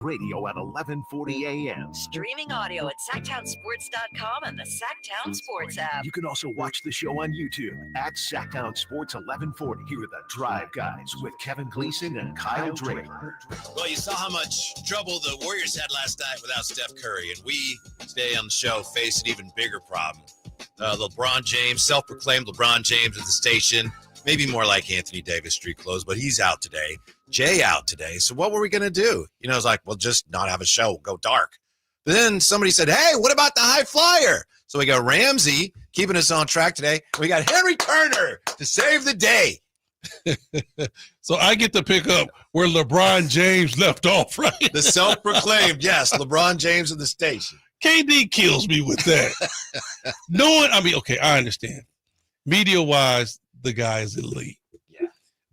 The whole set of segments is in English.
Radio at 11:40 a.m. Streaming audio at SacktownSports.com and the Sacktown Sports app. You can also watch the show on YouTube at Sacktown Sports 1140. Here are the Drive Guys with Kevin Gleason and Kyle Draper. Well, you saw how much trouble the Warriors had last night without Steph Curry, and we today on the show face an even bigger problem. LeBron James, self-proclaimed LeBron James at the station, maybe more like Anthony Davis street clothes, but he's out today. Jay out today. So what were we going to do? You know, it's like, well, just not have a show, go dark. But then somebody said, hey, what about the Highflyer? So we got Ramsey keeping us on track today. We got Henry Turner to save the day. So I get to pick up where LeBron James left off, right? The self-proclaimed, yes, LeBron James of the station. KD kills me with that. Okay, I understand. Media-wise, the guy is elite.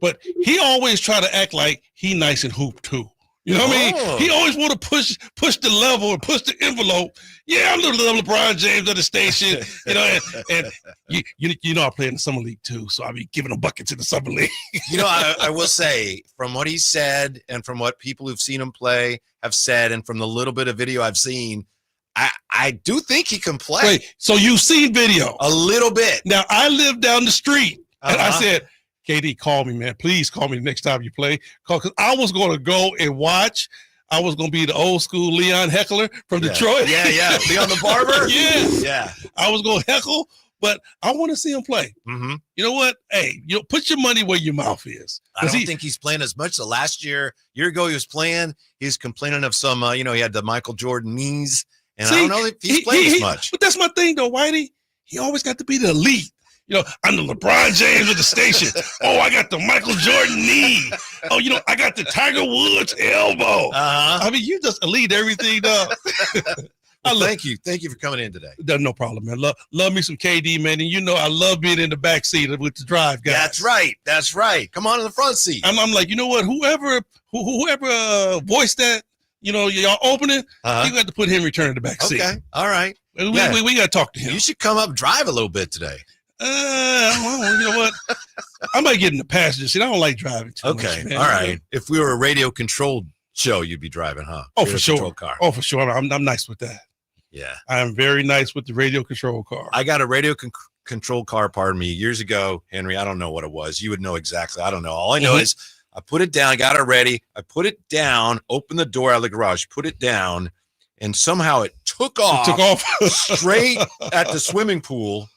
But he always try to act like he nice and hoop too. You know what I mean? He always want to push the level and push the envelope. Yeah, I'm the little LeBron James of the station. You know, and you know I play in the summer league too, so I be giving him buckets in the summer league. You know, I will say from what he said and from what people who've seen him play have said, and from the little bit of video I've seen, I do think he can play. Wait, so you've seen video a little bit. Now I live down the street, and I said, KD, call me, man. Please call me the next time you play. Because I was going to go and watch. I was going to be the old school Leon heckler from Detroit. Yeah. Leon the barber? Yeah. I was going to heckle, but I want to see him play. Mm-hmm. You know what? Hey, put your money where your mouth is. I don't think he's playing as much. So last year ago, he was playing. He was complaining of some, he had the Michael Jordan knees. And I don't know if he's playing as much. But that's my thing, though, Whitey. He always got to be the elite. You know, I'm the LeBron James of the station. Oh, I got the Michael Jordan knee. Oh, I got the Tiger Woods elbow. I mean, you just elite everything, dog. Thank you. Thank you for coming in today. No problem, man. Love me some KD, man. And I love being in the back seat with the Drive guys. That's right. Come on in the front seat. I'm like, you know what? Whoever voiced that, y'all opening, you got to put Henry Turner in the back seat. Okay. All right. We got to talk to him. You should come up and drive a little bit today. Well, you know what? I might get in the passenger seat. I don't like driving too much, man. All right. If we were a radio-controlled show, you'd be driving, huh? Oh, for sure. Car. Oh, for sure. I'm nice with that. Yeah. I am very nice with the radio control car. I got a radio control car, pardon me, years ago, Henry. I don't know what it was. You would know exactly. I don't know. All I know is I put it down, got it ready. I put it down, opened the door out of the garage, put it down, and somehow it took off straight at the swimming pool.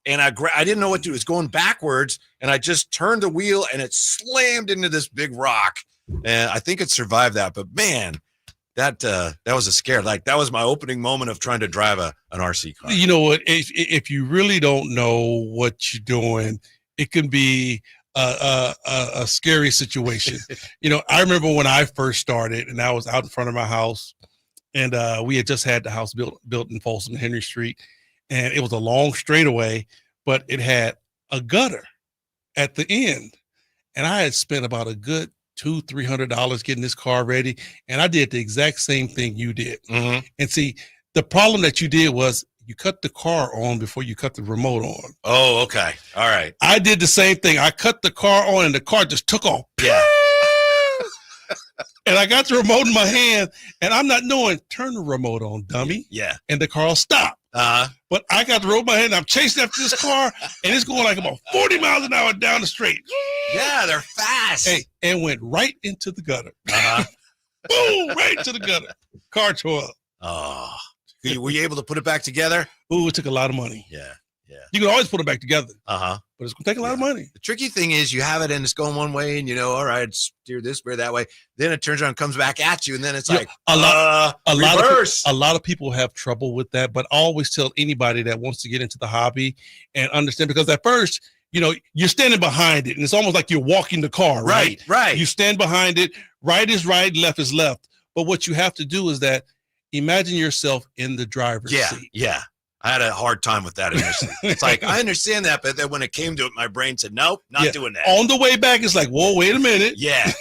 And I didn't know what to do. It was going backwards, and I just turned the wheel, and it slammed into this big rock. And I think it survived that. But, man, that was a scare. Like, that was my opening moment of trying to drive an RC car. You know what? If you really don't know what you're doing, it can be a scary situation. I remember when I first started, and I was out in front of my house, and we had just had the house built in Folsom, Henry Street. And it was a long straightaway, but it had a gutter at the end. And I had spent about a good $200-300 getting this car ready. And I did the exact same thing you did. Mm-hmm. And see, the problem that you did was you cut the car on before you cut the remote on. Oh, okay. All right. I did the same thing. I cut the car on and the car just took off. Yeah. And I got the remote in my hand, and I'm not knowing, turn the remote on, dummy. Yeah. And the car will stop. But I got the remote in my hand, and I'm chasing after this car, and it's going like about 40 miles an hour down the street. Yeah, they're fast. Hey, and went right into the gutter. Boom, right into the gutter. Car tore up. Oh. Were you able to put it back together? Ooh, it took a lot of money. Yeah. You can always put it back together. But it's going to take a lot of money. The tricky thing is you have it and it's going one way and, all right, steer this way, that way. Then it turns around and comes back at you. And then it's like, reverse. A lot of people have trouble with that. But I always tell anybody that wants to get into the hobby and understand, because at first, you're standing behind it and it's almost like you're walking the car, right? Right. You stand behind it. Right is right, left is left. But what you have to do is that imagine yourself in the driver's seat. Yeah. I had a hard time with that initially. It's like, I understand that, but then when it came to it, my brain said, nope, not doing that. On the way back, it's like, whoa, wait a minute. Yeah.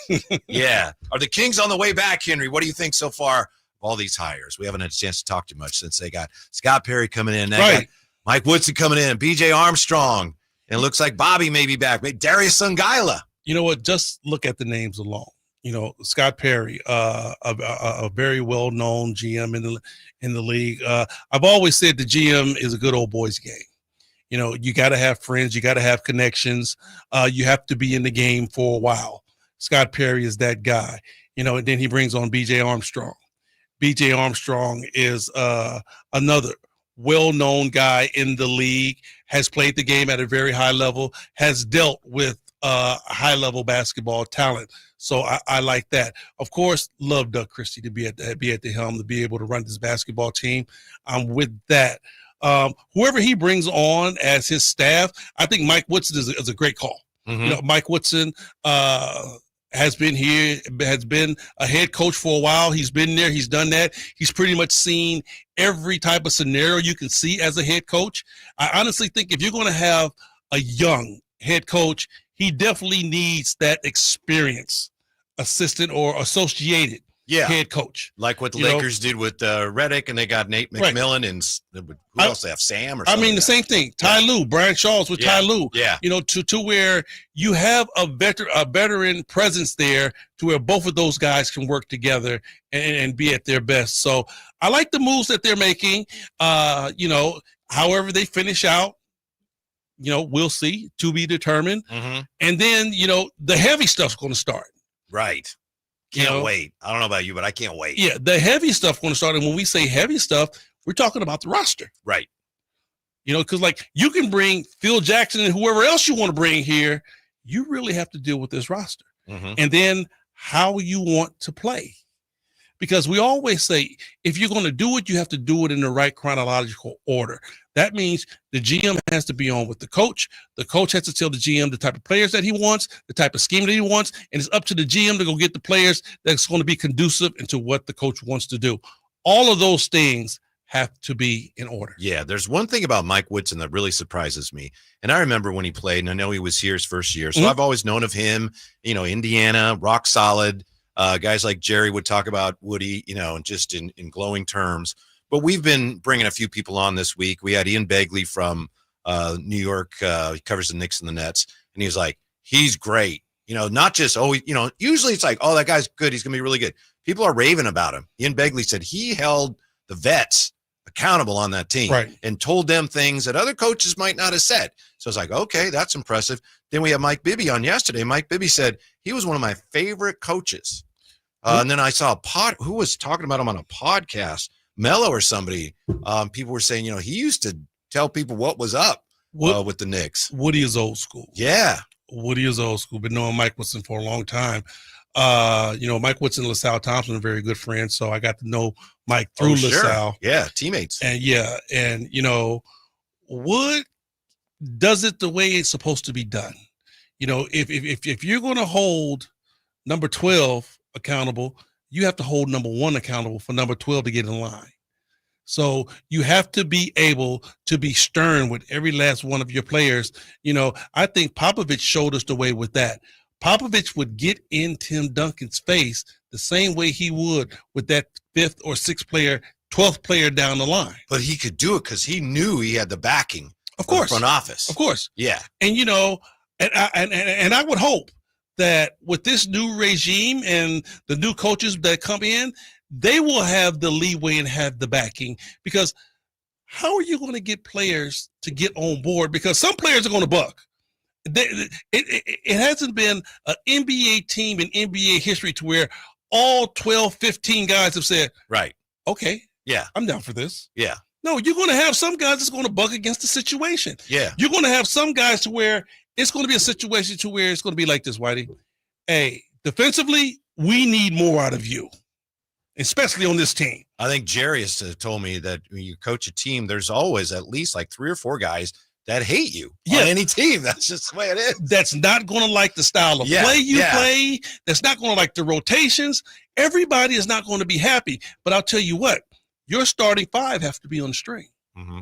Yeah. Are the Kings on the way back, Henry? What do you think so far of all these hires? We haven't had a chance to talk too much since they got Scott Perry coming in. They got Mike Woodson coming in, BJ Armstrong. And it looks like Bobby may be back. Maybe Darius Sungaila. You know what? Just look at the names alone. Scott Perry, a very well-known GM in the league. I've always said the GM is a good old boys game. You got to have friends, you got to have connections. You have to be in the game for a while. Scott Perry is that guy. And then he brings on B.J. Armstrong. B.J. Armstrong is another well-known guy in the league, has played the game at a very high level, has dealt with high-level basketball talent. So I like that. Of course, love Doug Christie to be at the helm, to be able to run this basketball team. I'm with that. Whoever he brings on as his staff, I think Mike Woodson is a great call. Mm-hmm. Mike Woodson has been here, has been a head coach for a while. He's been there. He's done that. He's pretty much seen every type of scenario you can see as a head coach. I honestly think if you're going to have a young head coach, he definitely needs that experience, assistant or associated head coach. Like what the Lakers did with Redick, and they got Nate McMillan, and who else they have? Sam or something? I mean, the same thing. Ty Lue, Brian Shaw's with Ty Lue. Yeah. To where you have a veteran presence there to where both of those guys can work together and be at their best. So I like the moves that they're making. However they finish out, we'll see, to be determined. Mm-hmm. And then, the heavy stuff's going to start. Right. Can't wait. I don't know about you, but I can't wait. Yeah, the heavy stuff going to start. And when we say heavy stuff, we're talking about the roster. Right. Because you can bring Phil Jackson and whoever else you want to bring here. You really have to deal with this roster. Mm-hmm. And then how you want to play. Because we always say, if you're going to do it, you have to do it in the right chronological order. That means the GM has to be on with the coach. The coach has to tell the GM the type of players that he wants, the type of scheme that he wants, and it's up to the GM to go get the players that's going to be conducive into what the coach wants to do. All of those things have to be in order. Yeah, there's one thing about Mike Woodson that really surprises me. And I remember when he played, and I know he was here his first year, so I've always known of him, Indiana, rock solid. Guys like Jerry would talk about Woody, just in glowing terms. But we've been bringing a few people on this week. We had Ian Begley from New York. He covers the Knicks and the Nets. And he was like, he's great. Not just, usually it's like, oh, that guy's good. He's going to be really good. People are raving about him. Ian Begley said he held the vets accountable on that team and told them things that other coaches might not have said. So it's like, okay, that's impressive. Then we have Mike Bibby on yesterday. Mike Bibby said he was one of my favorite coaches. And then I saw who was talking about him on a podcast, Mello or somebody. People were saying, he used to tell people what was up with the Knicks. Woody is old school. Yeah. Woody is old school. Been knowing Mike Woodson for a long time. Mike Woodson and LaSalle Thompson are very good friends. So I got to know Mike through LaSalle. Yeah, teammates. And Wood does it the way it's supposed to be done. If you're going to hold number 12 accountable, you have to hold number 1 accountable for number 12 to get in line. So you have to be able to be stern with every last one of your players. I think Popovich showed us the way with that. Popovich would get in Tim Duncan's face the same way he would with that 5th or 6th player, 12th player down the line. But he could do it because he knew he had the backing of course, of the front office. Of course. Yeah. And, and I would hope that with this new regime and the new coaches that come in, they will have the leeway and have the backing, because how are you going to get players to get on board? Because some players are going to buck. It hasn't been an NBA team in NBA history to where all 12, 15 guys have said, right, okay, yeah, I'm down for this. Yeah. No, you're going to have some guys that's going to buck against the situation. Yeah. You're going to have some guys to where it's going to be a situation to where it's going to be like this, Whitey. Hey, defensively, we need more out of you, especially on this team. I think Jerry has told me that when you coach a team, there's always at least like 3 or 4 guys that hate you on any team. That's just the way it is. That's not going to like the style of play you play. That's not going to like the rotations. Everybody is not going to be happy. But I'll tell you what, your starting 5 have to be on the string. Mm-hmm.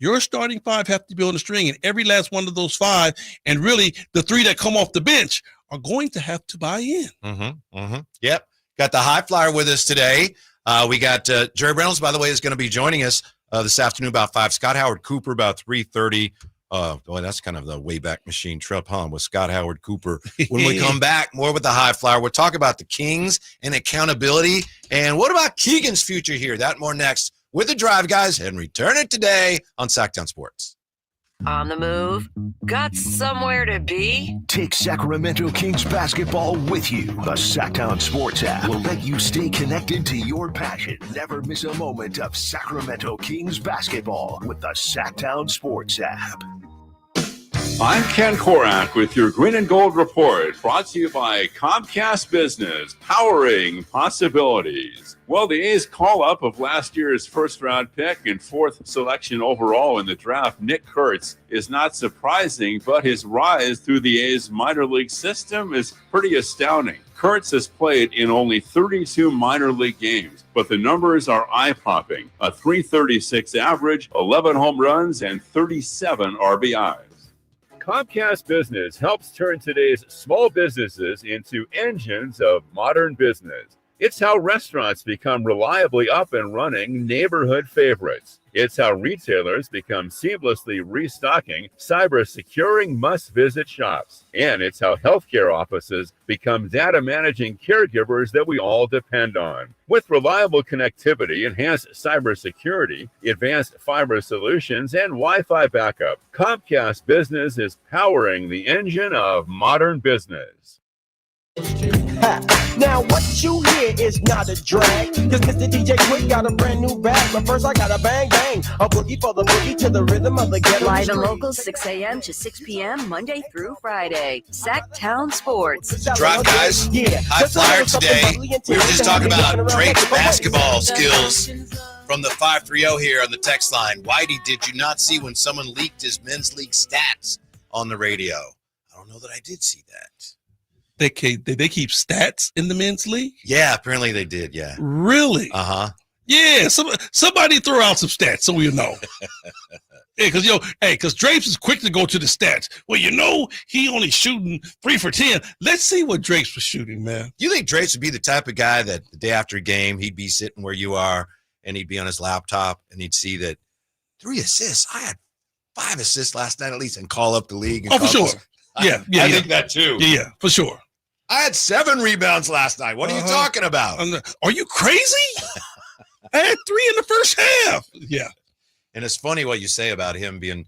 Your starting 5 have to be on the string, and every last one of those 5, and really the 3 that come off the bench, are going to have to buy in. Mm-hmm. Mm-hmm. Yep. Got the Highflyer with us today. We got Jerry Reynolds, by the way, is going to be joining us this afternoon about 5. Scott Howard Cooper about 3:30. Boy, that's kind of the Wayback Machine trip, huh? With Scott Howard Cooper. When we come back, more with the Highflyer. We'll talk about the Kings and accountability. And what about Keegan's future here? That more next with the Drive Guys, and return it today on Sacktown Sports. On the move? Got somewhere to be? Take Sacramento Kings basketball with you. The Sacktown Sports app will let you stay connected to your passion. Never miss a moment of Sacramento Kings basketball with the Sacktown Sports app. I'm Ken Korak with your Green and Gold Report, brought to you by Comcast Business, powering possibilities. Well, the A's call-up of last year's first-round pick and fourth selection overall in the draft, Nick Kurtz, is not surprising, but his rise through the A's minor league system is pretty astounding. Kurtz has played in only 32 minor league games, but the numbers are eye-popping. A .336 average, 11 home runs, and 37 RBIs. Comcast Business helps turn today's small businesses into engines of modern business. It's how restaurants become reliably up and running neighborhood favorites. It's how retailers become seamlessly restocking, cyber-securing must-visit shops. And it's how healthcare offices become data-managing caregivers that we all depend on. With reliable connectivity, enhanced cybersecurity, advanced fiber solutions, and Wi-Fi backup, Comcast Business is powering the engine of modern business. Now what you hear is not a drag, cause Mr. DJ Quick got a brand new bag. But first I got a bang bang, a boogie for the boogie to the rhythm of the ghetto. Live and local, 6 a.m. to 6 p.m. Monday through Friday. Sacktown Sports. Drive Guys, Highflyer today. We were just talking about Drapes basketball skills from the 530 here on the text line. Whitey, did you not see when someone leaked his men's league stats on the radio? I don't know that I did see that. Did they keep stats in the men's league? Yeah, apparently they did. Yeah. Really? Uh-huh. Yeah. Somebody throw out some stats so we'll know. Yeah, because Drapes is quick to go to the stats. Well, he only shooting 3 for 10. Let's see what Drapes was shooting, man. You think Drapes would be the type of guy that the day after a game, he'd be sitting where you are and he'd be on his laptop and he'd see that 3 assists. I had 5 assists last night at least, and call up the league. And for sure. I think that too. Yeah, for sure. I had 7 rebounds last night. What are you talking about? Are you crazy? I had 3 in the first half. Yeah. And it's funny what you say about him being,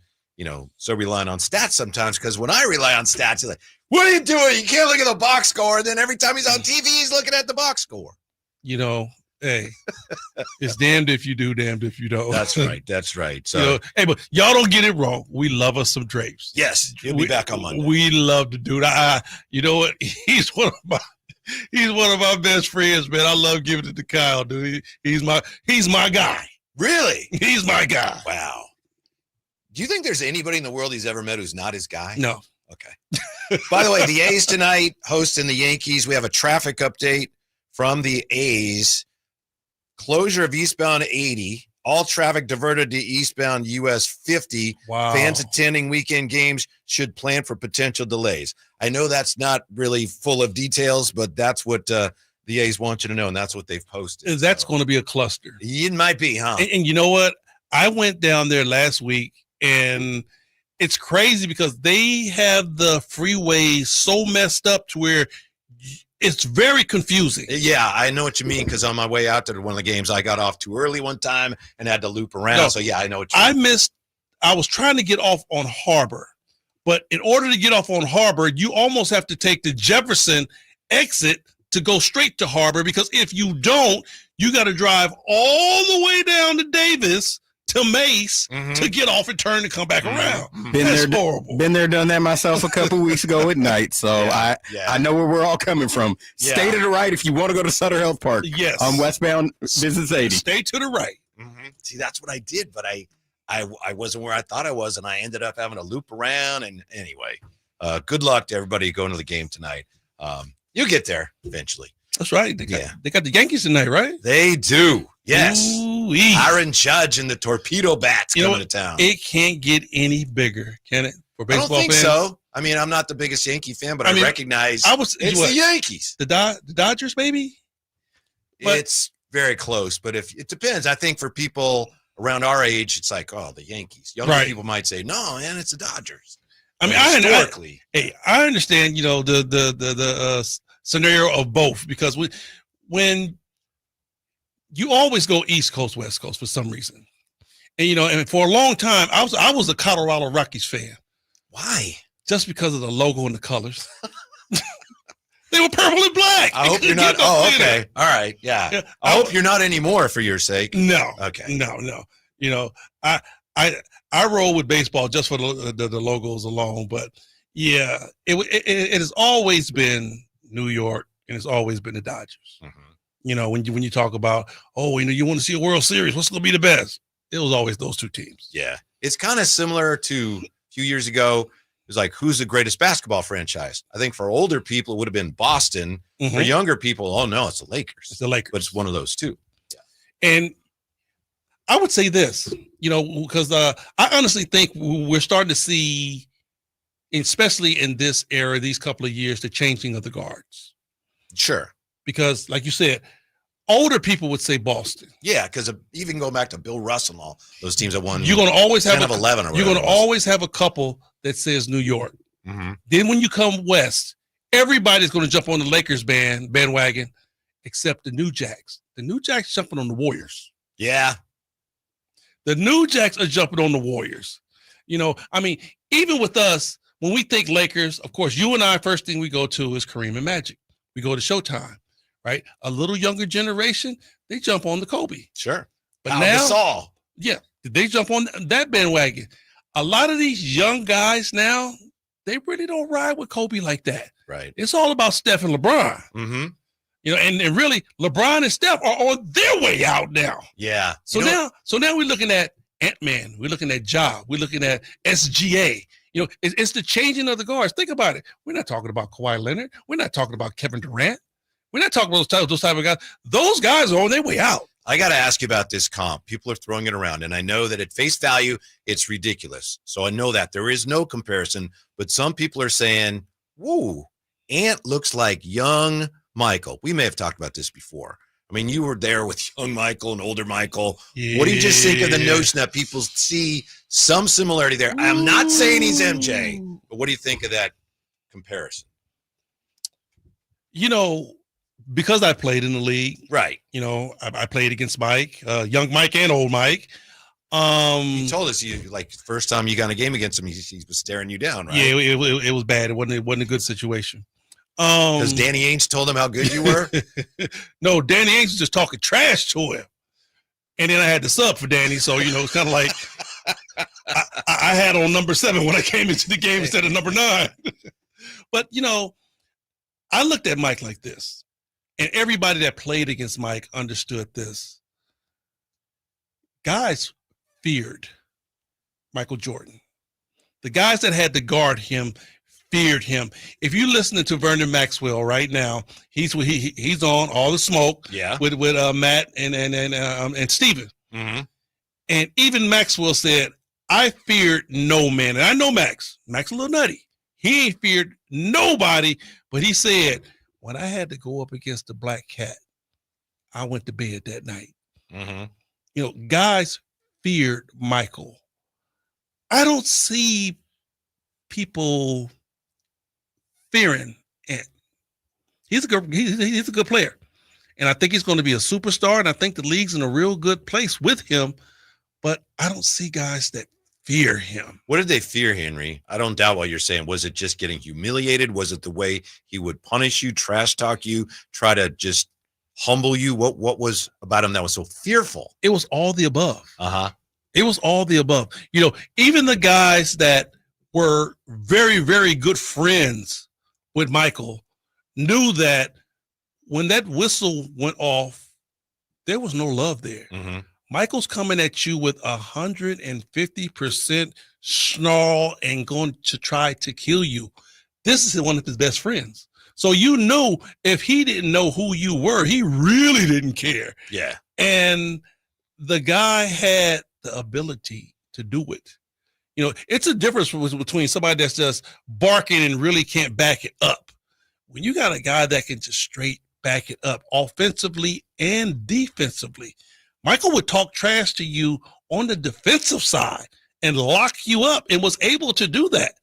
so reliant on stats sometimes, because when I rely on stats, he's like, what are you doing? You can't look at the box score. And then every time he's on TV, he's looking at the box score. Hey, it's damned if you do, damned if you don't. That's right. That's right. So, but y'all don't get it wrong. We love us some Drapes. Yes, he'll be back on Monday. We love the dude. You know what? He's one of my best friends, man. I love giving it to Kyle, dude. He's my guy. Really? He's my guy. Wow. Do you think there's anybody in the world he's ever met who's not his guy? No. Okay. By the way, the A's tonight hosting the Yankees. We have a traffic update from the A's. Closure of eastbound 80. All traffic diverted to eastbound US 50. Wow. Fans attending weekend games should plan for potential delays. I know that's not really full of details, but that's what the A's want you to know, and that's what they've posted. That's going to be a cluster. It might be, huh? And you know what? I went down there last week, and it's crazy because they have the freeway so messed up to where it's very confusing. Yeah, I know what you mean, because on my way out to one of the games, I got off too early one time and had to loop around. No, so, yeah, I know what you mean. I was trying to get off on Harbor, but in order to get off on Harbor, you almost have to take the Jefferson exit to go straight to Harbor, because if you don't, you got to drive all the way down to Davis to Mace to get off and turn and come back around. Horrible. Been there, done that myself a couple weeks ago at night. So I know where we're all coming from. Yeah. Stay to the right if you want to go to Sutter Health Park. Yes. On westbound Business 80. Stay to the right. See, that's what I did, but I wasn't where I thought I was, and I ended up having to loop around. And anyway, good luck to everybody going to the game tonight. You'll get there eventually. That's right. They got the Yankees tonight, right? They do. Yes. Ooh-wee. Aaron Judge and the Torpedo Bats coming to town. It can't get any bigger, can it? For baseball I don't think fans? so. I mean, I'm not the biggest Yankee fan, but I recognize it's the Yankees. The Dodgers, maybe? It's very close, but if it depends. I think for people around our age, it's like, oh, the Yankees. Younger Right. people might say, no, man, it's the Dodgers. I mean, historically, I understand, the scenario of both, because when you always go East Coast, West Coast for some reason, and for a long time, I was a Colorado Rockies fan. Why? Just because of the logo and the colors. They were purple and black. I hope you're not. Oh, okay. All right. Yeah. I hope you're not anymore for your sake. No. Okay. No. I roll with baseball just for the logos alone, but yeah, it has always been New York, and it's always been the Dodgers. Mm-hmm. When you talk about, you want to see a World Series, what's going to be the best? It was always those two teams. Yeah, it's kind of similar to a few years ago. It was like, who's the greatest basketball franchise? I think for older people, it would have been Boston. Mm-hmm. For younger people, oh no, it's the Lakers. It's the Lakers, but it's one of those two. Yeah. And I would say this, because I honestly think we're starting to see, especially in this era, these couple of years, the changing of the guards. Sure. Because, like you said, older people would say Boston. Yeah, because even going back to Bill Russ and all those teams that won, you're going to always have 10 of 11. You're going to always have a couple that says New York. Mm-hmm. Then when you come west, everybody's going to jump on the Lakers bandwagon, except the New Jacks. The New Jacks jumping on the Warriors. Yeah. The New Jacks are jumping on the Warriors. Even with us, when we think Lakers, of course, you and I, first thing we go to is Kareem and Magic. We go to Showtime, right? A little younger generation, they jump on the Kobe. Sure. But now, yeah, they jump on that bandwagon. A lot of these young guys now, they really don't ride with Kobe like that. Right. It's all about Steph and LeBron. Mm-hmm. And really, LeBron and Steph are on their way out now. Yeah. So now we're looking at Ant-Man. We're looking at Ja. We're looking at SGA. It's the changing of the guards. Think about it. We're not talking about Kawhi Leonard. We're not talking about Kevin Durant. We're not talking about those type of guys. Those guys are on their way out. I got to ask you about this comp. People are throwing it around, and I know that at face value, it's ridiculous. So I know that there is no comparison, but some people are saying, whoa, Ant looks like young Michael. We may have talked about this before. I mean, you were there with young Michael and older Michael. Yeah. What do you just think of the notion that people see some similarity there? I'm not saying he's MJ, but what do you think of that comparison? Because I played in the league, right? I played against Mike, young Mike and old Mike. He told us first time you got in a game against him, he was staring you down, right? Yeah, it was bad. It wasn't a good situation. Because Danny Ainge told him how good you were? No, Danny Ainge was just talking trash to him. And then I had to sub for Danny. So, it's kind of like I had on number 7 when I came into the game instead of number 9. But, I looked at Mike like this. And everybody that played against Mike understood this. Guys feared Michael Jordan. The guys that had to guard him feared him. If you're listening to Vernon Maxwell right now, he's on All the Smoke, yeah, with Matt and Steven. Mm-hmm. And even Maxwell said, I feared no man. And I know Max a little nutty. He ain't feared nobody, but he said, when I had to go up against the Black Cat, I went to bed that night. Mm-hmm. Guys feared Michael. I don't see people fearing Ant. He's a good player. And I think he's going to be a superstar. And I think the league's in a real good place with him. But I don't see guys that fear him. What did they fear, Henry? I don't doubt what you're saying. Was it just getting humiliated? Was it the way he would punish you, trash talk you, try to just humble you? What was about him that was so fearful? It was all the above. Uh-huh. It was all the above. Even the guys that were very, very good friends with Michael knew that when that whistle went off, there was no love there. Mm-hmm. Michael's coming at you with 150% snarl and going to try to kill you. This is one of his best friends. So if he didn't know who you were, he really didn't care. Yeah. And the guy had the ability to do it. It's a difference between somebody that's just barking and really can't back it up. When you got a guy that can just straight back it up offensively and defensively, Michael would talk trash to you on the defensive side and lock you up, and was able to do that.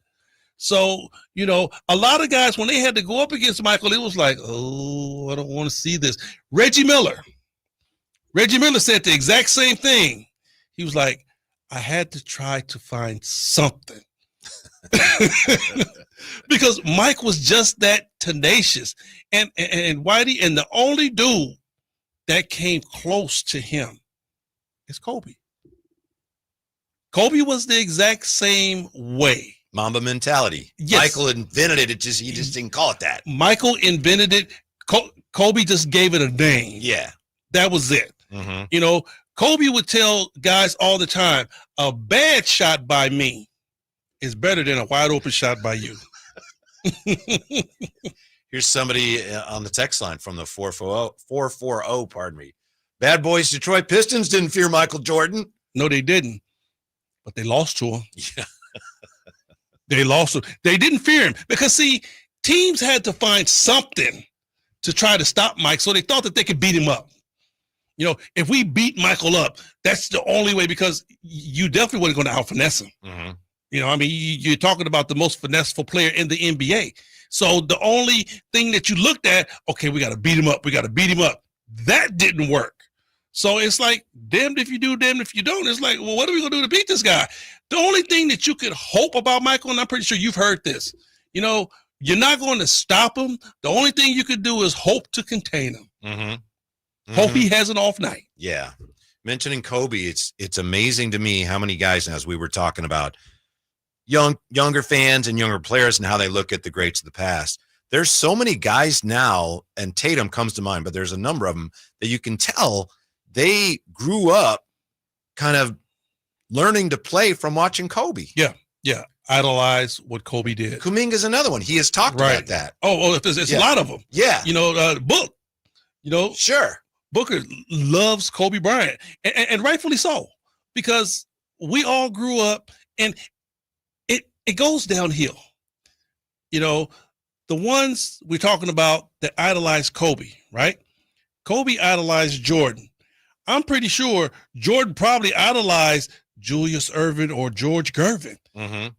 So, a lot of guys, when they had to go up against Michael, it was like, oh, I don't want to see this. Reggie Miller said the exact same thing. He was like, I had to try to find something. Because Mike was just that tenacious. And Whitey, and the only dude that came close to him is Kobe. Kobe was the exact same way. Mamba mentality. Yes. Michael invented it. He just didn't call it that. Michael invented it. Kobe just gave it a name. Yeah. That was it. Mm-hmm. Kobe would tell guys all the time, a bad shot by me is better than a wide open shot by you. Here's somebody on the text line from the 440, pardon me. Bad boys Detroit Pistons didn't fear Michael Jordan. No, they didn't. But they lost to him. Yeah. They lost him. They didn't fear him because, see, teams had to find something to try to stop Mike, so they thought that they could beat him up. If we beat Michael up, that's the only way, because you definitely wasn't going to out-finesse him. Mm-hmm. You're talking about the most finesseful player in the NBA. So the only thing that you looked at, okay, we got to beat him up. We got to beat him up. That didn't work. So it's like, damned if you do, damned if you don't. It's like, well, what are we going to do to beat this guy? The only thing that you could hope about Michael, and I'm pretty sure you've heard this, you're not going to stop him. The only thing you could do is hope to contain him. Mm-hmm. Mm-hmm. Hope he has an off night. Yeah. Mentioning Kobe, it's amazing to me how many guys, as we were talking about, younger fans and younger players and how they look at the greats of the past. There's so many guys now, and Tatum comes to mind, but there's a number of them that you can tell they grew up kind of learning to play from watching Kobe. Yeah. Idolize what Kobe did. Kuminga's another one. He has talked about that. Oh, it's a lot of them. Yeah. Book. Sure. Booker loves Kobe Bryant, and rightfully so, because we all grew up, and it goes downhill. The ones we're talking about that idolize Kobe, right? Kobe idolized Jordan. I'm pretty sure Jordan probably idolized Julius Erving or George Gervin,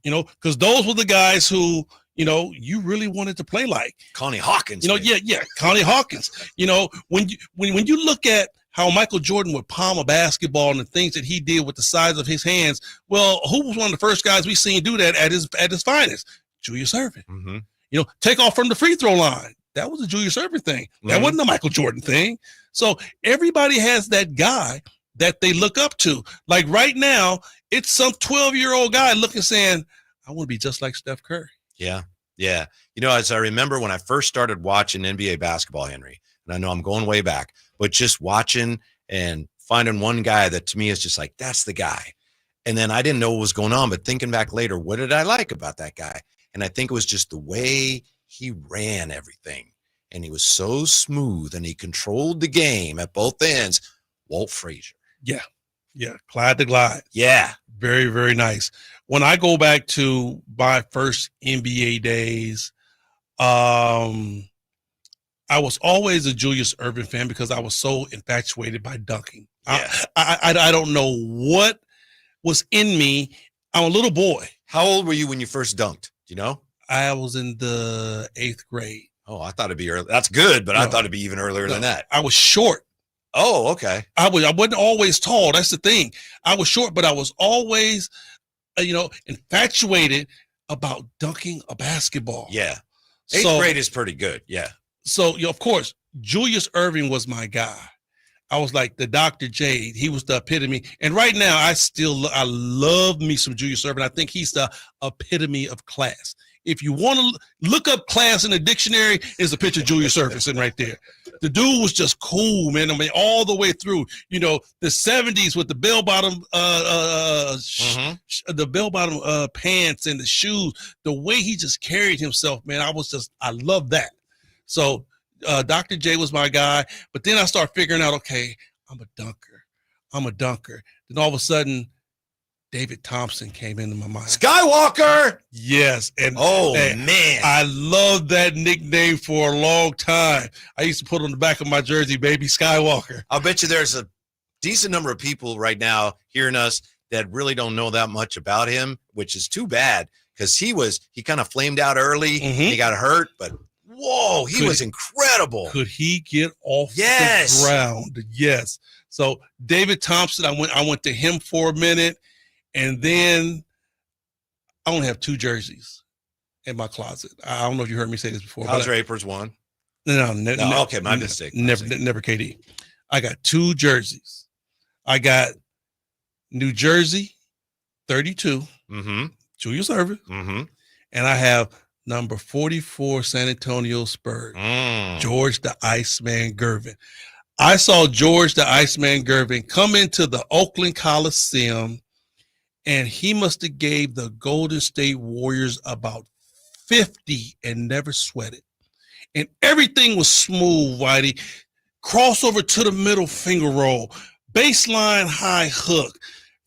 because those were the guys who, you really wanted to play like. Connie Hawkins. Connie Hawkins. When you look at how Michael Jordan would palm a basketball and the things that he did with the size of his hands, well, who was one of the first guys we seen do that at his finest? Julius Erving. Mm-hmm. Take off from the free throw line. That was a Julius Erving thing. That wasn't a Michael Jordan thing. So everybody has that guy that they look up to. Like right now, it's some 12-year-old guy looking saying, I want to be just like Steph Curry. Yeah. As I remember when I first started watching NBA basketball, Henry, and I know I'm going way back, but just watching and finding one guy that to me is just like, that's the guy. And then I didn't know what was going on, but thinking back later, what did I like about that guy? And I think it was just the way he ran everything. And he was so smooth and he controlled the game at both ends. Walt Frazier. Yeah. Clyde the Glide. Yeah. Very, very nice. When I go back to my first NBA days, I was always a Julius Erving fan because I was so infatuated by dunking. Yeah. I don't know what was in me. I'm a little boy. How old were you when you first dunked? Do you know? I was in the 8th grade. Oh, I thought it'd be early. That's good, but I thought it'd be even earlier than that. I was short. Oh, okay. I wasn't always tall. That's the thing. I was short, but I was always, infatuated about dunking a basketball. Yeah. 8th grade is pretty good. Yeah. So, of course, Julius Erving was my guy. I was like the Dr. J. He was the epitome. And right now, I love me some Julius Erving. I think he's the epitome of class. If you want to look up class in the dictionary, there's a picture of Julius Erving sitting right there. The dude was just cool, man. I mean, all the way through, the 70s with the bell-bottom, the bell-bottom pants and the shoes, the way he just carried himself, man, I love that. So Dr. J was my guy. But then I start figuring out, okay, I'm a dunker. Then all of a sudden, David Thompson came into my mind. Skywalker! Yes. And man. I loved that nickname for a long time. I used to put on the back of my jersey, Baby Skywalker. I'll bet you there's a decent number of people right now hearing us that really don't know that much about him, which is too bad because he kind of flamed out early. He got hurt, but whoa, he was incredible. Could he get off the ground? Yes. So David Thompson, I went to him for a minute, and then I only have 2 jerseys in my closet. I don't know if you heard me say this before. How's Drapes one? No, okay, my mistake. Never KD. I got 2 jerseys. I got New Jersey 32, Julius Erving, and I have number 44 San Antonio Spurs, George the Iceman Gervin. I saw George the Iceman Gervin come into the Oakland Coliseum, and he must have gave the Golden State Warriors about 50 and never sweated. And everything was smooth, Whitey. Crossover to the middle finger roll, baseline high hook,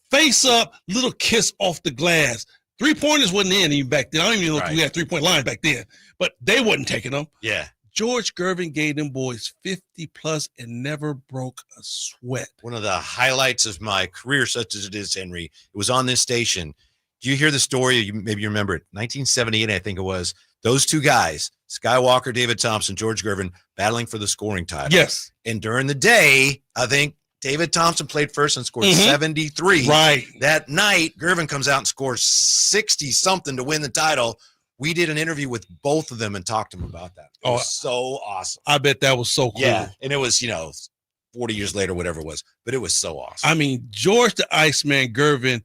face up, little kiss off the glass. 3-pointers wasn't in even back then. I don't even know if we had 3-point lines back then, but they wasn't taking them. Yeah. George Gervin gave them boys 50 plus and never broke a sweat. One of the highlights of my career, such as it is, Henry, it was on this station. Do you hear the story? Maybe you remember it. 1978, I think it was. Those 2 guys, Skywalker, David Thompson, George Gervin, battling for the scoring title. Yes. And during the day, I think David Thompson played first and scored 73. Right. That night, Gervin comes out and scores 60-something to win the title. We did an interview with both of them and talked to them about that. It was so awesome. I bet that was so cool. Yeah, and it was, 40 years later, whatever it was, but it was so awesome. I mean, George the Iceman Gervin,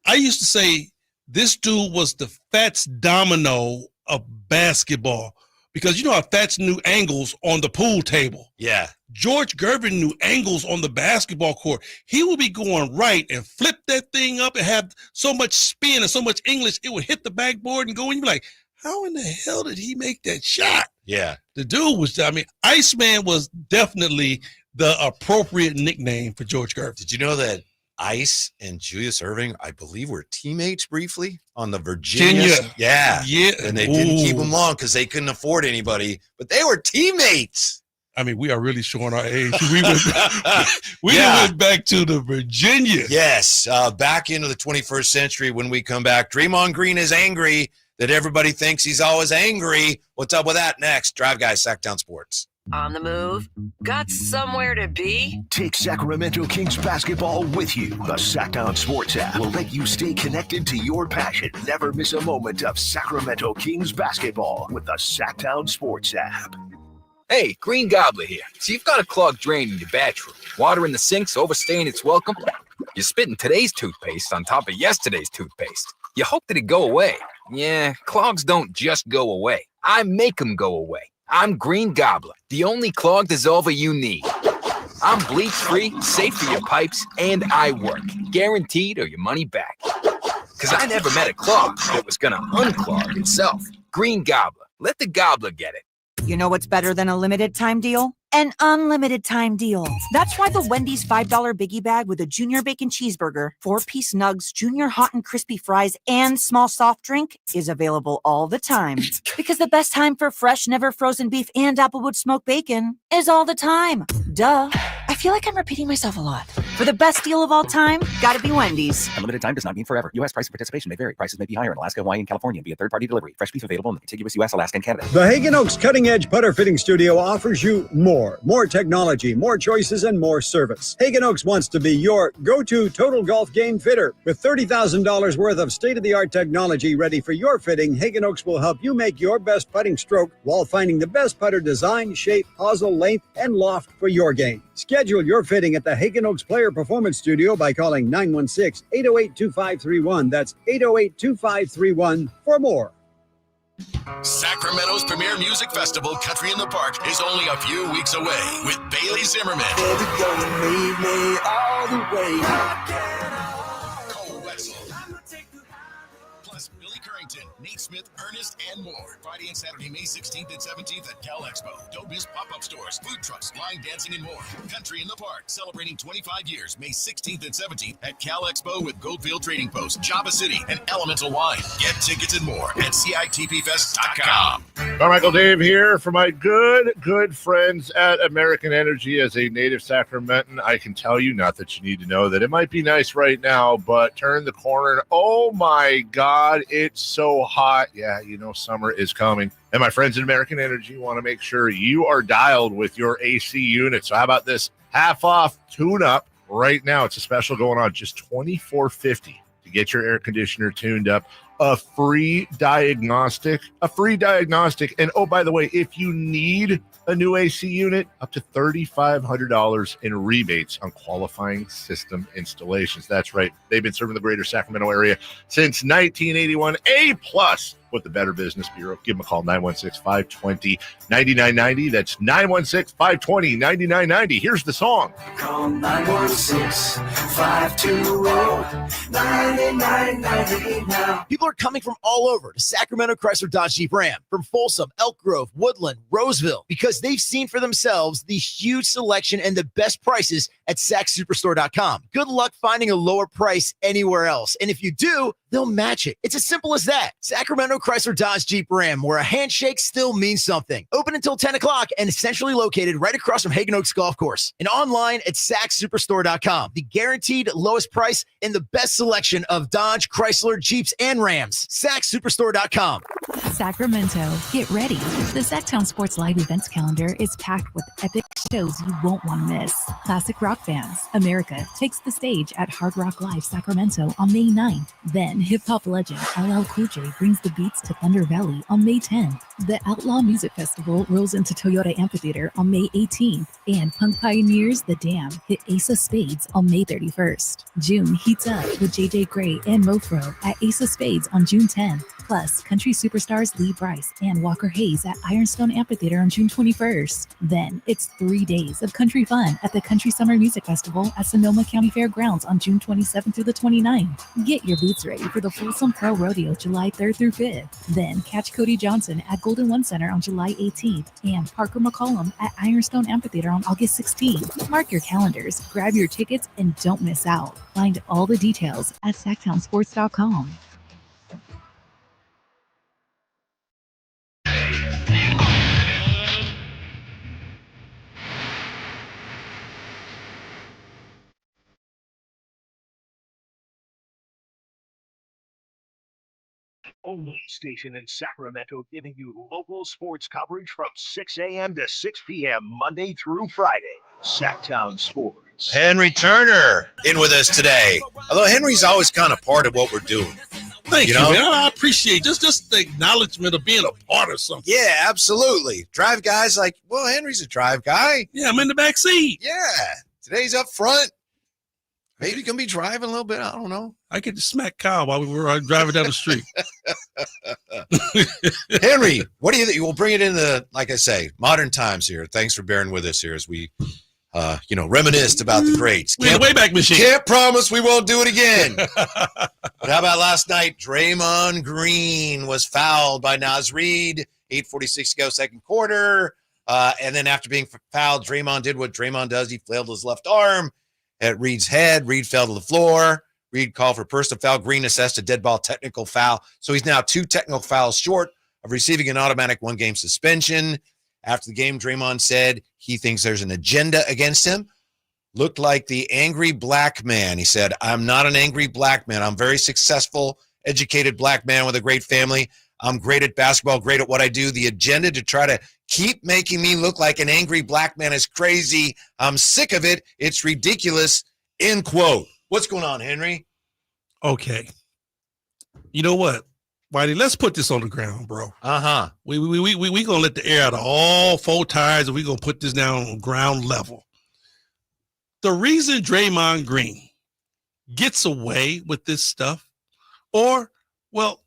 I used to say this dude was the Fats Domino of basketball because how Fats knew angles on the pool table. Yeah. George Gervin knew angles on the basketball court. He would be going right and flip that thing up and have so much spin and so much English, it would hit the backboard and go, and you'd be like, how in the hell did he make that shot? Yeah. The dude was, Iceman was definitely the appropriate nickname for George Gervin. Did you know that Ice and Julius Erving, I believe, were teammates briefly on the Virginia? Yeah. And they didn't keep them long because they couldn't afford anybody, but they were teammates. I mean, we are really showing our age. We went back to the Virginia. Yes, back into the 21st century when we come back. Draymond Green is angry that everybody thinks he's always angry. What's up with that next? Drive Guys, Sacktown Sports. On the move? Got somewhere to be? Take Sacramento Kings basketball with you. The Sacktown Sports app will let you stay connected to your passion. Never miss a moment of Sacramento Kings basketball with the Sacktown Sports app. Hey, Green Gobbler here. So you've got a clogged drain in your bathroom. Water in the sinks overstaying its welcome. You're spitting today's toothpaste on top of yesterday's toothpaste. You hope that it go away. Yeah, clogs don't just go away. I make them go away. I'm Green Gobbler, the only clog dissolver you need. I'm bleach-free, safe for your pipes, and I work. Guaranteed or your money back. Because I never met a clog that was going to unclog itself. Green Gobbler. Let the gobbler get it. You know what's better than a limited time deal? An unlimited time deal. That's why the Wendy's $5 Biggie Bag with a Junior Bacon Cheeseburger, 4-piece nugs, Junior Hot and Crispy Fries, and small soft drink is available all the time. Because the best time for fresh, never frozen beef and Applewood smoked bacon is all the time. Duh. I feel like I'm repeating myself a lot. For the best deal of all time, gotta be Wendy's. Unlimited time does not mean forever. U.S. price and participation may vary. Prices may be higher in Alaska, Hawaii, and California via third-party delivery. Fresh beef available in the contiguous U.S., Alaska, and Canada. The Hagen Oaks Cutting Edge Putter Fitting Studio offers you more technology, more choices, and more service. Hagen Oaks wants to be your go-to total golf game fitter. With $30,000 worth of state-of-the-art technology ready for your fitting, Hagen Oaks will help you make your best putting stroke while finding the best putter design, shape, hosel, length, and loft for your game. Schedule your fitting at the Hagen Oaks Player Performance Studio by calling 916-808-2531. That's 808-2531 for more. Sacramento's premier music festival, Country in the Park, is only a few weeks away with Bailey Zimmerman. Cole Wetzel. Plus Billy Currington, Nate Smith, Ernest, and more. Friday and Saturday, May 16th and 17th at Cal Expo. Don't miss pop-up stores, food trucks, line dancing, and more. Country in the Park, celebrating 25 years, May 16th and 17th at Cal Expo with Goldfield Trading Post, Java City, and Elemental Wine. Get tickets and more at CITPFest.com. Carmichael Dave here for my good friends at American Energy. As a native Sacramentan, I can tell you, not that you need to know, that it might be nice right now, but turn the corner and oh my God, it's so hot. Yeah, summer is coming. And my friends at American Energy want to make sure you are dialed with your AC unit. So how about this half off tune-up right now? It's a special going on, just $24.50 to get your air conditioner tuned up. A free diagnostic. And oh, by the way, if you need a new AC unit, up to $3,500 in rebates on qualifying system installations. That's right. They've been serving the greater Sacramento area since 1981. A+ with the Better Business Bureau. Give them a call, 916-520-9990. That's 916-520-9990. Here's the song. Call 916-520-9990 now. People are coming from all over to Sacramento Chrysler Dodge Jeep Ram, from Folsom, Elk Grove, Woodland, Roseville, because they've seen for themselves the huge selection and the best prices at SacSuperstore.com. Good luck finding a lower price anywhere else. And if you do, they'll match it. It's as simple as that. Sacramento Chrysler Dodge Jeep Ram, where a handshake still means something. Open until 10 o'clock and essentially located right across from Hagen Oaks Golf Course. And online at SacSuperstore.com. The guaranteed lowest price and the best selection of Dodge, Chrysler, Jeeps, and Rams. SacSuperstore.com. Sacramento, get ready. The Sacktown Sports Live events calendar is packed with epic shows you won't want to miss. Classic rock bands, America takes the stage at Hard Rock Live Sacramento on May 9th. Then hip-hop legend LL Cool J brings the beats to Thunder Valley on May 10th. The Outlaw Music Festival rolls into Toyota Amphitheater on May 18th. And punk pioneers The Dam hit Ace of Spades on May 31st. June heats up with JJ Gray and Mofro at Ace of Spades on June 10th. Plus, country superstars Lee Brice and Walker Hayes at Ironstone Amphitheater on June 21st. Then it's 3 days of country fun at the Country Summer Music Festival at Sonoma County Fairgrounds on June 27th through the 29th. Get your boots ready for the Folsom Pro Rodeo July 3rd through 5th. Then catch Cody Johnson at Golden One Center on July 18th and Parker McCollum at Ironstone Amphitheater on August 16th. Mark your calendars, grab your tickets, and don't miss out. Find all the details at SacktownSports.com. Only station in Sacramento giving you local sports coverage from 6 a.m. to 6 p.m. Monday through Friday. Sacktown Sports. Henry Turner in with us today. Although Henry's always kind of part of what we're doing. Thank you, man. I appreciate just the acknowledgement of being a part of something. Yeah, absolutely. Drive guys like, well, Henry's a drive guy. Yeah, I'm in the back seat. Yeah. Today's up front. Maybe you can be driving a little bit. I don't know. I could smack Kyle while we were driving down the street. Henry, what do you think? We'll bring it into, like I say, modern times here. Thanks for bearing with us here as we, reminisced about the greats. We're in the Wayback Machine. Can't promise we won't do it again. But how about last night? Draymond Green was fouled by Naz Reid. 8:46 to go, second quarter. And then after being fouled, Draymond did what Draymond does. He flailed his left arm at Reed's head. Reed fell to the floor. Reed called for personal foul. Green assessed a dead ball technical foul. So he's now 2 technical fouls short of receiving an automatic 1-game suspension. After the game, Draymond said he thinks there's an agenda against him. Looked like the angry black man. He said, I'm not an angry black man. I'm a very successful, educated black man with a great family. I'm great at basketball, great at what I do. The agenda to try to keep making me look like an angry black man is crazy. I'm sick of it. It's ridiculous. End quote. What's going on, Henry? Okay. You know what, Whitey? Let's put this on the ground, bro. Uh-huh. We gonna let the air out of all 4 tires, and we gonna put this down on ground level. The reason Draymond Green gets away with this stuff, or, well,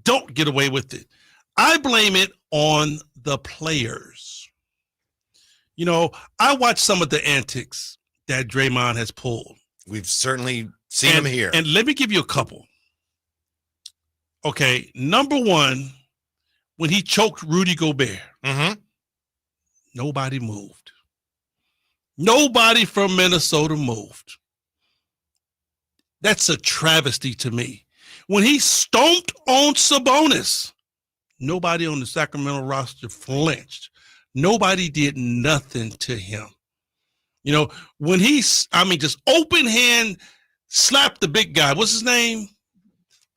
don't get away with it, I blame it on the players. I watched some of the antics that Draymond has pulled. We've certainly seen him here. And let me give you a couple. Okay, number one, when he choked Rudy Gobert, nobody moved. Nobody from Minnesota moved. That's a travesty to me. When he stomped on Sabonis, nobody on the Sacramento roster flinched. Nobody did nothing to him. You know, when just open hand slapped the big guy. What's his name?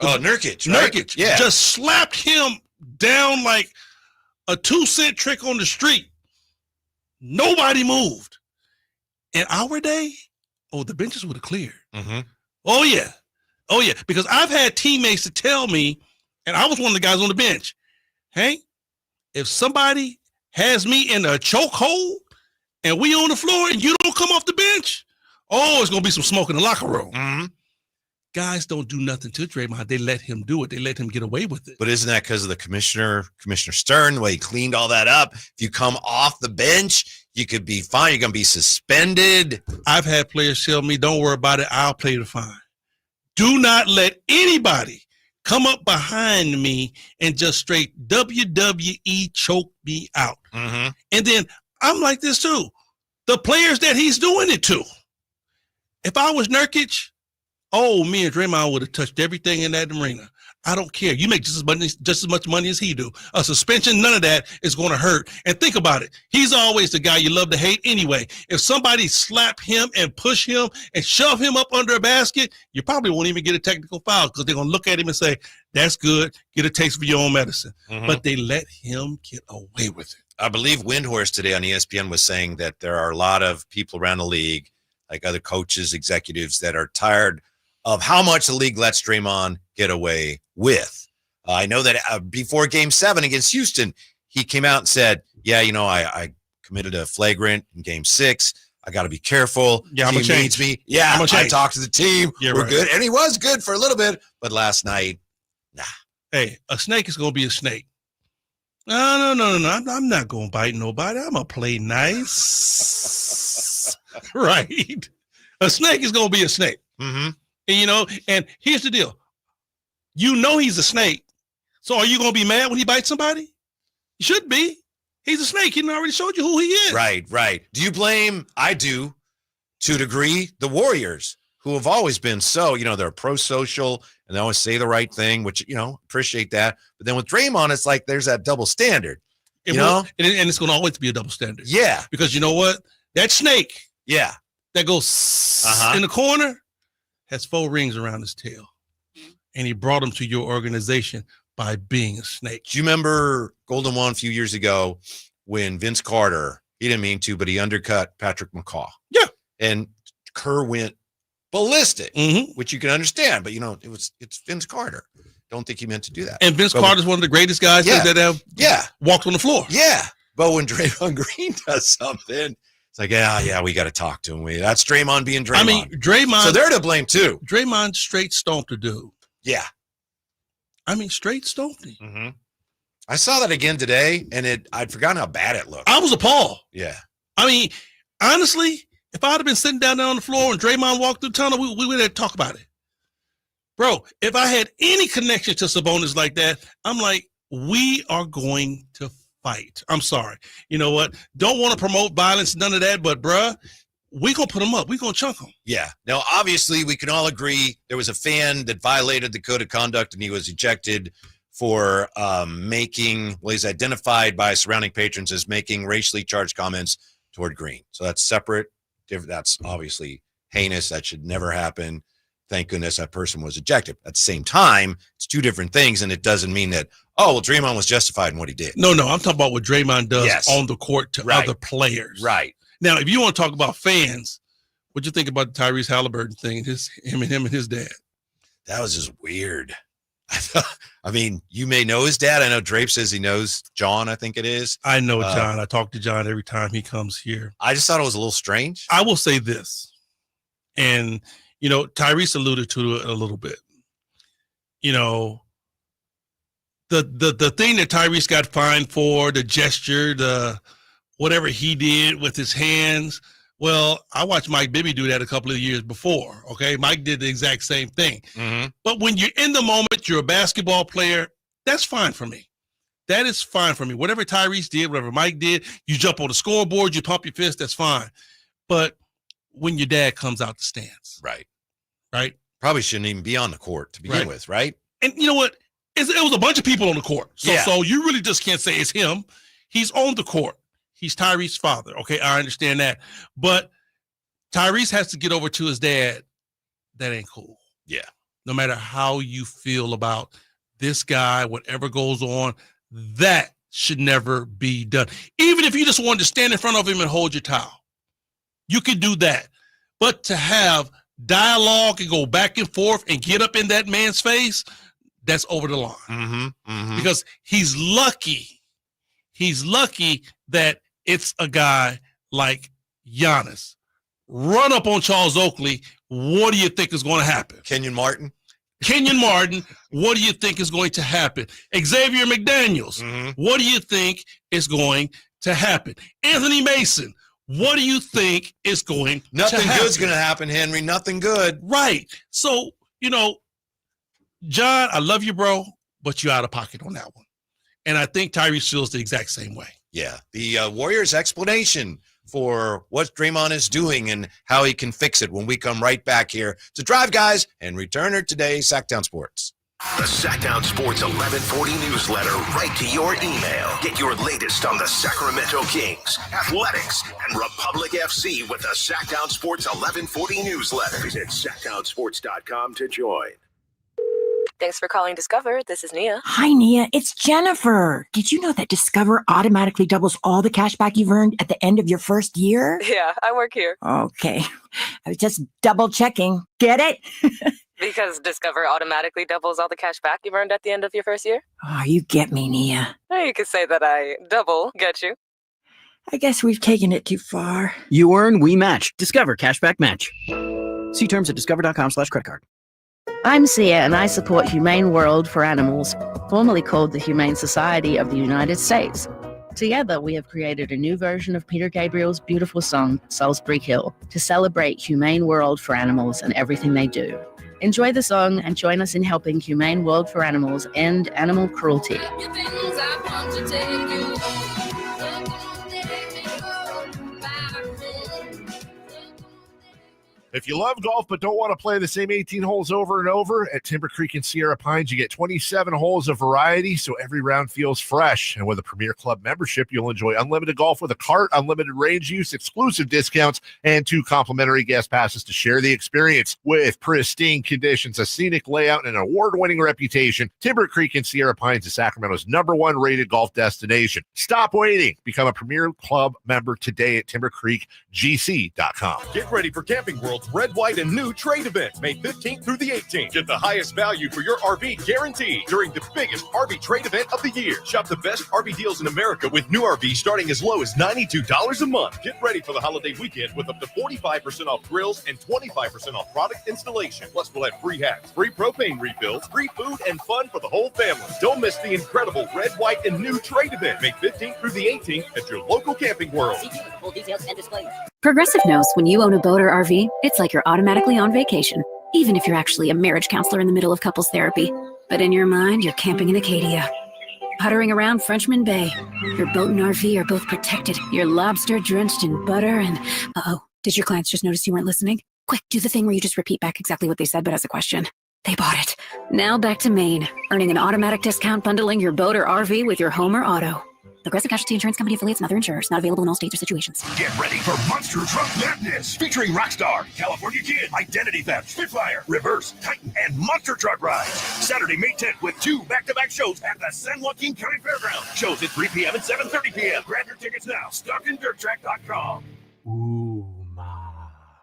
Oh, Nurkic. Right? Nurkic. Yeah. Just slapped him down like a 2-cent trick on the street. Nobody moved. In our day, the benches would have cleared. Oh, yeah. Oh, yeah. Because I've had teammates to tell me, and I was one of the guys on the bench, hey, if somebody has me in a chokehold and we on the floor and you don't come off the bench, it's going to be some smoke in the locker room. Guys don't do nothing to Draymond. They let him do it. They let him get away with it. But isn't that because of the Commissioner Stern, the way he cleaned all that up? If you come off the bench, you could be fine. You're going to be suspended. I've had players tell me, don't worry about it. I'll play the fine. Do not let anybody come up behind me and just straight WWE choke me out. And then I'm like this too. The players that he's doing it to. If I was Nurkic, me and Draymond would have touched everything in that arena. I don't care. You make just as much money as he do. A suspension, none of that is going to hurt. And think about it. He's always the guy you love to hate anyway. If somebody slap him and push him and shove him up under a basket, you probably won't even get a technical foul because they're going to look at him and say, that's good. Get a taste for your own medicine. But they let him get away with it. I believe Windhorst today on ESPN was saying that there are a lot of people around the league, like other coaches, executives, that are tired of how much the league lets Draymond get away with. I know that before Game 7 against Houston, he came out and said, I committed a flagrant in Game 6. I got to be careful. Yeah, I'm going to change me. Yeah, I talked to the team. Yeah, We're good. And he was good for a little bit. But last night, nah. Hey, a snake is going to be a snake. No. I'm not going to bite nobody. I'm going to play nice. Right. A snake is going to be a snake. And here's the deal. He's a snake. So are you going to be mad when he bites somebody? You should be. He's a snake. He already showed you who he is. Right. Do you blame, I do, to a degree, the Warriors, who have always been so, they're pro-social and they always say the right thing, which, appreciate that. But then with Draymond, it's like there's that double standard, And it's going to always be a double standard. Yeah. Because you know what? That snake. Yeah. That goes in the corner has 4 rings around his tail. And he brought him to your organization by being a snake. Do you remember Golden One a few years ago when Vince Carter, he didn't mean to, but he undercut Patrick McCaw? Yeah. And Kerr went ballistic, which you can understand, but it's Vince Carter. Don't think he meant to do that. And Vince Carter's one of the greatest guys that have walked on the floor. Yeah. But when Draymond Green does something, it's like, we got to talk to him. That's Draymond being Draymond. I mean, Draymond. So they're to blame too. Draymond straight stomped a dude. Yeah. I mean, straight stomped him. I saw that again today, and I'd forgotten how bad it looked. I was appalled. Yeah. I mean, honestly, if I'd have been sitting down there on the floor and Draymond walked through the tunnel, we would have talked about it. Bro, if I had any connection to Sabonis like that, I'm like, we are going to fight. I'm sorry. You know what? Don't want to promote violence, none of that, but bruh, we going to put them up. We going to chunk them. Yeah. Now, obviously, we can all agree there was a fan that violated the code of conduct and he was ejected for he's identified by surrounding patrons as making racially charged comments toward Green. So that's separate. That's obviously heinous. That should never happen. Thank goodness that person was ejected. At the same time, it's 2 different things, and it doesn't mean that, Draymond was justified in what he did. No, I'm talking about what Draymond does on the court to other players. Right. Now, if you want to talk about fans, what'd you think about the Tyrese Halliburton thing and him and his dad? That was just weird. I mean, you may know his dad. I know Drapes says he knows John, I think it is. I know John. I talk to John every time he comes here. I just thought it was a little strange. I will say this, and Tyrese alluded to it a little bit. The thing that Tyrese got fined for, the gesture, the whatever he did with his hands, Well, I watched Mike Bibby do that a couple of years before. Okay, Mike did the exact same thing. Mm-hmm. But when you're in the moment, you're a basketball player. That's fine for me. That is fine for me. Whatever Tyrese did, whatever Mike did, you jump on the scoreboard, you pump your fist. That's fine. But when your dad comes out the stands, right, probably shouldn't even be on the court to begin with, right? And you know what? It was a bunch of people on the court, so you really just can't say it's him. He's on the court. He's Tyrese's father. Okay, I understand that. But Tyrese has to get over to his dad. That ain't cool. Yeah. No matter how you feel about this guy, whatever goes on, that should never be done. Even if you just wanted to stand in front of him and hold your towel, you could do that. But to have dialogue and go back and forth and get up in that man's face, that's over the line. Mm-hmm. Mm-hmm. Because he's lucky. He's lucky that it's a guy like Giannis. Run up on Charles Oakley. What do you think is going to happen? Kenyon Martin, what do you think is going to happen? Xavier McDaniels, what do you think is going to happen? Anthony Mason, what do you think is going to happen? Nothing good's going to happen, Henry. Nothing good. Right. So, John, I love you, bro, but you're out of pocket on that one. And I think Tyrese feels the exact same way. Yeah. The Warriors' explanation for what Draymond is doing and how he can fix it when we come right back here to Drive Guys and Returner today, Sacktown Sports. The Sacktown Sports 1140 newsletter right to your email. Get your latest on the Sacramento Kings, Athletics, and Republic FC with the Sacktown Sports 1140 newsletter. Visit sacktownsports.com to join. Thanks for calling Discover. This is Nia. Hi, Nia. It's Jennifer. Did you know that Discover automatically doubles all the cash back you've earned at the end of your first year? Yeah, I work here. Okay. I was just double checking. Get it? Because Discover automatically doubles all the cash back you've earned at the end of your first year? Oh, you get me, Nia. You could say that I double get you. I guess we've taken it too far. You earn, we match. Discover Cashback Match. See terms at discover.com/creditcard. I'm Sia, and I support Humane World for Animals, formerly called the Humane Society of the United States. Together, we have created a new version of Peter Gabriel's beautiful song, Salisbury Hill, to celebrate Humane World for Animals and everything they do. Enjoy the song and join us in helping Humane World for Animals end animal cruelty. If you love golf but don't want to play the same 18 holes over and over, at Timber Creek and Sierra Pines, you get 27 holes of variety, so every round feels fresh. And with a Premier Club membership, you'll enjoy unlimited golf with a cart, unlimited range use, exclusive discounts, and 2 complimentary guest passes to share the experience. With pristine conditions, a scenic layout, and an award-winning reputation, Timber Creek and Sierra Pines is Sacramento's #1 rated golf destination. Stop waiting. Become a Premier Club member today at timbercreekgc.com. Get ready for Camping World's Red, White, and New trade event, May 15th through the 18th. Get the highest value for your RV guaranteed during the biggest RV trade event of the year. Shop the best RV deals in America with new RVs starting as low as $92 a month. Get ready for the holiday weekend with up to 45% off grills and 25% off product installation. Plus, we'll have free hats, free propane refills, free food, and fun for the whole family. Don't miss the incredible Red, White, and New trade event, May 15th through the 18th at your local Camping World. Full details and disclaimer. Progressive knows when you own a boat or RV, it's like you're automatically on vacation, even if you're actually a marriage counselor in the middle of couples therapy. But in your mind, you're camping in Acadia, puttering around Frenchman Bay. Your boat and RV are both protected. You're lobster drenched in butter and... Uh-oh, did your clients just notice you weren't listening? Quick, do the thing where you just repeat back exactly what they said, but as a question. They bought it. Now back to Maine, earning an automatic discount bundling your boat or RV with your home or auto. Progressive Casualty Insurance Company affiliates and other insurers. Not available in all states or situations. Get ready for Monster Truck Madness, featuring Rockstar, California Kid, Identity Theft, Spitfire, Reverse, Titan, and Monster Truck Rides. Saturday, May 10th, with 2 back-to-back shows at the San Joaquin County Fairgrounds. Shows at 3 p.m. and 7:30 p.m. Grab your tickets now. StuckInDirtTrack.com. Ooh, ma.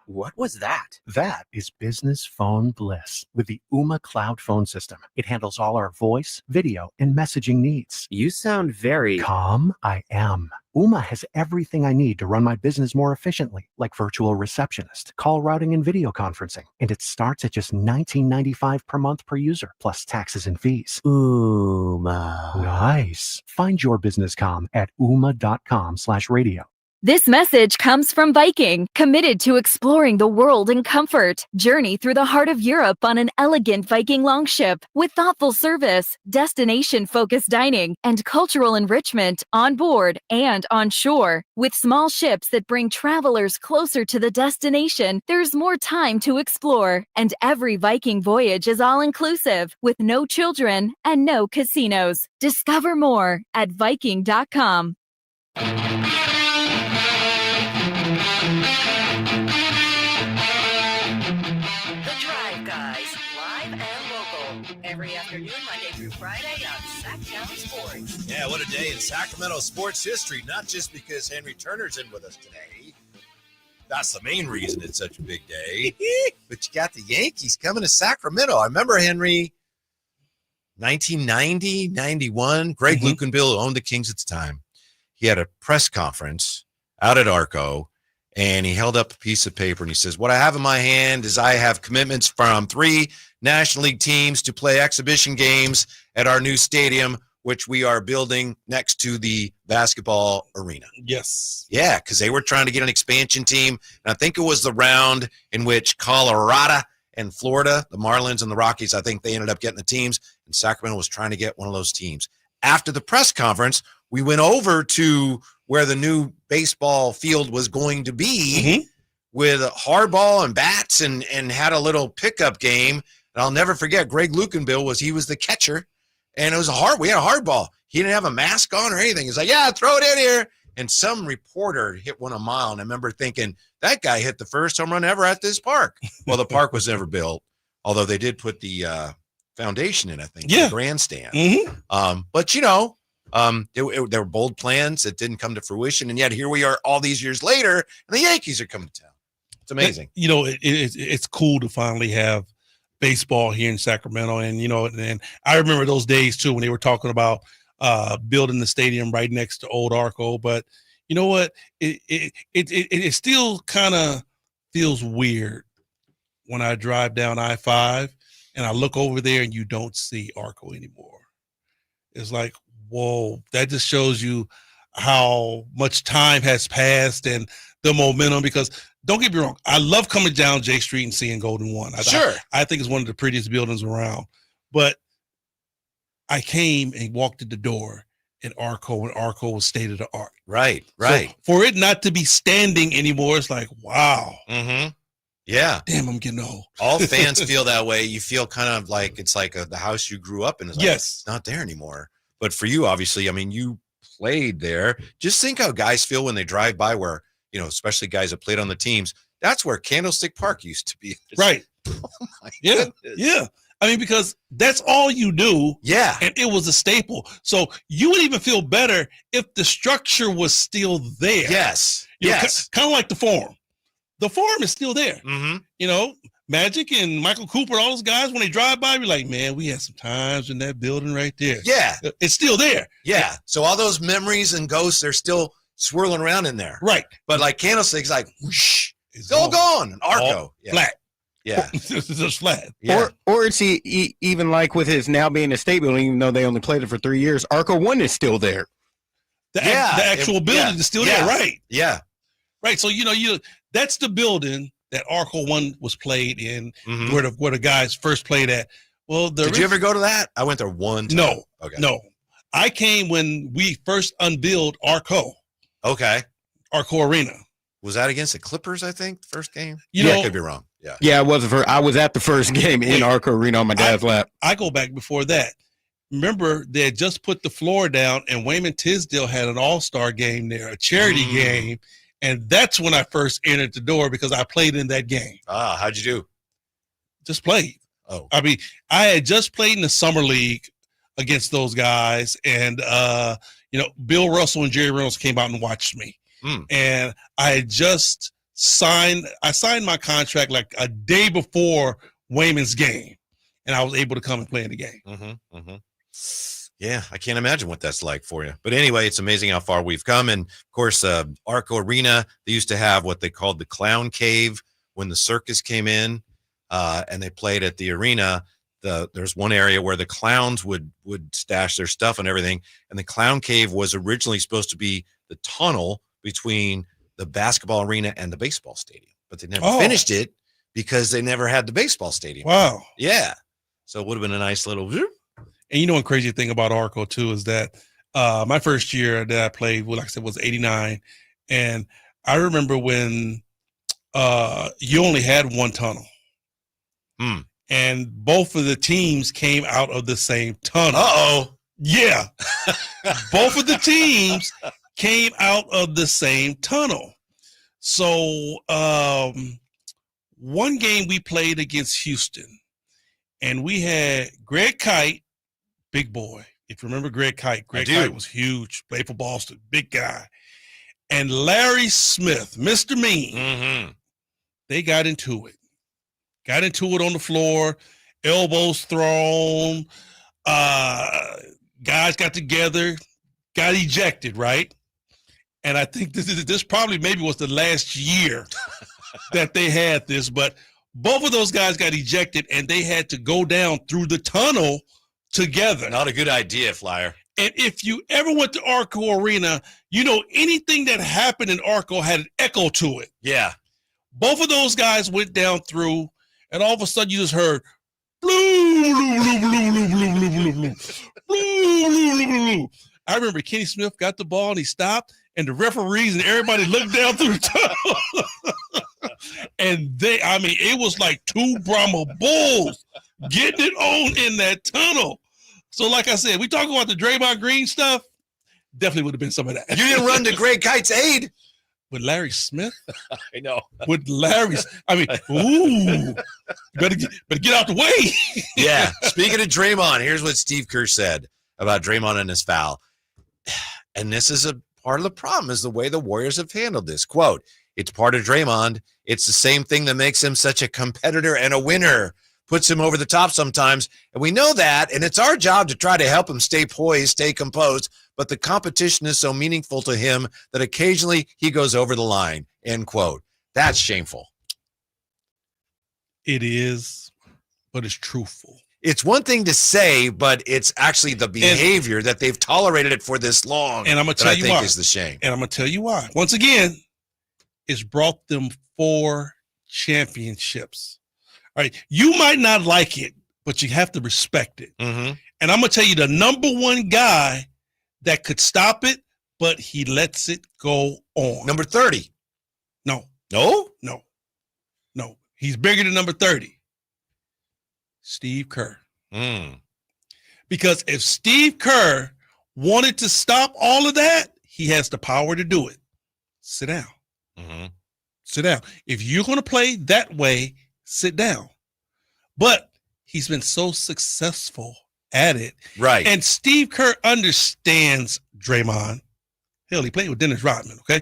What was that? That is business phone bliss with the Ooma Cloud phone system. It handles all our voice, video, and messaging needs. You sound very... Calm, I am. Ooma has everything I need to run my business more efficiently, like virtual receptionist, call routing, and video conferencing. And it starts at just $19.95 per month per user, plus taxes and fees. Ooma. Nice. Find your business comm at ooma.com/radio. This message comes from Viking, committed to exploring the world in comfort. Journey through the heart of Europe on an elegant Viking longship with thoughtful service, destination-focused dining, and cultural enrichment on board and on shore. With small ships that bring travelers closer to the destination, there's more time to explore, and every Viking voyage is all-inclusive with no children and no casinos. Discover more at Viking.com. Every afternoon, Monday through Friday on Sacktown Sports. Yeah, what a day in Sacramento sports history. Not just because Henry Turner's in with us today. That's the main reason it's such a big day. But you got the Yankees coming to Sacramento. I remember, Henry, 1990, 91, Greg Lukenbill, who owned the Kings at the time. He had a press conference out at Arco, and he held up a piece of paper, and he says, what I have in my hand is I have commitments from 3 National League teams to play exhibition games at our new stadium, which we are building next to the basketball arena. Yes. Yeah, because they were trying to get an expansion team. And I think it was the round in which Colorado and Florida, the Marlins and the Rockies, I think they ended up getting the teams, and Sacramento was trying to get one of those teams. After the press conference, we went over to where the new baseball field was going to be with hardball and bats and had a little pickup game. And I'll never forget, Greg Lukenbill was the catcher, and it was we had a hardball. He didn't have a mask on or anything. He's like, yeah, throw it in here. And some reporter hit one a mile, and I remember thinking, that guy hit the first home run ever at this park. Well, the park was never built, although they did put the foundation in, I think, the grandstand. But, there were bold plans that didn't come to fruition, and yet here we are all these years later, and the Yankees are coming to town. It's amazing. It's cool to finally have baseball here in Sacramento, and I remember those days too when they were talking about building the stadium right next to Old Arco. But you know what? It still kind of feels weird when I drive down I-5 and I look over there and you don't see Arco anymore. It's like, whoa, that just shows you how much time has passed and the momentum. Because don't get me wrong, I love coming down J Street and seeing Golden One. I think it's one of the prettiest buildings around. But I came and walked in the door at Arco, and Arco was state of the art. Right. So for it not to be standing anymore, it's like, wow. Yeah. Damn, I'm getting old. All fans feel that way. You feel kind of like it's like the house you grew up in. It's like, it's not there anymore. But for you, obviously, I mean, you played there. Just think how guys feel when they drive by where, especially guys that played on the teams. That's where Candlestick Park used to be. Right. Oh my goodness. Yeah. I mean, because that's all you do. Yeah. And it was a staple. So you would even feel better if the structure was still there. Yes. Kind of like the Forum. The Forum is still there. Magic and Michael Cooper, all those guys, when they drive by, be like, man, we had some times in that building right there. Yeah. It's still there. Yeah. So all those memories and ghosts, they're still swirling around in there. Right. But like Candlestick's like, whoosh, it's all gone. And Arco. Flat. Yeah. It's just flat. Yeah. Or it's even like with his now being a state building, even though they only played it for 3 years, Arco 1 is still there. The actual building is still there, right? Yeah. Right. So, that's the building that Arco 1 was played in, where the guys first played at. Well, did you ever go to that? I went there one time. No. Okay. No. I came when we first unveiled Arco. Okay. Arco Arena. Was that against the Clippers, I think, the first game? I could be wrong. Yeah. Yeah, I was at the first game in Arco Arena on my dad's lap. I go back before that. Remember, they had just put the floor down, and Wayman Tisdale had an all-star game there, a charity game. And that's when I first entered the door because I played in that game. How'd you do? Just played. Oh. I mean, I had just played in the summer league against those guys. And, Bill Russell and Jerry Reynolds came out and watched me. And I had just signed my contract like a day before Wayman's game. And I was able to come and play in the game. Yeah, I can't imagine what that's like for you. But anyway, it's amazing how far we've come. And, of course, Arco Arena, they used to have what they called the Clown Cave when the circus came in, and they played at the arena. There's one area where the clowns would stash their stuff and everything. And the Clown Cave was originally supposed to be the tunnel between the basketball arena and the baseball stadium, but they never Oh. finished it because they never had the baseball stadium. Wow. Yeah. So it would have been a nice little. And you know, one crazy thing about Arco too is that my first year that I played, well, like I said, was '89, and I remember when you only had one tunnel, and both of the teams came out of the same tunnel. Uh-oh. Yeah, both of the teams came out of the same tunnel. So one game we played against Houston, and we had Greg Kite, big boy. If you remember Greg Kite was huge, played for Boston, big guy. And Larry Smith, Mr. Mean, they got into it. Got into it on the floor, elbows thrown, guys got together, got ejected, right? And I think this probably maybe was the last year that they had this, but both of those guys got ejected and they had to go down through the tunnel together. Not a good idea, Flyer. And if you ever went to Arco Arena, you know anything that happened in Arco had an echo to it. Yeah. Both of those guys went down through, and all of a sudden you just heard, blue, blue, blue, blue, blue, blue, blue, blue, blue, blue, blue. I remember Kenny Smith got the ball and he stopped, and the referees and everybody looked down through the tunnel. And it was like two Brahma bulls getting it on in that tunnel. So like I said, we talk about the Draymond Green stuff, definitely would have been some of that. You didn't run to Greg Kite's aid. With Larry Smith? I know. With Larry's, better get out the way. Yeah. Speaking of Draymond, here's what Steve Kerr said about Draymond and his foul. And this is a part of the problem, is the way the Warriors have handled this. Quote, it's part of Draymond. It's the same thing that makes him such a competitor and a winner. Puts him over the top sometimes. And we know that. And it's our job to try to help him stay poised, stay composed. But the competition is so meaningful to him that occasionally he goes over the line. End quote. That's shameful. It is, but it's truthful. It's one thing to say, but it's actually the behavior that they've tolerated it for this long. And I'm going to tell you why. Is the shame. And I'm going to tell you why. Once again, it's brought them 4 championships. All right. You might not like it, but you have to respect it. Mm-hmm. And I'm going to tell you the number one guy that could stop it, but he lets it go on. Number 30. No. No? No. No. He's bigger than number 30. Steve Kerr. Because if Steve Kerr wanted to stop all of that, he has the power to do it. Sit down. Sit down. If you're going to play that way, sit down. But he's been so successful at it. Right. And Steve Kerr understands Draymond. Hell, he played with Dennis Rodman, okay?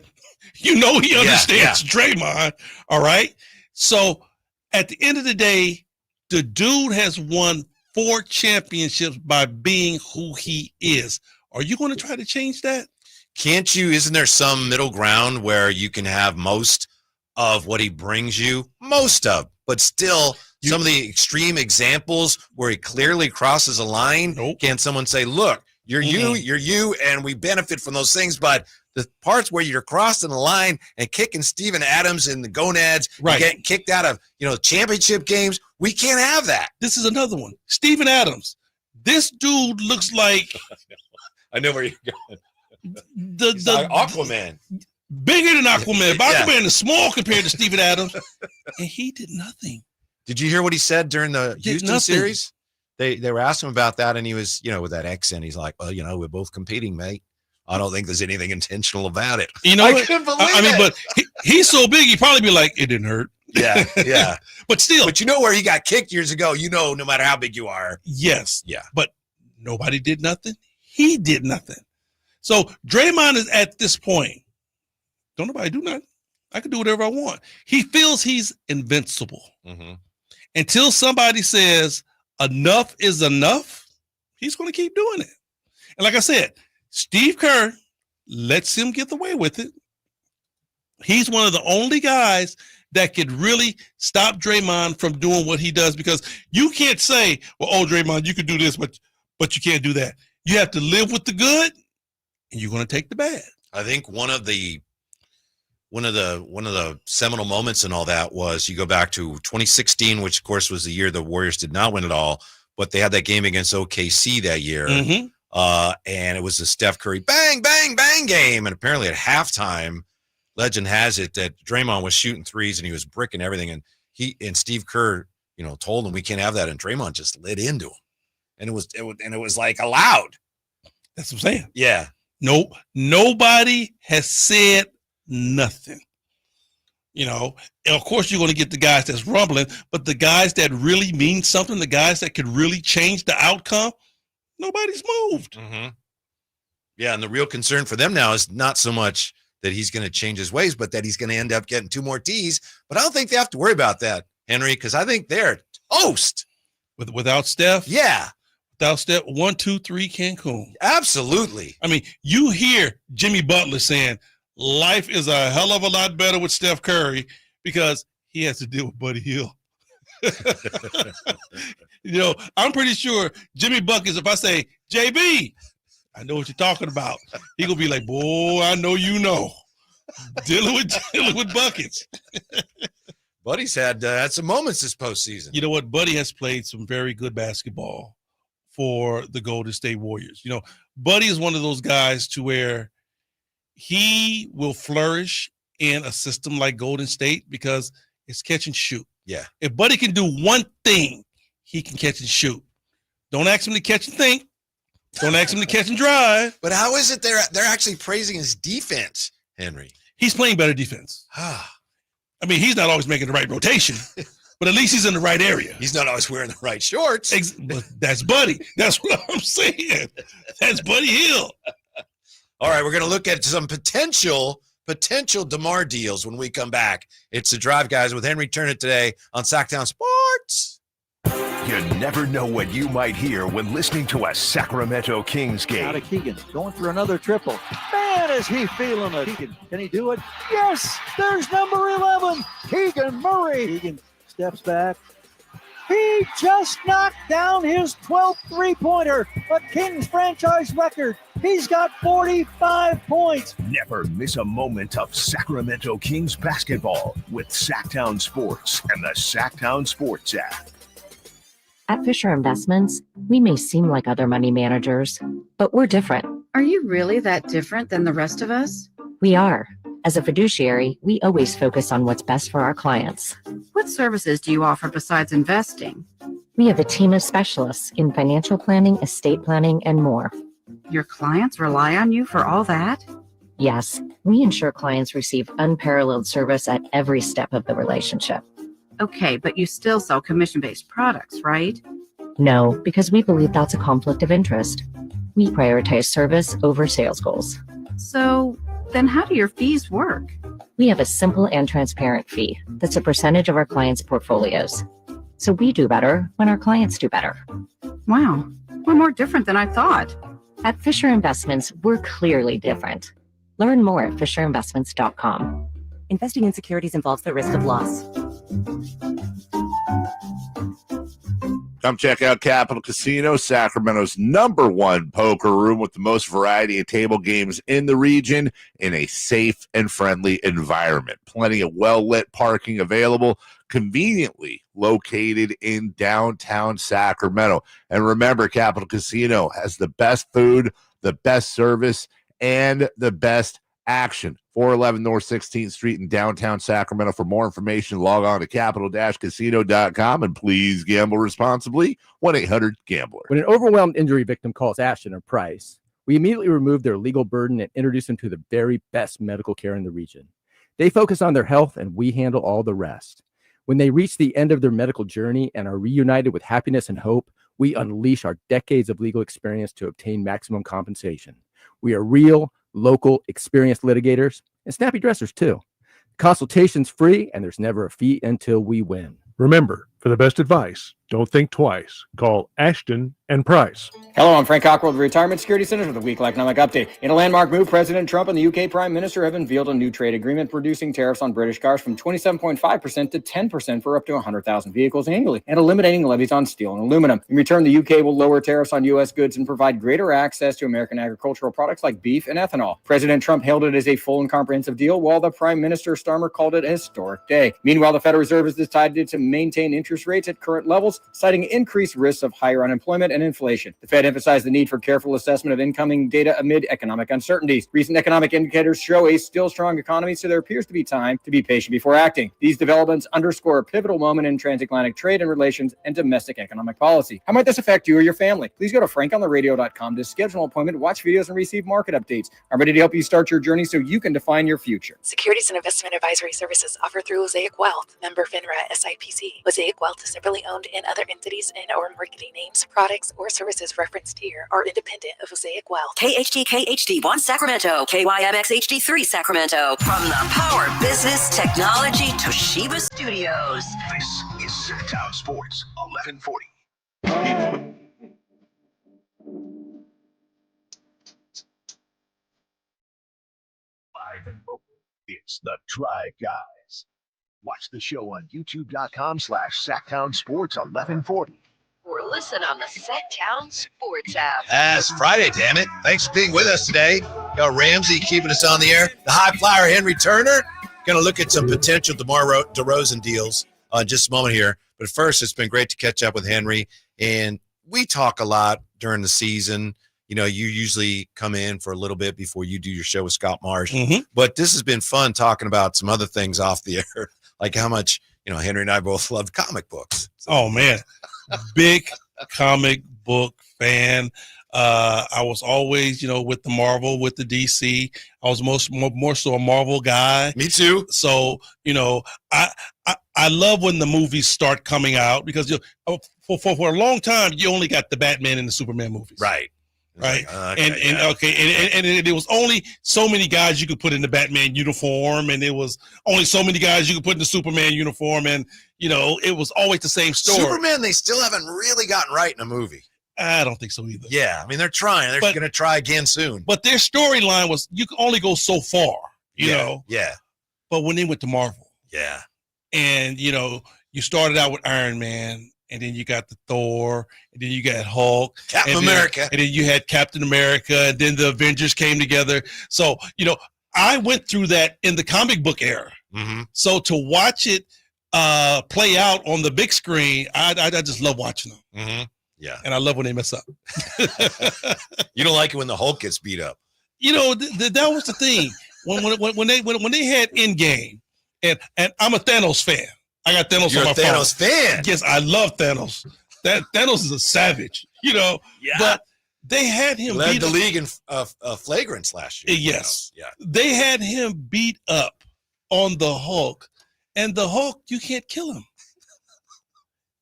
You know he understands Draymond, all right? So at the end of the day, the dude has won 4 championships by being who he is. Are you going to try to change that? Can't you? Isn't there some middle ground where you can have most of what he brings you? Most of, but still some of the extreme examples where he clearly crosses a line. Can someone say, look, you're you, and we benefit from those things, but the parts where you're crossing the line and kicking Steven Adams in the gonads, getting kicked out of, championship games, we can't have that. This is another one. Steven Adams. This dude looks like I know where you're going. The Aquaman. Bigger than Aquaman. But Aquaman is small compared to Steven Adams. And he did nothing. Did you hear what he said during the Houston series? They were asking him about that, and he was, with that accent, he's like, well, we're both competing, mate. I don't think there's anything intentional about it. I couldn't believe it. But he's so big, he'd probably be like, it didn't hurt. Yeah. But still. But where he got kicked years ago, no matter how big you are. Yes. Yeah. But nobody did nothing. He did nothing. So Draymond is at this point. Don't nobody do nothing. I can do whatever I want. He feels he's invincible. Until somebody says enough is enough, he's going to keep doing it. And like I said, Steve Kerr lets him get away with it. He's one of the only guys that could really stop Draymond from doing what he does, because you can't say, well, oh, Draymond, you can do this, but you can't do that. You have to live with the good, and you're going to take the bad. I think one of the one of the seminal moments and all that was you go back to 2016, which of course was the year the Warriors did not win it all, but they had that game against OKC that year. Mm-hmm. And it was a Steph Curry bang, bang, bang game. And apparently at halftime, legend has it that Draymond was shooting threes and he was bricking everything. And Steve Kerr, told him we can't have that. And Draymond just lit into him. And it was like allowed. That's what I'm saying. Yeah. Nope. Nobody has said nothing. And of course you're going to get the guys that's rumbling, but the guys that really mean something, the guys that could really change the outcome, nobody's moved. Mm-hmm. Yeah, and the real concern for them now is not so much that he's going to change his ways, but that he's going to end up getting 2 more T's. But I don't think they have to worry about that, Henry, because I think they're toast. Without Steph? Yeah. Without Steph, 1, 2, 3 Cancun. Absolutely. I mean, you hear Jimmy Butler saying, life is a hell of a lot better with Steph Curry because he has to deal with Buddy Hield. I'm pretty sure Jimmy Buckets, if I say, JB, I know what you're talking about, he gonna be like, boy, I know you know. dealing with Buckets. Buddy's had some moments this postseason. You know what? Buddy has played some very good basketball for the Golden State Warriors. Buddy is one of those guys to where he will flourish in a system like Golden State because it's catch and shoot. Yeah. If Buddy can do one thing, he can catch and shoot. Don't ask him to catch and think. Don't ask him to catch and drive. But how is it they're actually praising his defense, Henry? He's playing better defense. I mean, he's not always making the right rotation, but at least he's in the right area. He's not always wearing the right shorts. But that's Buddy. That's what I'm saying. That's Buddy Hield. All right, we're going to look at some potential DeMar deals when we come back. It's The Drive, guys, with Henry Turner today on Sacktown Sports. You never know what you might hear when listening to a Sacramento Kings game. Out of Keegan, going for another triple. Man, is he feeling it. Can he do it? Yes, there's number 11, Keegan Murray. Keegan steps back. He just knocked down his 12th three-pointer, a Kings franchise record. He's got 45 points. Never miss a moment of Sacramento Kings basketball with Sacktown Sports and the Sacktown Sports app. At Fisher Investments, we may seem like other money managers, but we're different. Are you really that different than the rest of us? We are. As a fiduciary, we always focus on what's best for our clients. What services do you offer besides investing? We have a team of specialists in financial planning, estate planning, and more. Your clients rely on you for all that? Yes, we ensure clients receive unparalleled service at every step of the relationship. Okay, but you still sell commission-based products, right? No, because we believe that's a conflict of interest. We prioritize service over sales goals. So then how do your fees work? We have a simple and transparent fee that's a percentage of our clients' portfolios. So we do better when our clients do better. Wow, we're more different than I thought. At Fisher Investments, we're clearly different. Learn more at fisherinvestments.com. Investing in securities involves the risk of loss. Come check out Capital Casino, Sacramento's #1 poker room with the most variety of table games in the region in a safe and friendly environment. Plenty of well-lit parking available, conveniently located in downtown Sacramento. And remember, Capital Casino has the best food, the best service, and the best action. 411 North 16th Street in downtown Sacramento. For more information, log on to capital-casino.com, and please gamble responsibly. 1-800-GAMBLER. When an overwhelmed injury victim calls Ashton or Price, we immediately remove their legal burden and introduce them to the very best medical care in the region. They focus on their health, and we handle all the rest. When they reach the end of their medical journey and are reunited with happiness and hope, we unleash our decades of legal experience to obtain maximum compensation. We are real, local, experienced litigators and snappy dressers too. Consultation's free, and there's never a fee until we win. Remember, For the best advice, don't think twice. Call Ashton and Price. Hello, I'm Frank Cockrell of the Retirement Security Centers with a weekly economic update. In a landmark move, President Trump and the UK Prime Minister have unveiled a new trade agreement reducing tariffs on British cars from 27.5% to 10% for up to 100,000 vehicles annually and eliminating levies on steel and aluminum. In return, the UK will lower tariffs on U.S. goods and provide greater access to American agricultural products like beef and ethanol. President Trump hailed it as a full and comprehensive deal, while the Prime Minister Starmer called it a historic day. Meanwhile, the Federal Reserve has decided to maintain interest rates at current levels, citing increased risks of higher unemployment and inflation. The Fed emphasized the need for careful assessment of incoming data amid economic uncertainties. Recent economic indicators show a still strong economy, so there appears to be time to be patient before acting. These developments underscore a pivotal moment in transatlantic trade and relations and domestic economic policy. How might this affect you or your family? Please go to frankontheradio.com to schedule an appointment, watch videos, and receive market updates. I'm ready to help you start your journey so you can define your future. Securities and investment advisory services offered through Mosaic Wealth, member FINRA SIPC. Mosaic Wealth is separately owned in other entities and or marketing names, products, or services referenced here are independent of Mosaic Wealth. KHTK HD1 Sacramento, KYMX HD3 Sacramento. From the Power Business Technology Toshiba Studios. This is Sacktown Sports 1140. It's the Tribe Guys. Watch the show on youtube.com/Sacktown Sports 1140. Or listen on the Sacktown Sports app. It's Friday, damn it. Thanks for being with us today. Got Ramsey keeping us on the air. The Highflyer, Henry Turner. Going to look at some potential DeMar DeRozan deals in just a moment here. But first, it's been great to catch up with Henry. And we talk a lot during the season. You know, you usually come in for a little bit before you do your show with Scott Marsh. Mm-hmm. But this has been fun talking about some other things off the air, like how much, you know, Henry and I both love comic books. So. Oh, man. Big comic book fan. I was always, you know, with the Marvel, with the DC. I was more so a Marvel guy. Me too. So, you know, I love when the movies start coming out because for a long time you only got the Batman and the Superman movies. Right. Right. Okay, and there was only so many guys you could put in the Batman uniform, and there was only so many guys you could put in the Superman uniform, and you know it was always the same story. Superman, they still haven't really gotten right in a movie. I don't think so either. Yeah, I mean they're trying. They're going to try again soon. But their storyline was you can only go so far, you know. Yeah. But when they went to Marvel, yeah, and you know you started out with Iron Man. And then you got the Thor, and then you got Hulk, Captain America, and then you had Captain America, and then the Avengers came together. So, you know, I went through that in the comic book era. Mm-hmm. So to watch it play out on the big screen, I just love watching them. Mm-hmm. Yeah, and I love when they mess up. You don't like it when the Hulk gets beat up. You know, that was the thing when they had Endgame, and I'm a Thanos fan. I got Thanos You're on my phone. You're a Thanos fan. Yes, I love Thanos. Thanos is a savage, you know. Yeah. But they had him led beat the up. league in flagrants last year. Yes. You know? Yeah. They had him beat up on the Hulk, and the Hulk, you can't kill him.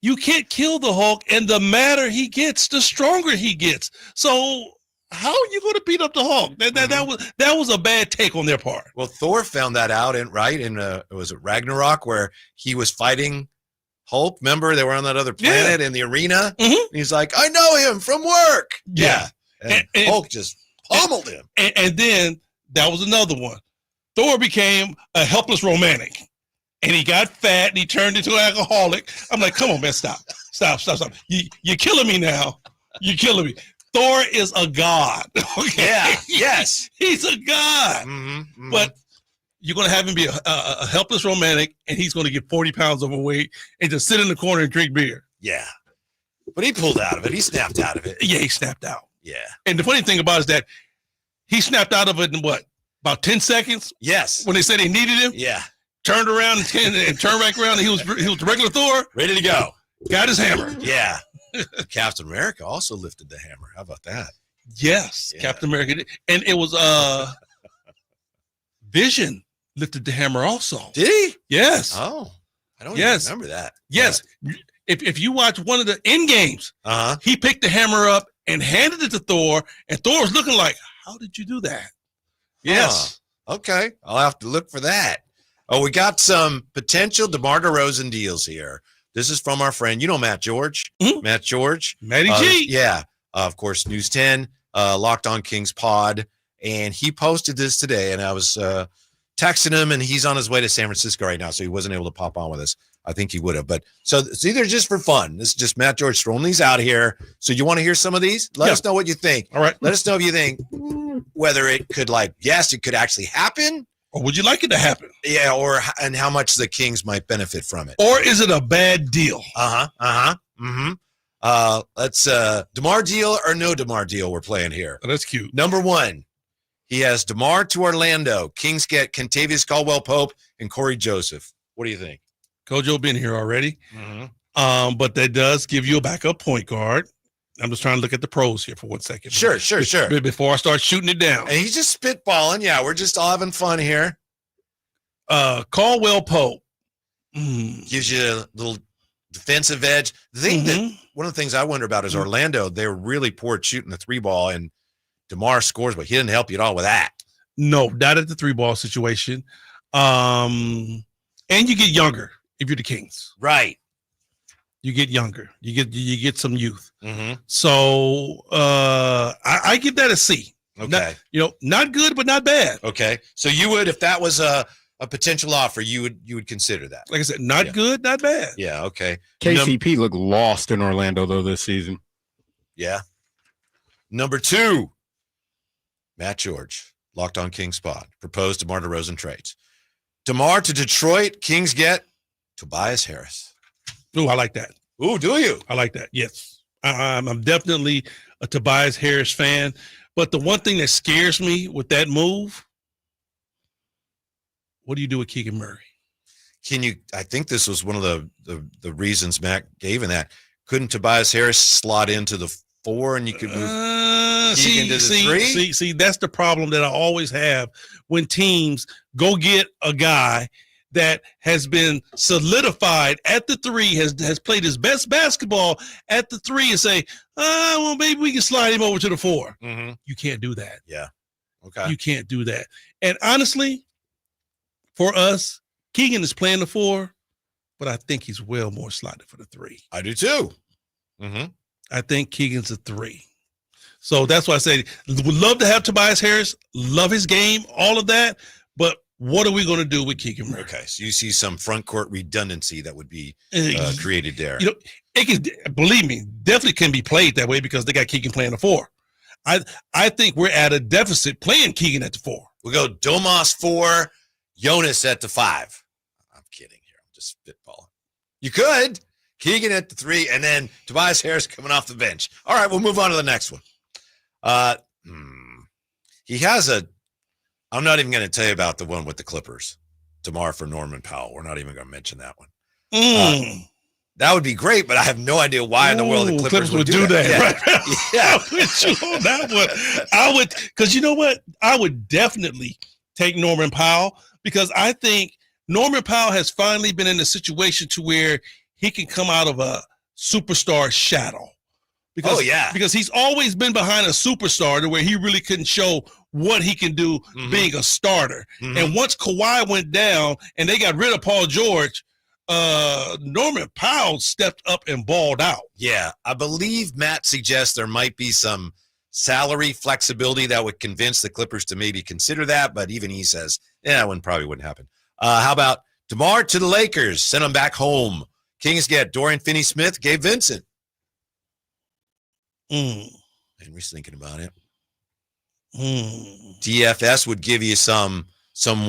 You can't kill the Hulk, and the madder he gets, the stronger he gets. So how are you going to beat up the Hulk? That was a bad take on their part. Well, Thor found that out in was it Ragnarok where he was fighting Hulk? Remember they were on that other planet in the arena. Mm-hmm. And he's like, I know him from work. Yeah. And Hulk just pummeled him. And then that was another one. Thor became a helpless romantic, and he got fat and he turned into an alcoholic. I'm like, come on, man, stop. You're killing me now. You're killing me. Thor is a god. Okay? Yeah, yes. He's a god. Mm-hmm, mm-hmm. But you're going to have him be a helpless romantic, and he's going to get 40 pounds overweight and just sit in the corner and drink beer. Yeah. But he pulled out of it. He snapped out of it. Yeah, he snapped out. Yeah. And the funny thing about it is that he snapped out of it in what? About 10 seconds? Yes. When they said they needed him? Yeah. Turned around and turned back around, and he was the regular Thor. Ready to go. Got his hammer. Yeah. Captain America also lifted the hammer. How about that? Yes, yeah. Captain America did. And it was Vision lifted the hammer also. Did he? Yes. Oh, I don't even remember that. Yes. If you watch one of the end games, he picked the hammer up and handed it to Thor, and Thor was looking like, how did you do that? Yes. Okay. I'll have to look for that. Oh, we got some potential DeMar DeRozan deals here. This is from our friend, Matt George. Matt George. Matty G. Yeah. Of course, News 10, Locked On Kings Pod. And he posted this today, and I was texting him, and he's on his way to San Francisco right now, so he wasn't able to pop on with us. I think he would have. But so it's either just for fun. This is just Matt George throwing these out here. So you want to hear some of these? Let us know what you think. All right. Let us know if you think whether it could yes, it could actually happen. Or would you like it to happen? Yeah, and how much the Kings might benefit from it. Or is it a bad deal? Let's DeMar deal or no DeMar deal we're playing here. Oh, that's cute. Number 1, he has DeMar to Orlando. Kings get Kentavious Caldwell-Pope and Corey Joseph. What do you think? Kojo been here already. But that does give you a backup point guard. I'm just trying to look at the pros here for 1 second. Sure. Before I start shooting it down. And he's just spitballing. Yeah, we're just all having fun here. Caldwell Pope gives you a little defensive edge. The thing that one of the things I wonder about is Orlando. They were really poor at shooting the 3-ball, and DeMar scores, but he didn't help you at all with that. No, not at the 3-ball situation. And you get younger if you're the Kings. Right. You get younger. You get some youth. So I give that a C. Okay. Not good, but not bad. Okay. So you would, if that was a potential offer, you would consider that. Like I said, not good, not bad. Yeah. Okay. KCP looked lost in Orlando though this season. Yeah. Number 2, Matt George, Locked On Kings Pod, proposed DeMar DeRozan trades. DeMar to Detroit, Kings get Tobias Harris. Ooh, I like that. Ooh, do you? I like that. Yes. I'm definitely a Tobias Harris fan. But the one thing that scares me with that move, what do you do with Keegan Murray? I think this was one of the reasons Matt gave in that. Couldn't Tobias Harris slot into the 4 and you could move Keegan to the 3? See, that's the problem that I always have when teams go get a guy that has been solidified at the 3, has played his best basketball at the 3 and say, well, maybe we can slide him over to the 4. You can't do that. Yeah. Okay. You can't do that. And honestly, for us, Keegan is playing the 4, but I think he's well more slotted for the 3. I do too. I think Keegan's a 3. So that's why I say would love to have Tobias Harris, love his game, all of that, but what are we going to do with Keegan Murray? Okay, so you see some front court redundancy that would be created there. It can, believe me, definitely can be played that way because they got Keegan playing the 4. I think we're at a deficit playing Keegan at the 4. We'll go Domas 4, Jonas at the 5. I'm kidding here. I'm just spitballing. You could. Keegan at the 3, and then Tobias Harris coming off the bench. All right, we'll move on to the next one. He has I'm not even going to tell you about the one with the Clippers. DeMar for Norman Powell. We're not even going to mention that one. That would be great, but I have no idea why in the world the Clippers would do that. Yeah. Right? Yeah. I'm with you on that one. I would, because you know what? I would definitely take Norman Powell because I think Norman Powell has finally been in a situation to where he can come out of a superstar shadow. Because, because he's always been behind a superstar to where he really couldn't show what he can do being a starter. And once Kawhi went down and they got rid of Paul George, Norman Powell stepped up and balled out. Yeah, I believe Matt suggests there might be some salary flexibility that would convince the Clippers to maybe consider that, but even he says, that one probably wouldn't happen. How about DeMar to the Lakers? Send him back home. Kings get Dorian Finney-Smith, Gabe Vincent. Henry's thinking about it. DFS would give you some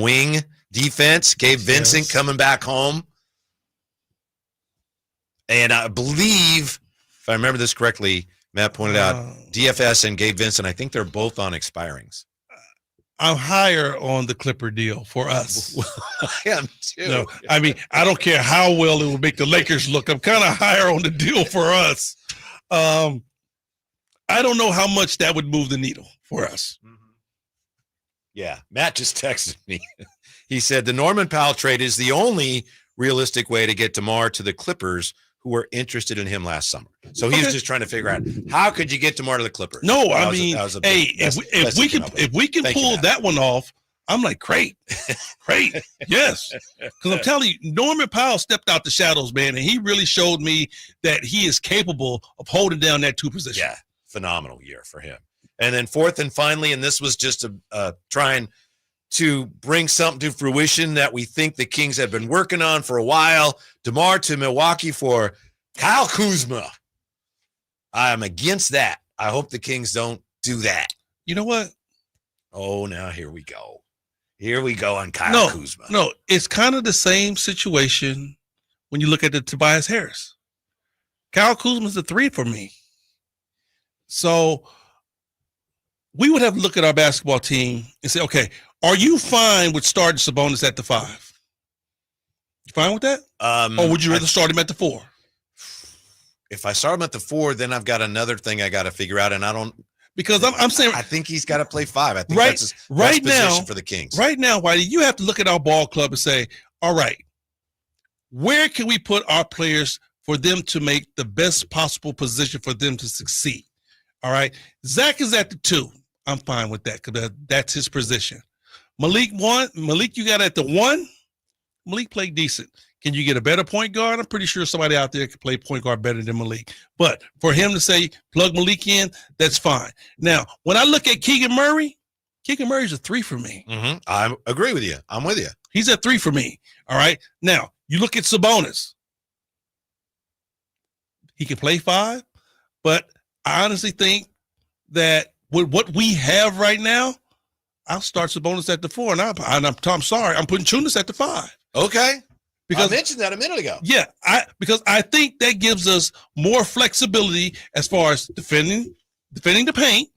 wing defense. Gabe Vincent coming back home. And I believe, if I remember this correctly, Matt pointed out DFS and Gabe Vincent, I think they're both on expirings. I'm higher on the Clipper deal for us. I am too. No, I mean, I don't care how well it will make the Lakers look. I'm kind of higher on the deal for us. I don't know how much that would move the needle for us. Yeah, Matt just texted me. He said the Norman Powell trade is the only realistic way to get DeMar to the Clippers who were interested in him last summer. So he's just trying to figure out how could you get DeMar to the Clippers? No, I mean, if we can pull that one off, I'm like, great. Yes. Because I'm telling you, Norman Powell stepped out the shadows, man, and he really showed me that he is capable of holding down that 2 position. Yeah, phenomenal year for him. And then fourth and finally, and this was just trying to bring something to fruition that we think the Kings have been working on for a while. DeMar to Milwaukee for Kyle Kuzma. I am against that. I hope the Kings don't do that. You know what? Oh, now here we go. Here we go on Kyle Kuzma. No, it's kind of the same situation when you look at the Tobias Harris. Kyle Kuzma's the 3 for me. So we would have to look at our basketball team and say, okay, are you fine with starting Sabonis at the 5? You fine with that? Or would you rather start him at the 4? If I start him at the 4, then I've got another thing I got to figure out, and I don't. Because I'm saying, I think he's got to play 5. I think that's his best position for the Kings. Right now, Whitey, you have to look at our ball club and say, all right, where can we put our players for them to make the best possible position for them to succeed? All right. Zach is at the 2. I'm fine with that because that's his position. Malik, you got at the 1. Malik played decent. Can you get a better point guard? I'm pretty sure somebody out there can play point guard better than Malik. But for him to say plug Malik in, that's fine. Now, when I look at Keegan Murray's a 3 for me. Mm-hmm. I agree with you. I'm with you. He's at 3 for me. All right. Now, you look at Sabonis. He can play 5, but I honestly think that with what we have right now, I'll start Sabonis at the 4, and I'm sorry, I'm putting Chunas at the 5. Okay. Because I mentioned that a minute ago. Yeah, because I think that gives us more flexibility as far as defending the paint,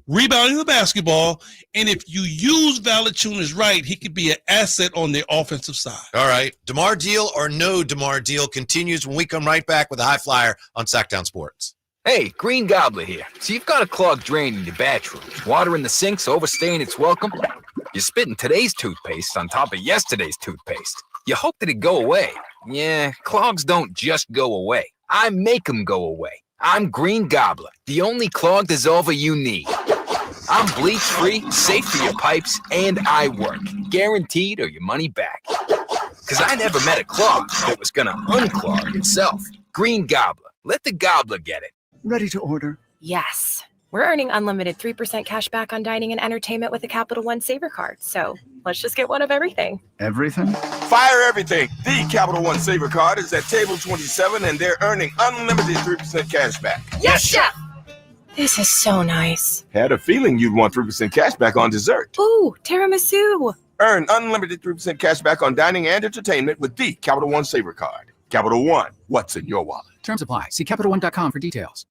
rebounding the basketball, and if you use Valanciunas right, he could be an asset on the offensive side. All right. DeMar deal or no DeMar deal continues when we come right back with a Highflyer on Sacktown Sports. Hey, Green Gobbler here. So you've got a clogged drain in your bathroom. Water in the sink's overstaying its welcome. You're spitting today's toothpaste on top of yesterday's toothpaste. You hope that it go away. Yeah, clogs don't just go away. I make them go away. I'm Green Gobbler, the only clog dissolver you need. I'm bleach-free, safe for your pipes, and I work. Guaranteed or your money back. Because I never met a clog that was going to unclog itself. Green Gobbler. Let the gobbler get it. Ready to order? Yes. We're earning unlimited 3% cash back on dining and entertainment with the Capital One Saver Card. So let's just get one of everything. Everything? Fire everything. The Capital One Saver Card is at table 27, and they're earning unlimited 3% cash back. Yes, Chef! This is so nice. Had a feeling you'd want 3% cash back on dessert. Ooh, tiramisu. Earn unlimited 3% cash back on dining and entertainment with the Capital One Saver Card. Capital One, what's in your wallet? Terms apply. See CapitalOne.com for details.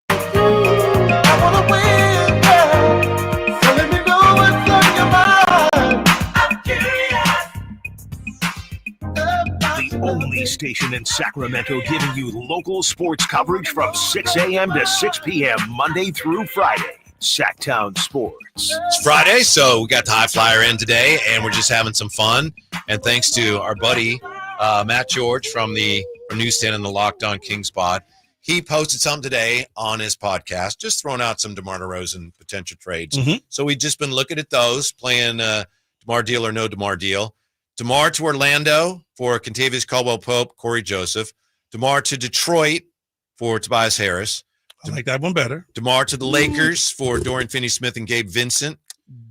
I wanna win, girl. So let me know what's on your mind. I'm curious. The only station in Sacramento giving you local sports coverage from 6 a.m. to 6 p.m. Monday through Friday. Sacktown Sports. It's Friday, so we got the Highflyer in today, and we're just having some fun. And thanks to our buddy Matt George from the newsstand in the Locked On Kings pod. He posted something today on his podcast, just throwing out some DeMar DeRozan potential trades. So we've just been looking at those, playing DeMar deal or no DeMar deal. DeMar to Orlando for Kentavious Caldwell-Pope, Corey Joseph. DeMar to Detroit for Tobias Harris. I like that one better. DeMar to the Lakers for Dorian Finney-Smith and Gabe Vincent.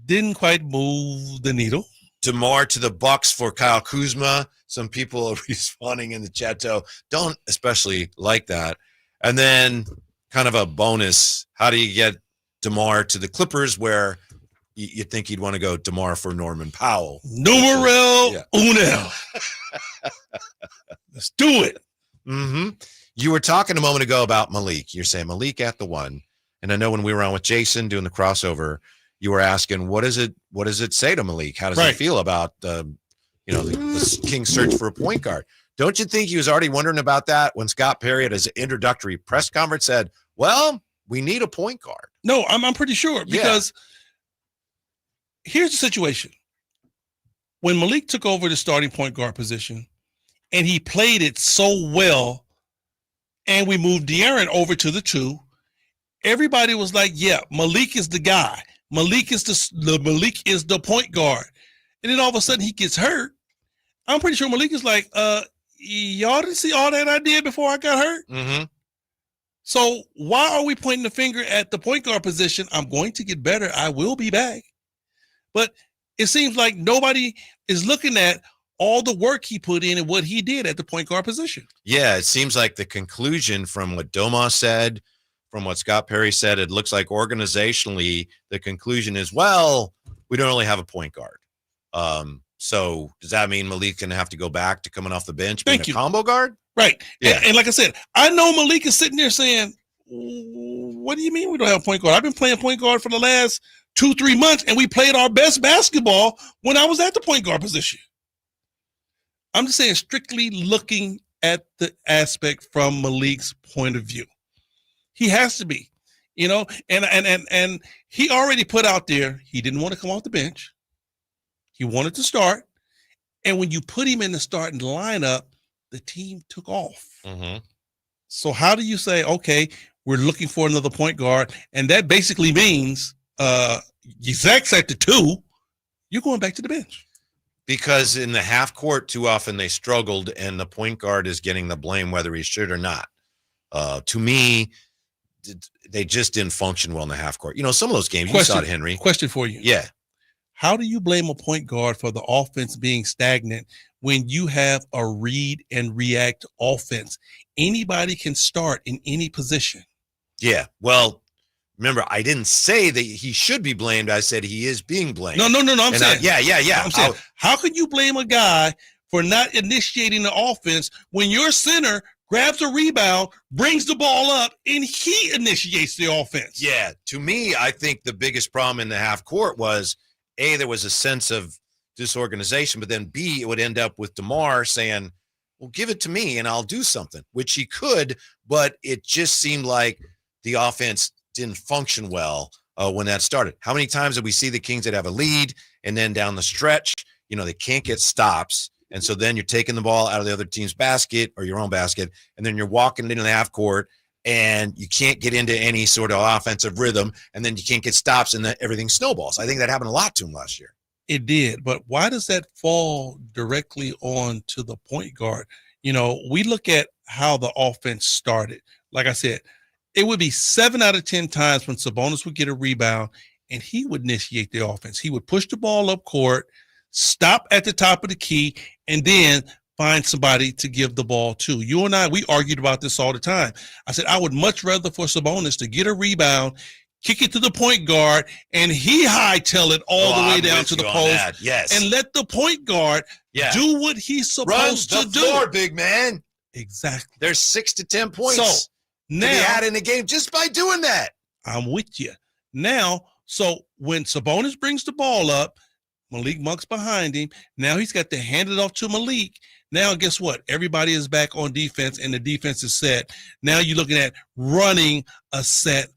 Didn't quite move the needle. DeMar to the Bucks for Kyle Kuzma. Some people are responding in the chat, so don't especially like that. And then kind of a bonus, how do you get DeMar to the Clippers where you think he'd want to go DeMar for Norman Powell? Numero uno. Let's do it. You were talking a moment ago about Malik. You're saying Malik at the 1. And I know when we were on with Jason doing the crossover, you were asking, what does it say to Malik? How does he feel about the Kings search for a point guard? Don't you think he was already wondering about that when Scott Perry at his introductory press conference said, well, we need a point guard? No, I'm pretty sure because here's the situation. When Malik took over the starting point guard position and he played it so well and we moved De'Aaron over to the 2, everybody was like, yeah, Malik is the guy. Malik is the point guard. And then all of a sudden he gets hurt. I'm pretty sure Malik is like, y'all didn't see all that I did before I got hurt? Mm-hmm. So why are we pointing the finger at the point guard position? I'm going to get better. I will be back. But it seems like nobody is looking at all the work he put in and what he did at the point guard position. Yeah, it seems like the conclusion from what Domas said, from what Scott Perry said, it looks like organizationally the conclusion is, well, we don't really have a point guard. So does that mean Malik going to have to go back to coming off the bench being a combo guard? Right. Yeah. And like I said, I know Malik is sitting there saying, what do you mean we don't have a point guard? I've been playing point guard for the last 2-3 months, and we played our best basketball when I was at the point guard position. I'm just saying, strictly looking at the aspect from Malik's point of view. He has to be, and he already put out there he didn't want to come off the bench. He wanted to start. And when you put him in the starting lineup, the team took off. Mm-hmm. So how do you say, okay, we're looking for another point guard? And that basically means Zach's at the 2, you're going back to the bench. Because in the half court, too often they struggled, and the point guard is getting the blame whether he should or not. To me, they just didn't function well in the half court. Some of those games, you saw it, Henry. Question for you. Yeah. How do you blame a point guard for the offense being stagnant when you have a read and react offense? Anybody can start in any position. Yeah. Well, remember, I didn't say that he should be blamed. I said he is being blamed. No. I'm saying, I'm saying, how can you blame a guy for not initiating the offense when your center grabs a rebound, brings the ball up, and he initiates the offense? Yeah. To me, I think the biggest problem in the half court was, A, there was a sense of disorganization, but then B, it would end up with DeMar saying, well, give it to me and I'll do something, which he could, but it just seemed like the offense didn't function well when that started. How many times did we see the Kings that have a lead and then down the stretch, they can't get stops. And so then you're taking the ball out of the other team's basket or your own basket, and then you're walking into the half court and you can't get into any sort of offensive rhythm, and then you can't get stops, and everything snowballs. I think that happened a lot to him last year. It did, but why does that fall directly on to the point guard? We look at how the offense started. Like I said, it would be 7 out of 10 times when Sabonis would get a rebound and he would initiate the offense. He would push the ball up court, stop at the top of the key, and then find somebody to give the ball to. You and I, we argued about this all the time. I said, I would much rather for Sabonis to get a rebound, kick it to the point guard, and he hightail it all the way down to the post. Yes. And let the point guard do what he's supposed to do. Run the floor, big man. Exactly. There's 6 to 10 points so now, to be had in the game just by doing that. I'm with you. Now, so when Sabonis brings the ball up, Malik Monk's behind him. Now he's got to hand it off to Malik. Now, guess what? Everybody is back on defense, and the defense is set. Now you're looking at running a set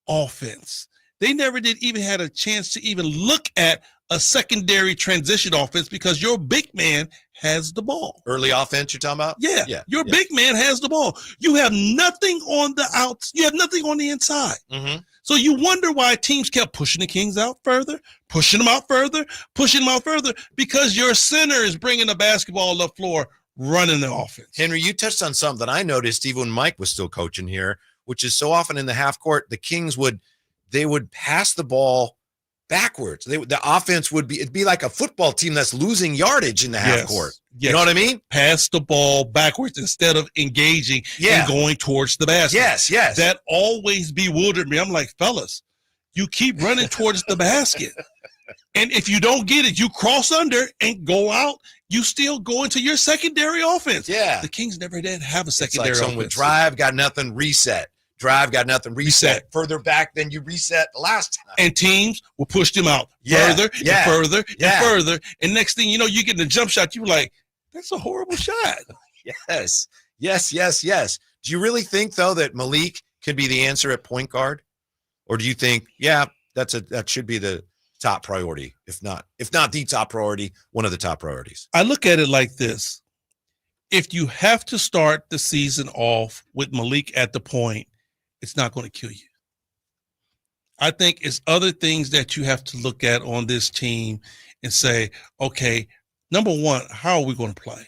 offense. They never did even had a chance to even look at a secondary transition offense because your big man has the ball. Early offense you're talking about? Yeah. Your big man has the ball. You have nothing on the outs. You have nothing on the inside. Mm-hmm. So you wonder why teams kept pushing the Kings out further, pushing them out further, because your center is bringing the basketball up floor, running the offense. Henry, you touched on something that I noticed even when Mike was still coaching here, which is so often in the half court, the Kings would pass the ball backwards. The offense it'd be like a football team that's losing yardage in the half court. Yes. You know what I mean? Pass the ball backwards instead of engaging and going towards the basket. Yes. That always bewildered me. I'm like, fellas, you keep running towards the basket. And if you don't get it, you cross under and go out. You still go into your secondary offense. Yeah. The Kings never did have a It's secondary like someone would offense. drive, got nothing, reset. Drive, got nothing, reset. Further back than you reset the last time. And teams will push them out further and further and further. And next thing you know, you get the jump shot. You're like, that's a horrible shot. Yes. Do you really think, though, that Malik could be the answer at point guard? Or do you think, that should be the top priority, if not the top priority, one of the top priorities? I look at it like this. If you have to start the season off with Malik at the point, it's not going to kill you. I think it's other things that you have to look at on this team and say, okay, number one, how are we going to play?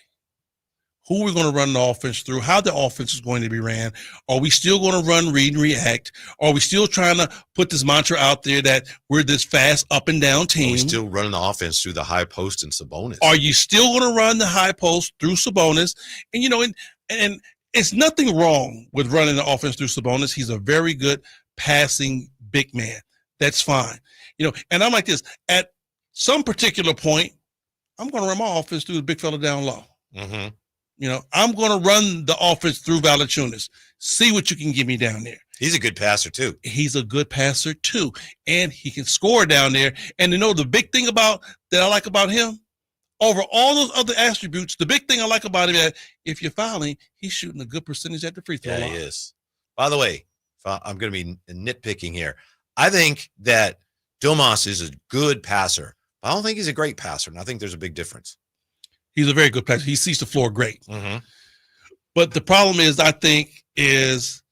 Who are we going to run the offense through? How the offense is going to be ran? Are we still going to run, read, and react? Are we still trying to put this mantra out there that we're this fast up and down team? Are we still running the offense through the high post and Sabonis? Are you still going to run the high post through Sabonis? And, you know, and it's nothing wrong with running the offense through Sabonis. He's a very good passing big man. That's fine. You know, and I'm like this. At some particular point, I'm going to run my offense through the big fella down low. Mm-hmm. You know, I'm going to run the offense through Valanciunas. See what you can give me down there. He's a good passer, too. He's a good passer, too. And he can score down there. And you know, the big thing that I like about him, over all those other attributes, the big thing I like about him is if you're fouling, he's shooting a good percentage at the free throw line. Yeah, he is. By the way, I'm going to be nitpicking here. I think that Domas is a good passer. I don't think he's a great passer, and I think there's a big difference. He's a very good passer. He sees the floor great. Mm-hmm. But the problem is, I think, is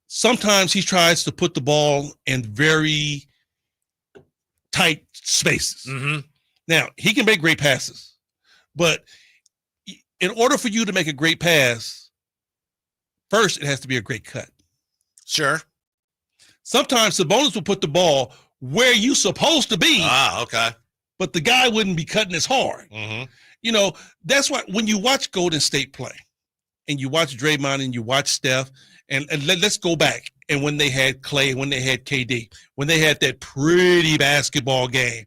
sometimes he tries to put the ball in very tight spaces. Mm-hmm. Now, he can make great passes, but in order for you to make a great pass, first it has to be a great cut. Sure. Sometimes Sabonis will put the ball where you're supposed to be. Ah, okay. But the guy wouldn't be cutting as hard. Mm-hmm. You know, that's why when you watch Golden State play and you watch Draymond and you watch Steph, and let's go back. And when they had Clay, when they had KD, when they had that pretty basketball game,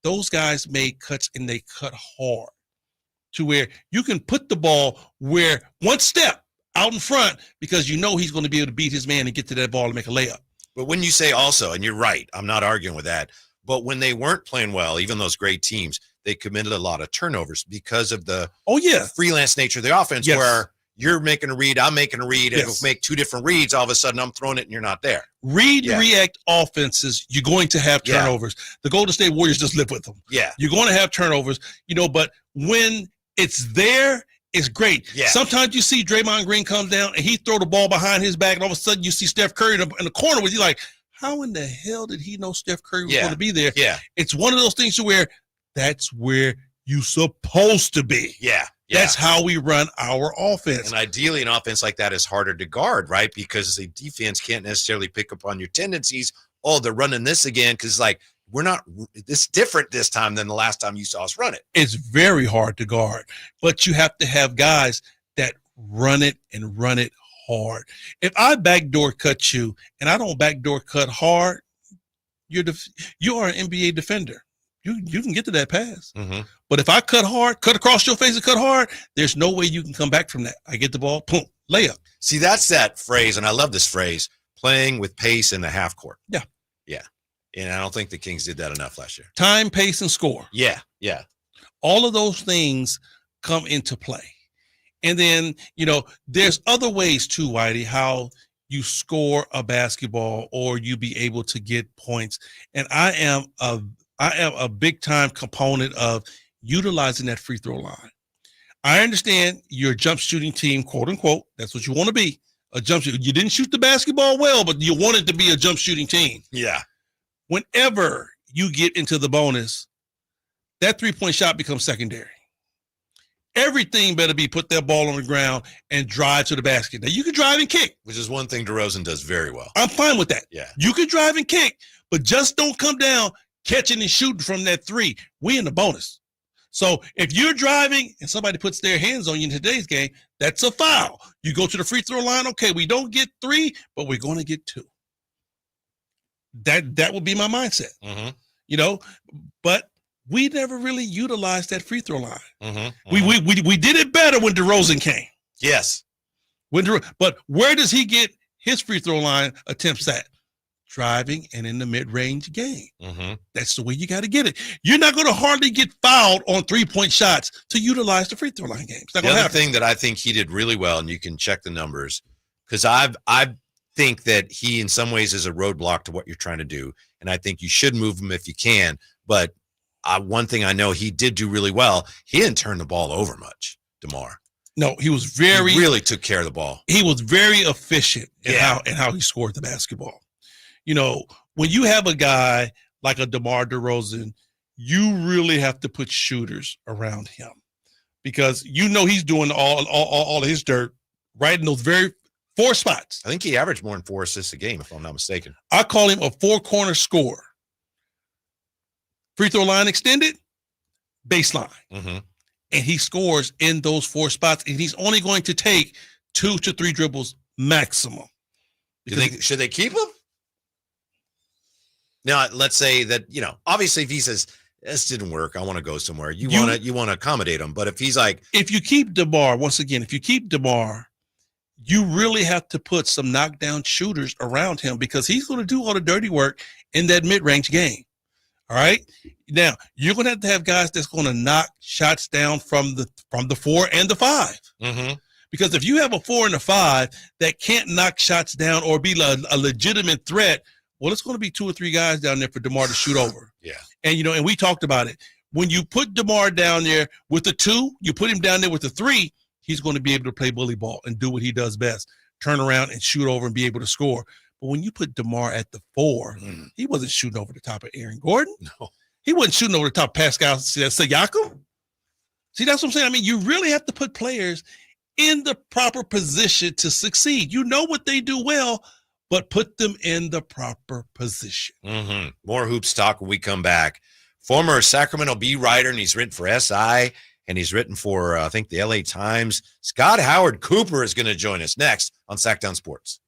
those guys made cuts and they cut hard to where you can put the ball where one step out in front because you know he's going to be able to beat his man and get to that ball and make a layup. But when you say also, and you're right, I'm not arguing with that, but when they weren't playing well, even those great teams, they committed a lot of turnovers because of the freelance nature of the offense where you're making a read, I'm making a read, and it'll make two different reads. All of a sudden, I'm throwing it and you're not there. React offenses, you're going to have turnovers. The Golden State Warriors just live with them. Yeah. You're going to have turnovers, you know, but when it's there, it's great. Yeah. Sometimes you see Draymond Green comes down and he throw the ball behind his back, and all of a sudden you see Steph Curry in the corner with you like, how in the hell did he know Steph Curry was going to be there? Yeah. It's one of those things to where that's where you're supposed to be. Yeah. That's how we run our offense. And ideally, an offense like that is harder to guard, right? Because the defense can't necessarily pick up on your tendencies. Oh, they're running this again because, like, it's different this time than the last time you saw us run it. It's very hard to guard, but you have to have guys that run it and run it hard. If I backdoor cut you and I don't backdoor cut hard, you are an NBA defender. You can get to that pass. Mm-hmm. But if I cut hard, cut across your face and cut hard, there's no way you can come back from that. I get the ball, boom, layup. See, that's that phrase, and I love this phrase, playing with pace in the half court. Yeah. Yeah. And I don't think the Kings did that enough last year. Time, pace, and score. Yeah. Yeah. All of those things come into play. And then, you know, there's other ways too, Whitey, how you score a basketball or you be able to get points. And I am a big time component of utilizing that free throw line. I understand you're a jump shooting team, quote unquote. That's what you want to be, a jump shooter. You didn't shoot the basketball well, but you wanted to be a jump shooting team. Yeah. Whenever you get into the bonus, that 3-point shot becomes secondary. Everything better be put that ball on the ground and drive to the basket. Now, you can drive and kick. Which is one thing DeRozan does very well. I'm fine with that. Yeah. You can drive and kick, but just don't come down catching and shooting from that three. We in the bonus. So if you're driving and somebody puts their hands on you in today's game, that's a foul. You go to the free throw line. Okay, we don't get 3, but we're going to get 2. That would be my mindset, you know, but we never really utilized that free throw line. We did it better when DeRozan came. Yes. But where does he get his free throw line attempts at? Driving and in the mid-range game. That's the way you got to get it. You're not going to hardly get fouled on 3-point shots to utilize the free throw line games. The other thing that I think he did really well, and you can check the numbers, because I think that he in some ways is a roadblock to what you're trying to do, and I think you should move him if you can. But one thing I know he did do really well, he didn't turn the ball over much, DeMar. No, he really took care of the ball. He was very efficient in how he scored the basketball. You know, when you have a guy like a DeMar DeRozan, you really have to put shooters around him because you know he's doing all of his dirt right in those very 4 spots. I think he averaged more than 4 assists a game, if I'm not mistaken. I call him a 4-corner scorer. Free throw line extended, baseline. Mm-hmm. And he scores in those 4 spots, and he's only going to take 2 to 3 dribbles maximum. Should they keep him? Now, let's say that, you know, obviously if he says, this didn't work, I want to go somewhere, you want to accommodate him. But if he's like, if you keep DeMar, once again, if you keep DeMar, you really have to put some knockdown shooters around him because he's going to do all the dirty work in that mid-range game. All right. Now you're going to have guys that's going to knock shots down from the 4 and the 5. Mm-hmm. Because if you have a 4 and a 5 that can't knock shots down or be a legitimate threat, well, it's going to be 2 or 3 guys down there for DeMar to shoot over. Yeah. And, you know, and we talked about it. When you put DeMar down there with the 2, you put him down there with the 3, he's going to be able to play bully ball and do what he does best, turn around and shoot over and be able to score. But when you put DeMar at the 4, he wasn't shooting over the top of Aaron Gordon. No. He wasn't shooting over the top of Pascal Siakam. See, that's what I'm saying. I mean, you really have to put players in the proper position to succeed. You know what they do well, but put them in the proper position. Mm-hmm. More hoops talk when we come back. Former Sacramento Bee writer, and he's written for SI, and he's written for, I think, the LA Times. Scott Howard Cooper is going to join us next on Sacktown Sports.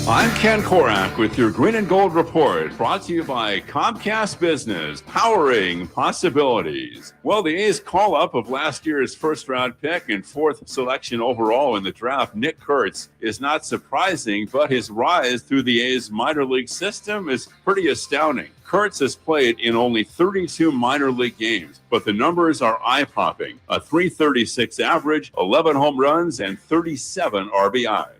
I'm Ken Korak with your Green and Gold Report, brought to you by Comcast Business, powering possibilities. Well, the A's call-up of last year's first-round pick and 4th selection overall in the draft, Nick Kurtz, is not surprising, but his rise through the A's minor league system is pretty astounding. Kurtz has played in only 32 minor league games, but the numbers are eye-popping. A .336 average, 11 home runs, and 37 RBIs.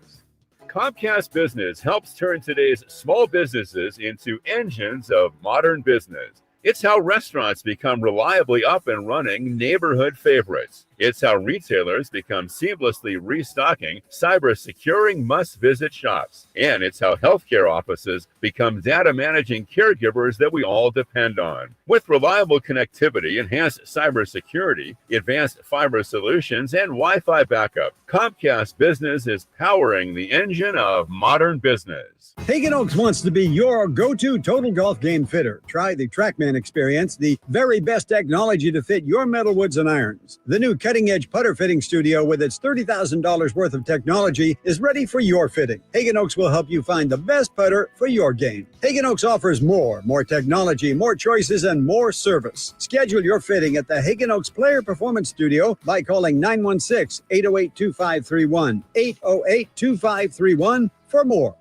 Comcast Business helps turn today's small businesses into engines of modern business. It's how restaurants become reliably up and running neighborhood favorites. It's how retailers become seamlessly restocking, cyber-securing must-visit shops. And it's how healthcare offices become data-managing caregivers that we all depend on. With reliable connectivity, enhanced cybersecurity, advanced fiber solutions, and Wi-Fi backup, Comcast Business is powering the engine of modern business. Hagen Oaks wants to be your go-to total golf game fitter. Try the TrackMan experience, the very best technology to fit your metalwoods and irons. The new cutting-edge putter fitting studio with its $30,000 worth of technology is ready for your fitting. Hagen Oaks will help you find the best putter for your game. Hagen Oaks offers more technology, more choices, and more service. Schedule your fitting at the Hagen Oaks Player Performance Studio by calling 916-808-2531, 808-2531 for more.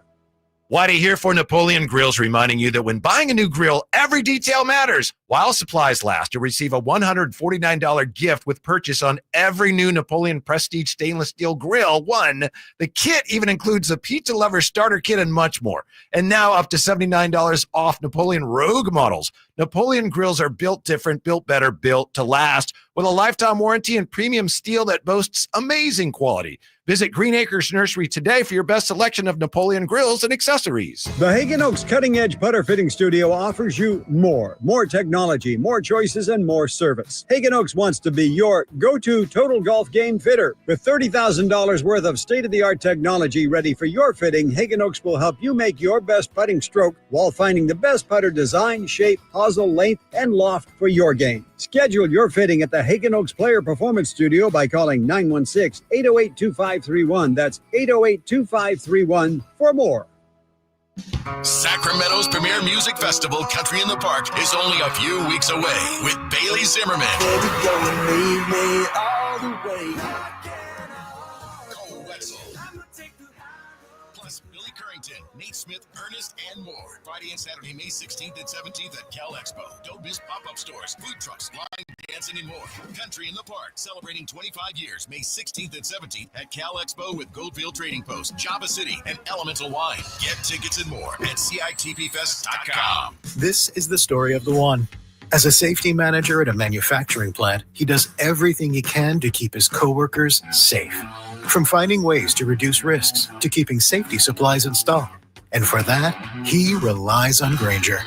Whitey here for Napoleon Grills, reminding you that when buying a new grill, every detail matters. While supplies last, you'll receive a $149 gift with purchase on every new Napoleon Prestige stainless steel grill. The kit even includes a pizza lover starter kit and much more. And now up to $79 off Napoleon Rogue models. Napoleon grills are built different, built better, built to last, with a lifetime warranty and premium steel that boasts amazing quality. Visit Green Acres Nursery today for your best selection of Napoleon grills and accessories. The Hagen Oaks Cutting Edge Putter Fitting Studio offers you more technology, more choices, and more service. Hagen Oaks wants to be your go-to total golf game fitter. With $30,000 worth of state-of-the-art technology ready for your fitting, Hagen Oaks will help you make your best putting stroke while finding the best putter design, shape, hosel, length, and loft for your game. Schedule your fitting at the Hagen Oaks Player Performance Studio by calling 916-808-2531. That's 808-2531 for more. Sacramento's premier music festival, Country in the Park, is only a few weeks away with Bailey Zimmerman. Baby, go and leave me all the way. Cole Wetzel. Plus Billy Currington, Nate Smith, Ernest, and more. Friday and Saturday, May 16th and 17th at Cal Expo. Don't miss pop-up stores, food trucks, line dancing, and more. Country in the Park, celebrating 25 years, May 16th and 17th at Cal Expo with Goldfield Trading Post, Java City, and Elemental Wine. Get tickets and more at CITPFest.com. This is the story of the one. As a safety manager at a manufacturing plant, he does everything he can to keep his coworkers safe. From finding ways to reduce risks to keeping safety supplies in stock. And for that, he relies on Grainger.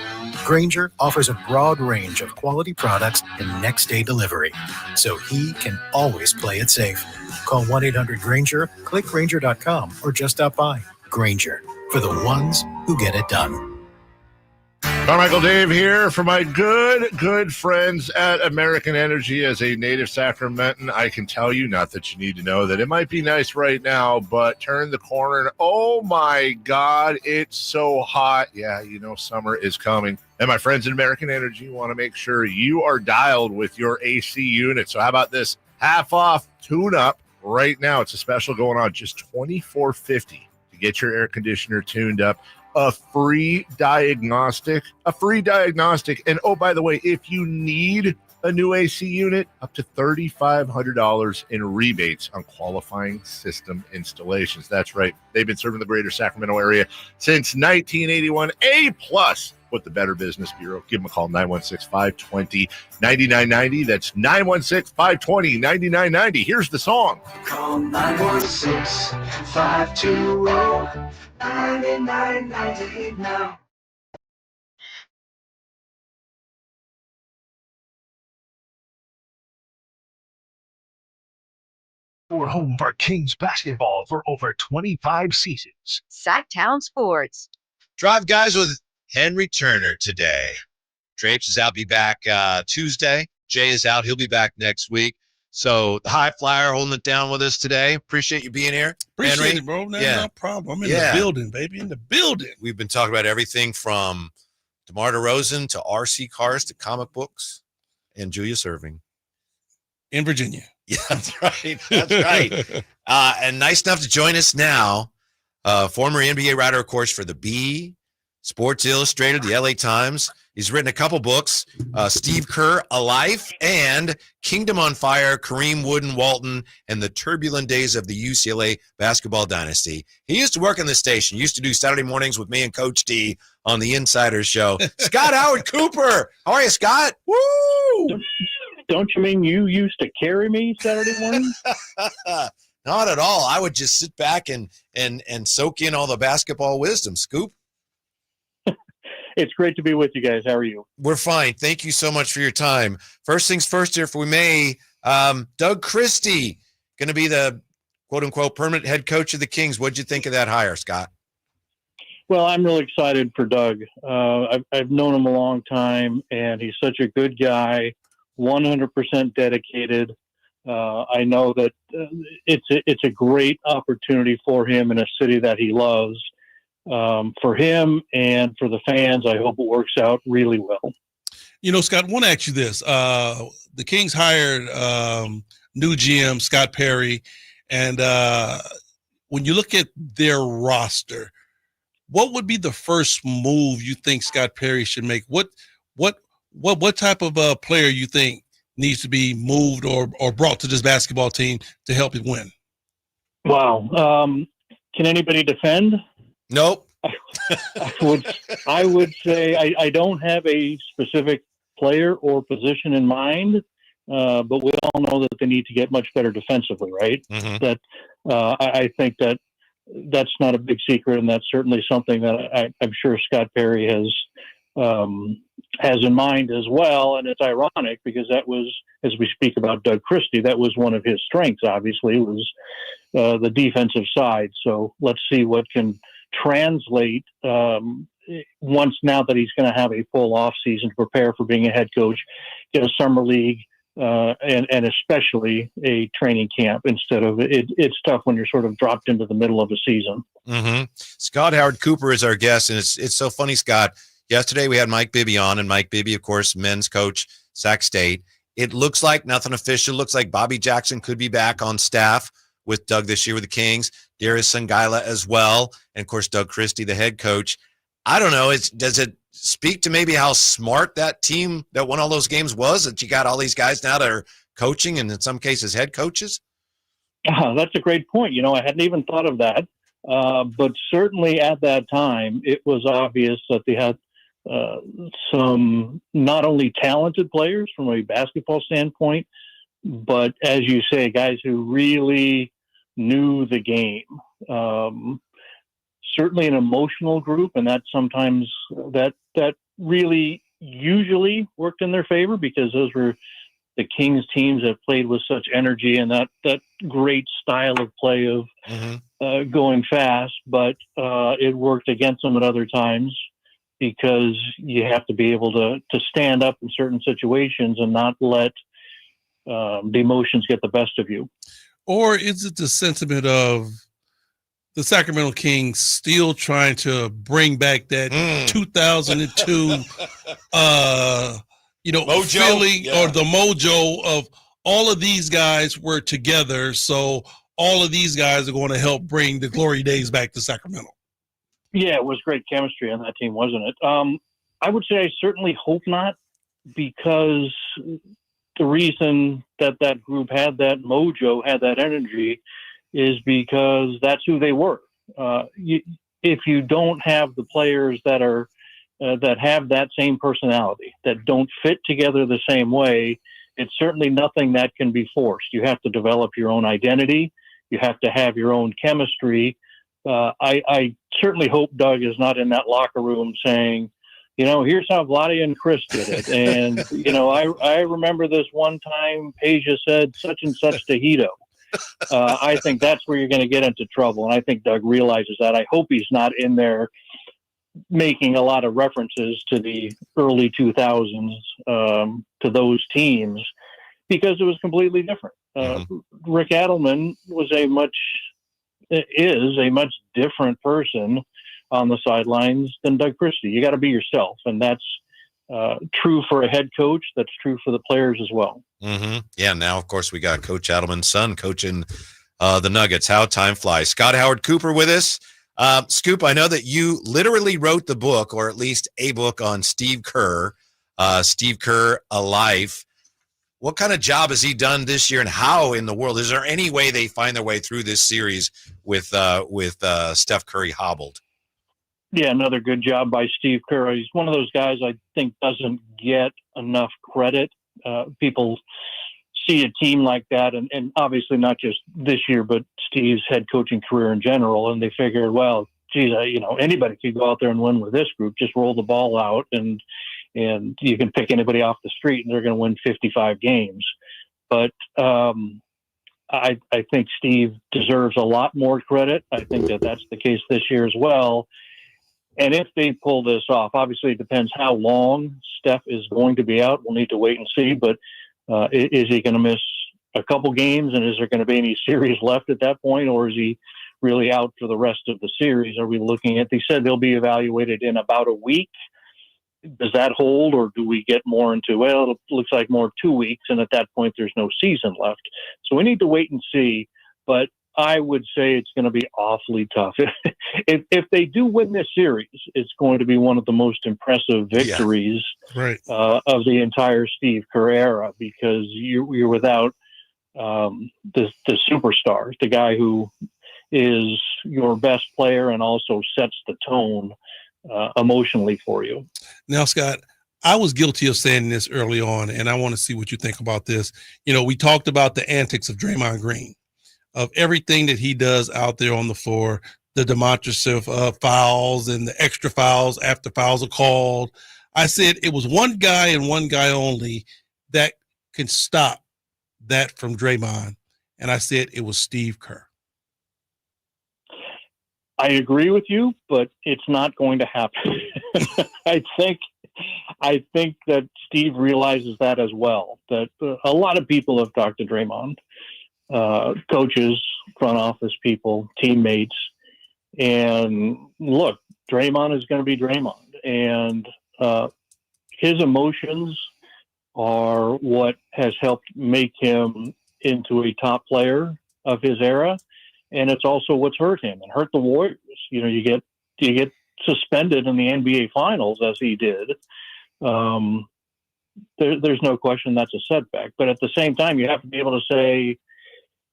Grainger offers a broad range of quality products and next-day delivery, so he can always play it safe. Call 1-800-GRAINGER, click Grainger.com, or just stop by. Grainger, for the ones who get it done. Carmichael Dave here for my good friends at American Energy. As a native Sacramentan, I can tell you, not that you need to know, that it might be nice right now, but turn the corner and oh my God, it's so hot. Yeah, you know, summer is coming. And my friends at American Energy want to make sure you are dialed with your AC unit. So how about this half off tune-up right now? It's a special going on, just $24.50 to get your air conditioner tuned up. A free diagnostic. And oh, by the way, if you need a new AC unit, up to $3,500 in rebates on qualifying system installations. That's right. They've been serving the greater Sacramento area since 1981. A+ with the Better Business Bureau. Give them a call, 916-520-9990. That's 916-520-9990. Here's the song. Call 916-520-9990 now. We're home for Kings basketball for over 25 seasons. Sacktown Sports. Drive Guys with Henry Turner today. Drapes is out, be back Tuesday. Jay is out. He'll be back next week. So the Highflyer holding it down with us today. Appreciate you being here. Appreciate Henry. it, bro. Yeah. No problem. I'm in the building, baby. In the building. We've been talking about everything from DeMar DeRozan to RC cars to comic books and Julia Serving. In Virginia. Yeah, that's right. That's right. And nice enough to join us now, former NBA writer, of course, for the Bee, Sports Illustrated, the LA Times. He's written a couple books, Steve Kerr, A Life, and Kingdom on Fire, Kareem Wooden Walton, and the Turbulent Days of the UCLA Basketball Dynasty. He used to work on the station, used to do Saturday mornings with me and Coach D on the Insider Show. Scott Howard Cooper. How are you, Scott? Woo! Don't you mean you used to carry me Saturday morning? Not at all. I would just sit back and soak in all the basketball wisdom. Scoop? It's great to be with you guys. How are you? We're fine. Thank you so much for your time. First things first here, if we may, Doug Christie, going to be the quote-unquote permanent head coach of the Kings. What'd you think of that hire, Scott? Well, I'm really excited for Doug. I've known him a long time, and he's such a good guy, 100% dedicated. I know that it's a great opportunity for him in a city that he loves. For him and for the fans, I hope it works out really well. You know, Scott, I want to ask you this. The Kings hired new GM, Scott Perry, and when you look at their roster, what would be the first move you think Scott Perry should make? What type of player you think needs to be moved or brought to this basketball team to help it win? Wow. Can anybody defend? Nope. I would say I don't have a specific player or position in mind, but we all know that they need to get much better defensively, right? Mm-hmm. That I think that's not a big secret, and that's certainly something that I'm sure Scott Perry has in mind as well. And it's ironic because that was, as we speak about Doug Christie, that was one of his strengths, obviously, was the defensive side. So let's see what can translate once, now that he's going to have a full off season to prepare for being a head coach, get a summer league, and especially a training camp instead of it's tough when you're sort of dropped into the middle of a season. Mm-hmm. Scott Howard Cooper is our guest, and it's so funny, Scott. Yesterday we had Mike Bibby on, and Mike Bibby, of course, men's coach, Sac State. It looks like nothing official. Looks like Bobby Jackson could be back on staff with Doug this year with the Kings. Darius Sangaila as well, and of course Doug Christie, the head coach. I don't know. Does it speak to maybe how smart that team that won all those games was, that you got all these guys now that are coaching and in some cases head coaches? That's a great point. You know, I hadn't even thought of that. But certainly at that time, it was obvious that they had some not only talented players from a basketball standpoint, but as you say, guys who really knew the game. certainly an emotional group, and that sometimes that really usually worked in their favor because those were the Kings teams that played with such energy and that great style of play of going fast. But it worked against them at other times because you have to be able to stand up in certain situations and not let the emotions get the best of you. Or is it the sentiment of the Sacramento Kings still trying to bring back that 2002, mojo? feeling or the mojo of all of these guys were together, so all of these guys are going to help bring the glory days back to Sacramento. Yeah, it was great chemistry on that team, wasn't it? I would say I certainly hope not, because the reason that group had that mojo, had that energy, is because that's who they were. If you don't have the players that are that have that same personality, that don't fit together the same way, it's certainly nothing that can be forced. You have to develop your own identity. You have to have your own chemistry. I certainly hope Doug is not in that locker room saying, here's how Vlade and Chris did it. And, I remember this one time Peja said such and such to Hito. I think that's where you're going to get into trouble. And I think Doug realizes that. I hope he's not in there making a lot of references to the early 2000s, to those teams, because it was completely different. Rick Adelman is a much different person on the sidelines than Doug Christie. You got to be yourself. And that's true for a head coach. That's true for the players as well. Yeah, now, of course, we got Coach Adelman's son coaching the Nuggets. How time flies. Scott Howard Cooper with us. Scoop, I know that you literally wrote the book, or at least a book, on Steve Kerr, A Life. What kind of job has he done this year, and how in the world? Is there any way they find their way through this series with Steph Curry hobbled? Yeah, another good job by Steve Kerr. He's one of those guys I think doesn't get enough credit. People see a team like that, and obviously not just this year, but Steve's head coaching career in general, and they figure, well, geez, anybody could go out there and win with this group. Just roll the ball out, and you can pick anybody off the street, and they're going to win 55 games. But I think Steve deserves a lot more credit. I think that's the case this year as well. And if they pull this off, obviously it depends how long Steph is going to be out. We'll need to wait and see. But is he going to miss a couple games, and is there going to be any series left at that point, or is he really out for the rest of the series? Are we looking at? They said they'll be evaluated in about a week. Does that hold, or do we get more into? Well, it looks like more 2 weeks, and at that point there's no season left. So we need to wait and see. But I would say it's going to be awfully tough. If they do win this series, it's going to be one of the most impressive victories of the entire Steve Kerr era, because you're without the superstar, the guy who is your best player and also sets the tone emotionally for you. Now, Scott, I was guilty of saying this early on, and I want to see what you think about this. We talked about the antics of Draymond Green, of everything that he does out there on the floor, the demonstrative fouls and the extra fouls after fouls are called. I said it was one guy and one guy only that can stop that from Draymond, and I said it was Steve Kerr. I agree with you, but it's not going to happen. I think that Steve realizes that as well, that a lot of people have talked to Draymond, coaches, front office people, teammates, and look, Draymond is going to be Draymond, and his emotions are what has helped make him into a top player of his era, and it's also what's hurt him and hurt the Warriors. You get suspended in the NBA Finals as he did. There's no question that's a setback, but at the same time, you have to be able to say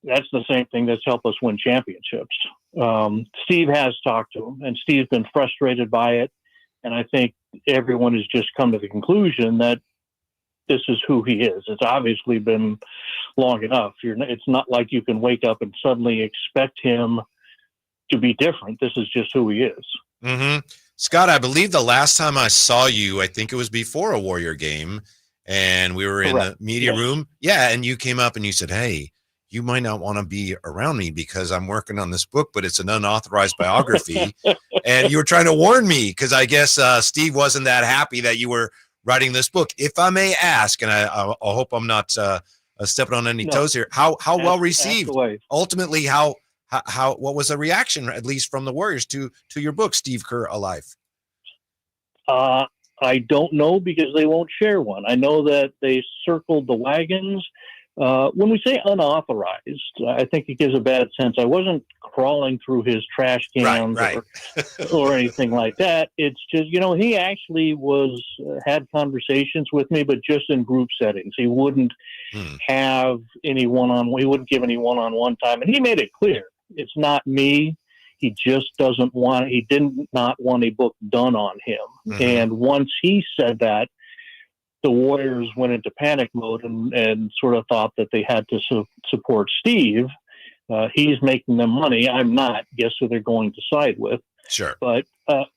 that's the same thing that's helped us win championships. Steve has talked to him, and Steve's been frustrated by it. And I think everyone has just come to the conclusion that this is who he is. It's obviously been long enough. It's not like you can wake up and suddenly expect him to be different. This is just who he is. Mm-hmm. Scott, I believe the last time I saw you, I think it was before a Warrior game, and we were in the media room. Yeah, and you came up and you said, hey, you might not want to be around me because I'm working on this book, but it's an unauthorized biography. And you were trying to warn me because I guess Steve wasn't that happy that you were writing this book. If I may ask, and I hope I'm not stepping on any toes here, how well received? Ultimately, how what was the reaction, at least from the Warriors, to your book, Steve Kerr Alive? I don't know because they won't share one. I know that they circled the wagons. When we say unauthorized, I think it gives a bad sense. I wasn't crawling through his trash cans or anything like that. It's just, he actually had conversations with me, but just in group settings. He wouldn't have any he wouldn't give any one-on-one time. And he made it clear, it's not me. He just he did not want a book done on him. Mm-hmm. And once he said that, the Warriors went into panic mode and sort of thought that they had to support Steve. He's making them money. I'm not. Guess who they're going to side with? Sure. But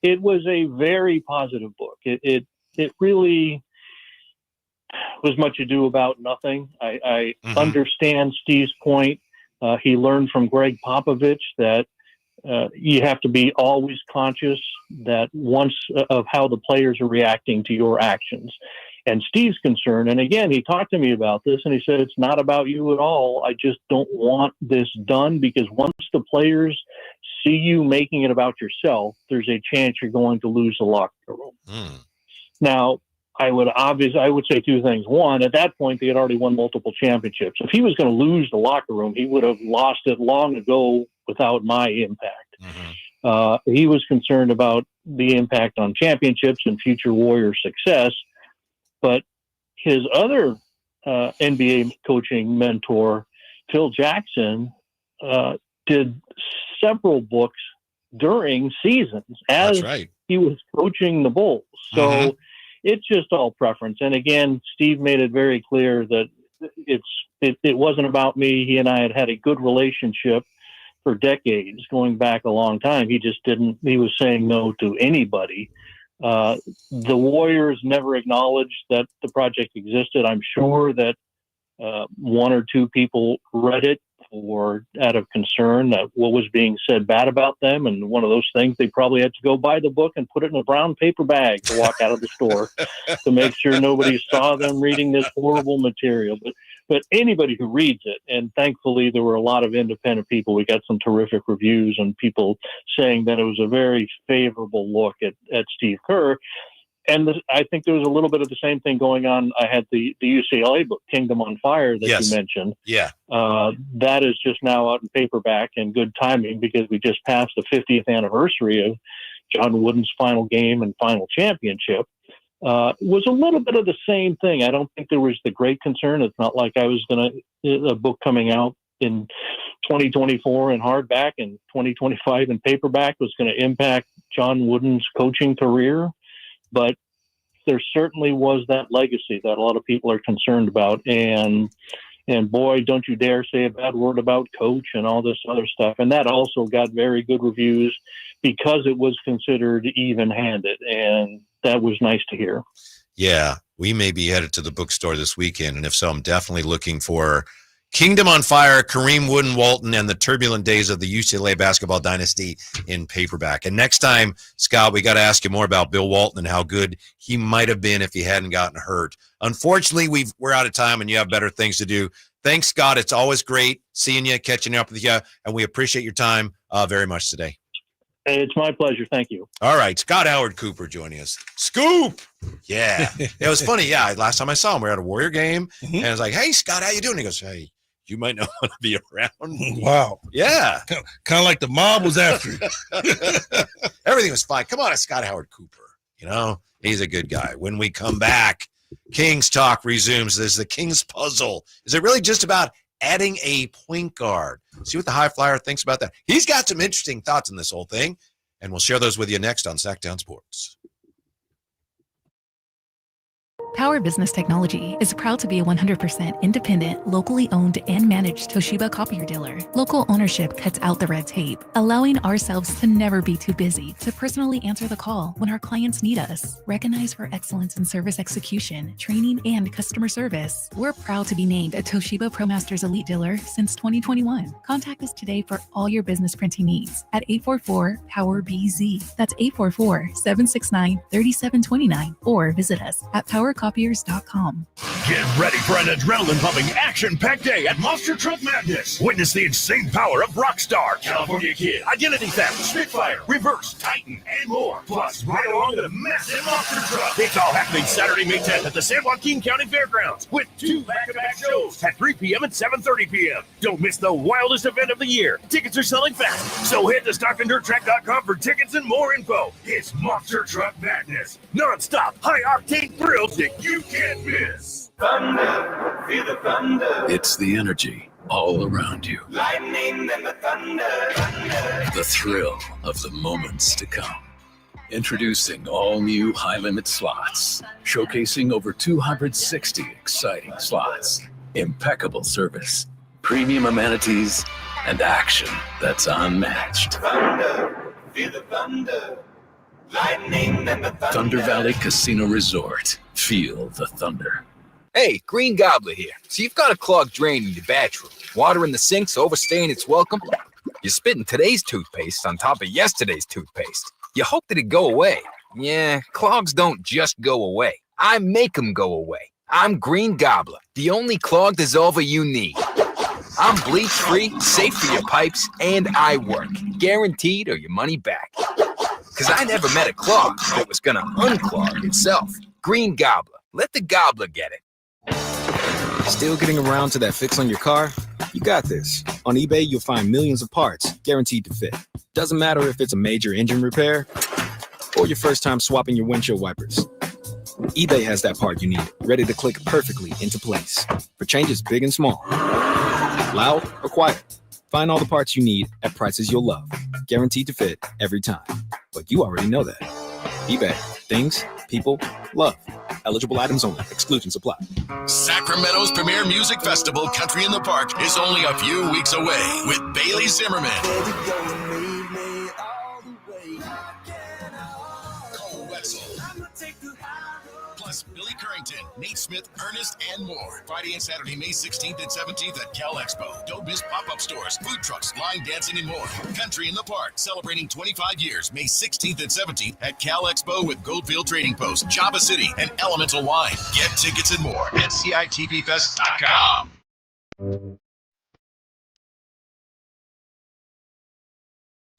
it was a very positive book. It really was much ado about nothing. I understand Steve's point. He learned from Greg Popovich that you have to be always conscious that of how the players are reacting to your actions. And Steve's concerned, and again, he talked to me about this, and he said, it's not about you at all. I just don't want this done because once the players see you making it about yourself, there's a chance you're going to lose the locker room. Now, I would say two things. One, at that point, they had already won multiple championships. If he was going to lose the locker room, he would have lost it long ago without my impact. He was concerned about the impact on championships and future Warrior success. But his other NBA coaching mentor, Phil Jackson, did several books during seasons as he was coaching the Bulls. So it's just all preference. And again, Steve made it very clear that it wasn't about me. He and I had a good relationship for decades, going back a long time. He was saying no to anybody. The Warriors never acknowledged that the project existed. I'm sure that one or two people read it out of concern that what was being said bad about them. And one of those things, they probably had to go buy the book and put it in a brown paper bag to walk out of the store to make sure nobody saw them reading this horrible material. But anybody who reads it, and thankfully there were a lot of independent people. We got some terrific reviews and people saying that it was a very favorable look at Steve Kerr. And I think there was a little bit of the same thing going on. I had the UCLA book, Kingdom on Fire, that you mentioned. Yeah. That is just now out in paperback, and good timing because we just passed the 50th anniversary of John Wooden's final game and final championship. Was a little bit of the same thing. I don't think there was the great concern. It's not like I was a book coming out in 2024 in hardback and 2025 in paperback was going to impact John Wooden's coaching career. But there certainly was that legacy that a lot of people are concerned about. And boy, don't you dare say a bad word about Coach and all this other stuff. And that also got very good reviews because it was considered even-handed. And that was nice to hear. Yeah, we may be headed to the bookstore this weekend. And if so, I'm definitely looking for Kingdom on Fire, Kareem Wooden-Walton, and the Turbulent Days of the UCLA Basketball Dynasty in paperback. And next time, Scott, we got to ask you more about Bill Walton and how good he might have been if he hadn't gotten hurt. Unfortunately, we're out of time and you have better things to do. Thanks, Scott. It's always great seeing you, catching up with you, and we appreciate your time very much today. It's my pleasure. Thank you. All right. Scott Howard Cooper joining us. Scoop. Yeah. It was funny. Yeah. Last time I saw him, we were at a Warrior game, and I was like, hey, Scott, how you doing? He goes, hey, you might not want to be around. Wow. Yeah. Kind of like the mob was after you. Everything was fine. Come on, it's Scott Howard Cooper. He's a good guy. When we come back, Kings Talk resumes. There's the Kings puzzle. Is it really just about adding a point guard? See what the Highflyer thinks about that. He's got some interesting thoughts on this whole thing, and we'll share those with you next on Sacktown Sports. Power Business Technology is proud to be a 100% independent, locally owned and managed Toshiba copier dealer. Local ownership cuts out the red tape, allowing ourselves to never be too busy to personally answer the call when our clients need us. Recognized for excellence in service execution, training, and customer service, we're proud to be named a Toshiba ProMasters Elite Dealer since 2021. Contact us today for all your business printing needs at 844-POWER-BZ. That's 844-769-3729, or visit us at powercopiers.com. Get ready for an adrenaline-pumping, action-packed day at Monster Truck Madness. Witness the insane power of Rockstar, California Kid, Identity Theft, Spitfire, Reverse, Titan, and more. Plus, right along with a massive monster truck. It's all happening Saturday, May 10th at the San Joaquin County Fairgrounds with 2 back-to-back shows at 3 p.m. and 7:30 p.m. Don't miss the wildest event of the year. Tickets are selling fast, so head to StocktonDirtTrack.com for tickets and more info. It's Monster Truck Madness. Non-stop, high-octane thrills that you can't miss. Thunder, feel the thunder. It's the energy all around you. Lightning and the thunder. The thrill of the moments to come. Introducing all new high-limit slots, showcasing over 260 exciting slots, impeccable service, premium amenities, and action that's unmatched. Thunder, feel the thunder. Lightning and the thunder. Thunder Valley Casino Resort. Feel the thunder. Hey, Green Gobbler here. So you've got a clogged drain in your bathroom. Water in the sinks overstaying its welcome. You're spitting today's toothpaste on top of yesterday's toothpaste. You hope that it go away. Yeah, clogs don't just go away. I make them go away. I'm Green Gobbler, the only clog dissolver you need. I'm bleach-free, safe for your pipes, and I work. Guaranteed or your money back. Because I never met a clog that was going to unclog itself. Green Gobbler. Let the gobbler get it. Still getting around to that fix on your car? You got this. On eBay, you'll find millions of parts, guaranteed to fit. Doesn't matter if it's a major engine repair or your first time swapping your windshield wipers. eBay has that part you need, ready to click perfectly into place. For changes big and small. Loud or quiet. Find all the parts you need at prices you'll love. Guaranteed to fit every time. But you already know that. eBay. Things, people, love. Eligible items only. Exclusions apply. Sacramento's premier music festival, Country in the Park, is only a few weeks away with Bailey Zimmerman. Cole Wetzel. Plus Billy Currington, Nate Smith, Ernest, and more. Friday and Saturday, May 16th and 17th at Cal Expo. Don't miss pop-up stores, food trucks, line dancing, and more. Country in the Park, celebrating 25 years, May 16th and 17th at Cal Expo with Goldfield Trading Post, Java City, and Elemental Wine. Get tickets and more at CITPFest.com.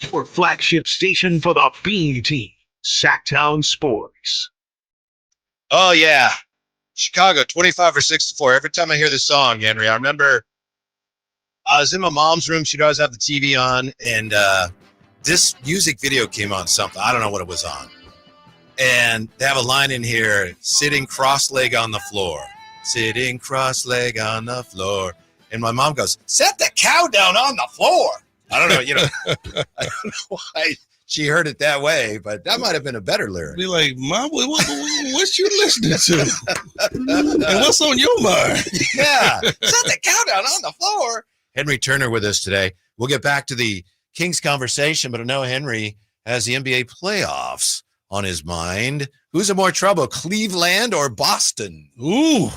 Your flagship station for the Bean Team, Sacktown Sports. Oh, yeah. Chicago, 25 or 64. Every time I hear this song, Henry, I remember I was in my mom's room. She'd always have the TV on, and this music video came on something. I don't know what it was on. And they have a line in here, sitting cross-leg on the floor. Sitting cross-leg on the floor. And my mom goes, set the cow down on the floor. I don't know, I don't know why she heard it that way, but that might have been a better lyric. Be like, Mom, what's you listening to? And what's on your mind? Yeah, set the cow down on the floor. Henry Turner with us today. We'll get back to the Kings conversation, but I know Henry has the NBA playoffs on his mind. Who's in more trouble, Cleveland or Boston? Ooh,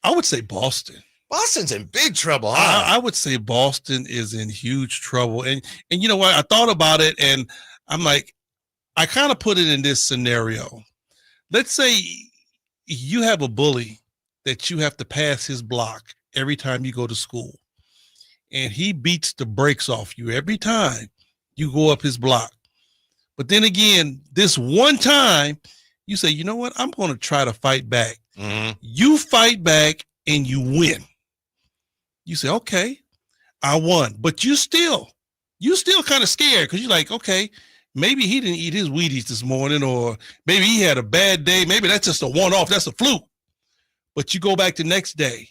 I would say Boston. Boston's in big trouble, huh? I would say Boston is in huge trouble. And you know what? I thought about it, and I'm like, I kind of put it in this scenario. Let's say you have a bully that you have to pass his block every time you go to school, and he beats the brakes off you every time you go up his block. But then again, this one time, you say, you know what? I'm going to try to fight back. Mm-hmm. You fight back, and you win. You say, okay, I won. But you still kind of scared because you're like, okay, maybe he didn't eat his Wheaties this morning, or maybe he had a bad day. Maybe that's just a one-off. That's a fluke. But you go back the next day,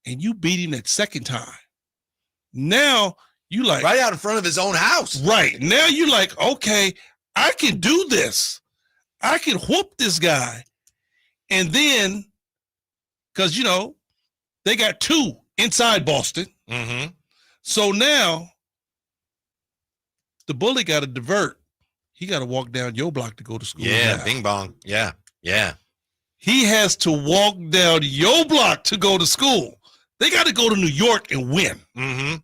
and you beat him that second time. Now you like right out in front of his own house. Right. Now you like, okay, I can do this. I can whoop this guy. And then, because, they got 2 inside Boston. Mm-hmm. So now the bully got to divert. He got to walk down your block to go to school. Yeah, now. bing bong. Yeah. He has to walk down your block to go to school. They got to go to New York and win. Mm-hmm.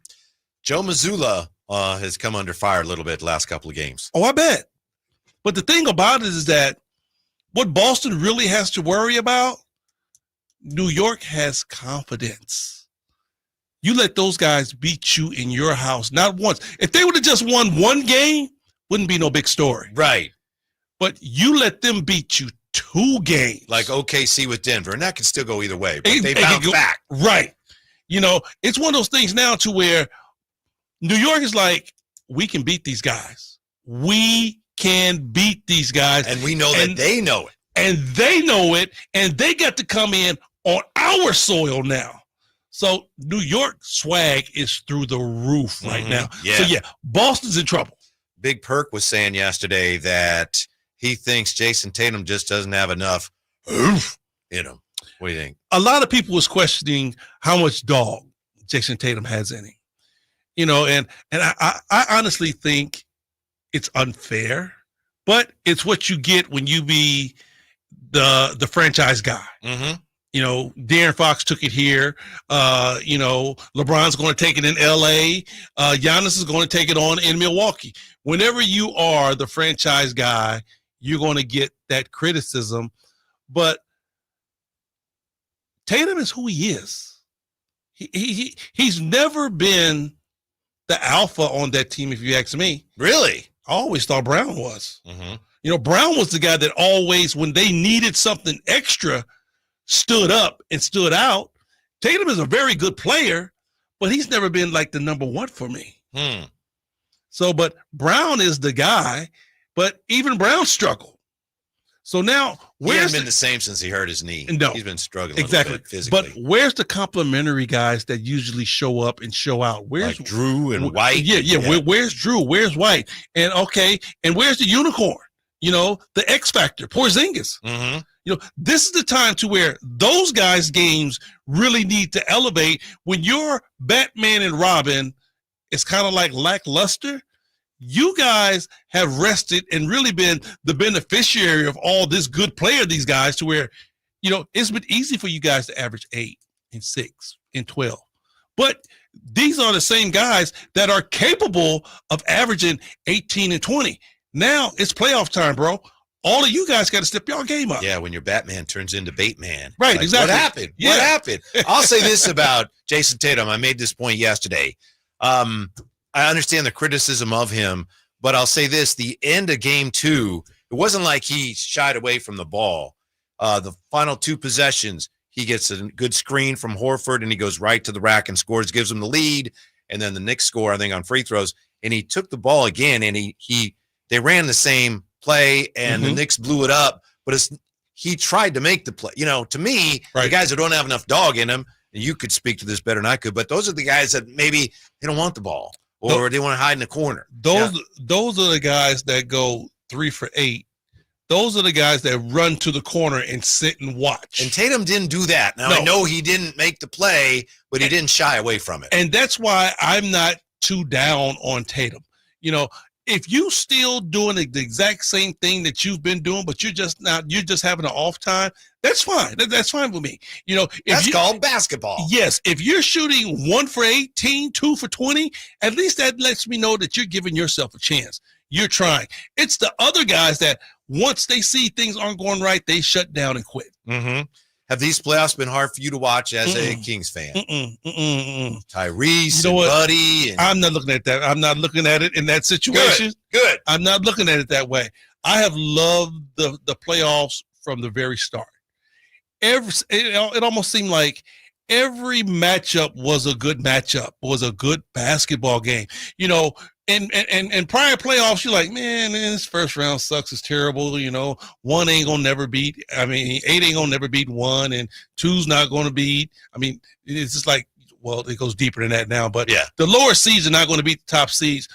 Joe Mazzulla has come under fire a little bit the last couple of games. Oh, I bet. But the thing about it is that what Boston really has to worry about, New York has confidence. You let those guys beat you in your house, not once. If they would have just won 1 game, wouldn't be no big story. Right. But you let them beat you 2 games. Like OKC with Denver, and that can still go either way, but they bounce back. Right. It's one of those things now to where New York is like, we can beat these guys. We can beat these guys. And we know that they know it. And they know it, and they got to come in on our soil now. So New York swag is through the roof right now. Yeah. So, Boston's in trouble. Big Perk was saying yesterday that he thinks Jason Tatum just doesn't have enough oof in him. What do you think? A lot of people was questioning how much dog Jason Tatum has in him. And I honestly think it's unfair, but it's what you get when you be the franchise guy. Mm-hmm. De'Aaron Fox took it here. LeBron's going to take it in LA. Giannis is going to take it on in Milwaukee. Whenever you are the franchise guy, you're going to get that criticism. But Tatum is who he is. He's never been the alpha on that team, if you ask me. Really? I always thought Brown was. Mm-hmm. Brown was the guy that always, when they needed something extra, stood up and stood out. Tatum is a very good player, but he's never been like the number 1 for me. So, but Brown is the guy, but even Brown struggled. So now, he hasn't been the same since he hurt his knee. No. He's been struggling exactly a little bit physically. But where's the complimentary guys that usually show up and show out? Where's like Drew and White? Yeah. Where's Drew? Where's White? And and where's the unicorn? The X Factor, Porzingis. Mm-hmm. This is the time to where those guys' games really need to elevate. When you're Batman and Robin, it's kind of like lackluster. You guys have rested and really been the beneficiary of all this good player, these guys, to where, it's been easy for you guys to average 8 and 6 and 12. But these are the same guys that are capable of averaging 18 and 20. Now it's playoff time, bro. All of you guys got to step your game up. Yeah, when your Batman turns into Bateman. Right, exactly. What happened? Yeah. What happened? I'll say this about Jason Tatum. I made this point yesterday. I understand the criticism of him, but I'll say this. The end of game 2, it wasn't like he shied away from the ball. The final 2 possessions, he gets a good screen from Horford, and he goes right to the rack and scores, gives him the lead. And then the Knicks score, I think, on free throws. And he took the ball again, and they ran the same play, and the Knicks blew it up. But he tried to make the play. To me, the guys that don't have enough dog in them, and you could speak to this better than I could, but those are the guys that maybe they don't want the ball or they want to hide in the corner. Those are the guys that go 3 for 8. Those are the guys that run to the corner and sit and watch. And Tatum didn't do that. Now, I know he didn't make the play, but he didn't shy away from it. And that's why I'm not too down on Tatum. If you still doing the exact same thing that you've been doing, but you're just having an off time, that's fine. That's fine with me. That's called basketball. Yes. If you're shooting 1 for 18, 2 for 20, at least that lets me know that you're giving yourself a chance. You're trying. It's the other guys that once they see things aren't going right, they shut down and quit. Mm-hmm. Have these playoffs been hard for you to watch as a Kings fan? Tyrese and Buddy. And I'm not looking at that. I'm not looking at it in that situation. Good. I'm not looking at it that way. I have loved the playoffs from the very start. It almost seemed like every matchup was a good matchup, was a good basketball game. And prior playoffs, you're like, man, this first round sucks. It's terrible. 1 ain't gonna never beat. 8 ain't gonna never beat 1, and 2's not gonna beat. It's just like, well, it goes deeper than that now. But the lower seeds are not going to beat the top seeds.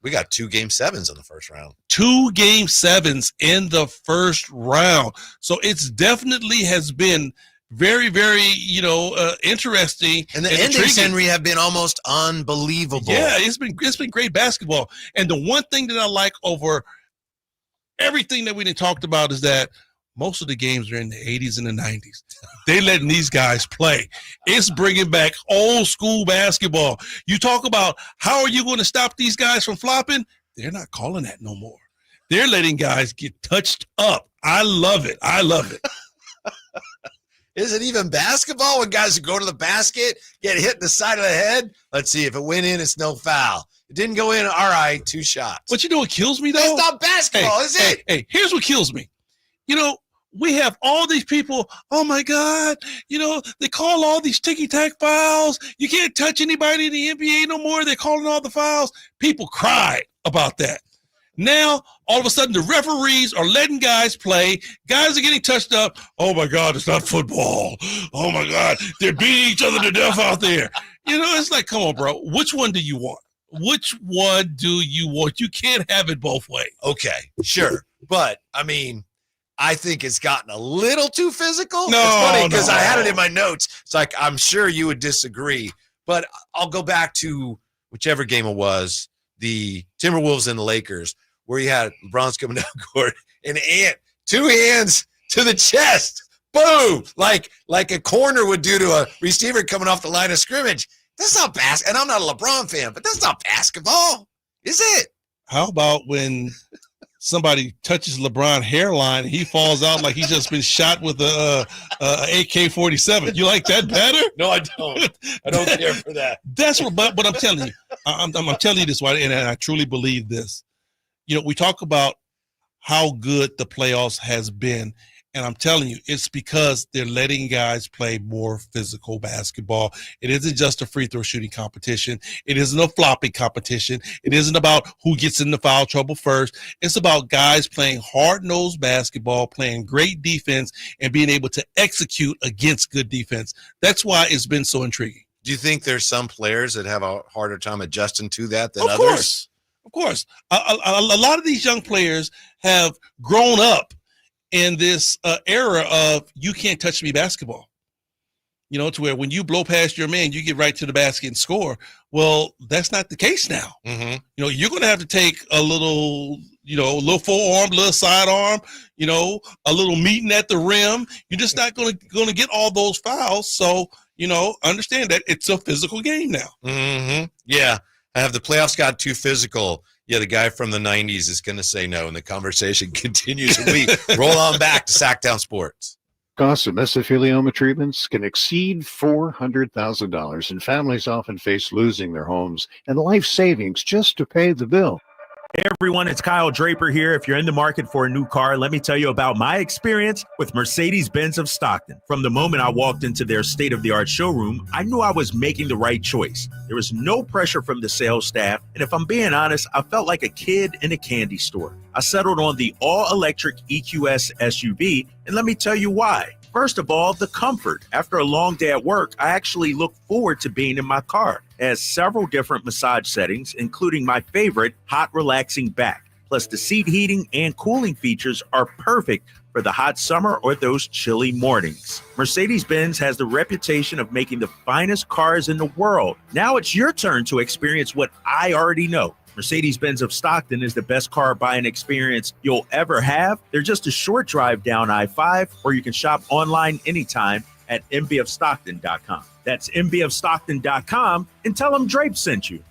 We got 2 Game 7s in the first round. 2 Game 7s in the first round. So it's definitely has been very, very, interesting. And the intriguing. endings, Henry, have been almost unbelievable. Yeah, it's been great basketball. And the one thing that I like over everything that we done talked about is that most of the games are in the 80s and the 90s. They letting these guys play. It's bringing back old school basketball. You talk about how are you going to stop these guys from flopping? They're not calling that no more. They're letting guys get touched up. I love it. Is it even basketball when guys go to the basket, get hit in the side of the head? Let's see. If it went in, it's no foul. It didn't go in. All right, 2 shots. But you know what kills me, though? That's not basketball, is it? Hey, here's what kills me. We have all these people, oh, my God, they call all these ticky-tack fouls. You can't touch anybody in the NBA no more. They're calling all the fouls. People cry about that. Now, all of a sudden, the referees are letting guys play. Guys are getting touched up. Oh, my God, it's not football. Oh, my God, they're beating each other to death out there. It's like, come on, bro. Which one do you want? Which one do you want? You can't have it both ways. Okay, sure. But, I think it's gotten a little too physical. No, it's funny because no. I had it in my notes. It's like, I'm sure you would disagree. But I'll go back to whichever game it was, the Timberwolves and the Lakers, where you had LeBron's coming down court and 2 hands to the chest. Boom! Like a corner would do to a receiver coming off the line of scrimmage. That's not basketball. And I'm not a LeBron fan, but that's not basketball, is it? How about when somebody touches LeBron's hairline and he falls out like he's just been shot with a AK-47? You like that better? No, I don't. I don't care for that. That's what. But I'm telling you, I'm telling you this, and I truly believe this. We talk about how good the playoffs has been. And I'm telling you, it's because they're letting guys play more physical basketball. It isn't just a free throw shooting competition. It isn't a flopping competition. It isn't about who gets into foul trouble first. It's about guys playing hard-nosed basketball, playing great defense, and being able to execute against good defense. That's why it's been so intriguing. Do you think there's some players that have a harder time adjusting to that than others? Of course. A lot of these young players have grown up in this era of you can't touch me basketball, to where when you blow past your man, you get right to the basket and score. Well, that's not the case now. Mm-hmm. You're going to have to take a little, a little forearm, a little sidearm, a little meeting at the rim. You're just not going to get all those fouls. So, understand that it's a physical game now. Mm-hmm. Yeah. Have the playoffs got too physical? Yeah, the guy from the 90s is going to say no, and the conversation continues. We roll on back to Sacktown Sports. Costs of mesothelioma treatments can exceed $400,000, and families often face losing their homes and life savings just to pay the bill. Hey everyone, it's Kyle Draper here. If you're in the market for a new car, let me tell you about my experience with Mercedes-Benz of Stockton. From the moment I walked into their state-of-the-art showroom, I knew I was making the right choice. There was no pressure from the sales staff, and if I'm being honest, I felt like a kid in a candy store. I settled on the all-electric EQS SUV, and let me tell you why. First of all, the comfort. After a long day at work, I actually look forward to being in my car. It has several different massage settings, including my favorite, hot relaxing back. Plus, the seat heating and cooling features are perfect for the hot summer or those chilly mornings. Mercedes-Benz has the reputation of making the finest cars in the world. Now it's your turn to experience what I already know. Mercedes-Benz of Stockton is the best car buying experience you'll ever have. They're just a short drive down I-5, or you can shop online anytime at mbofstockton.com. That's mbofstockton.com, and tell them Drapes sent you.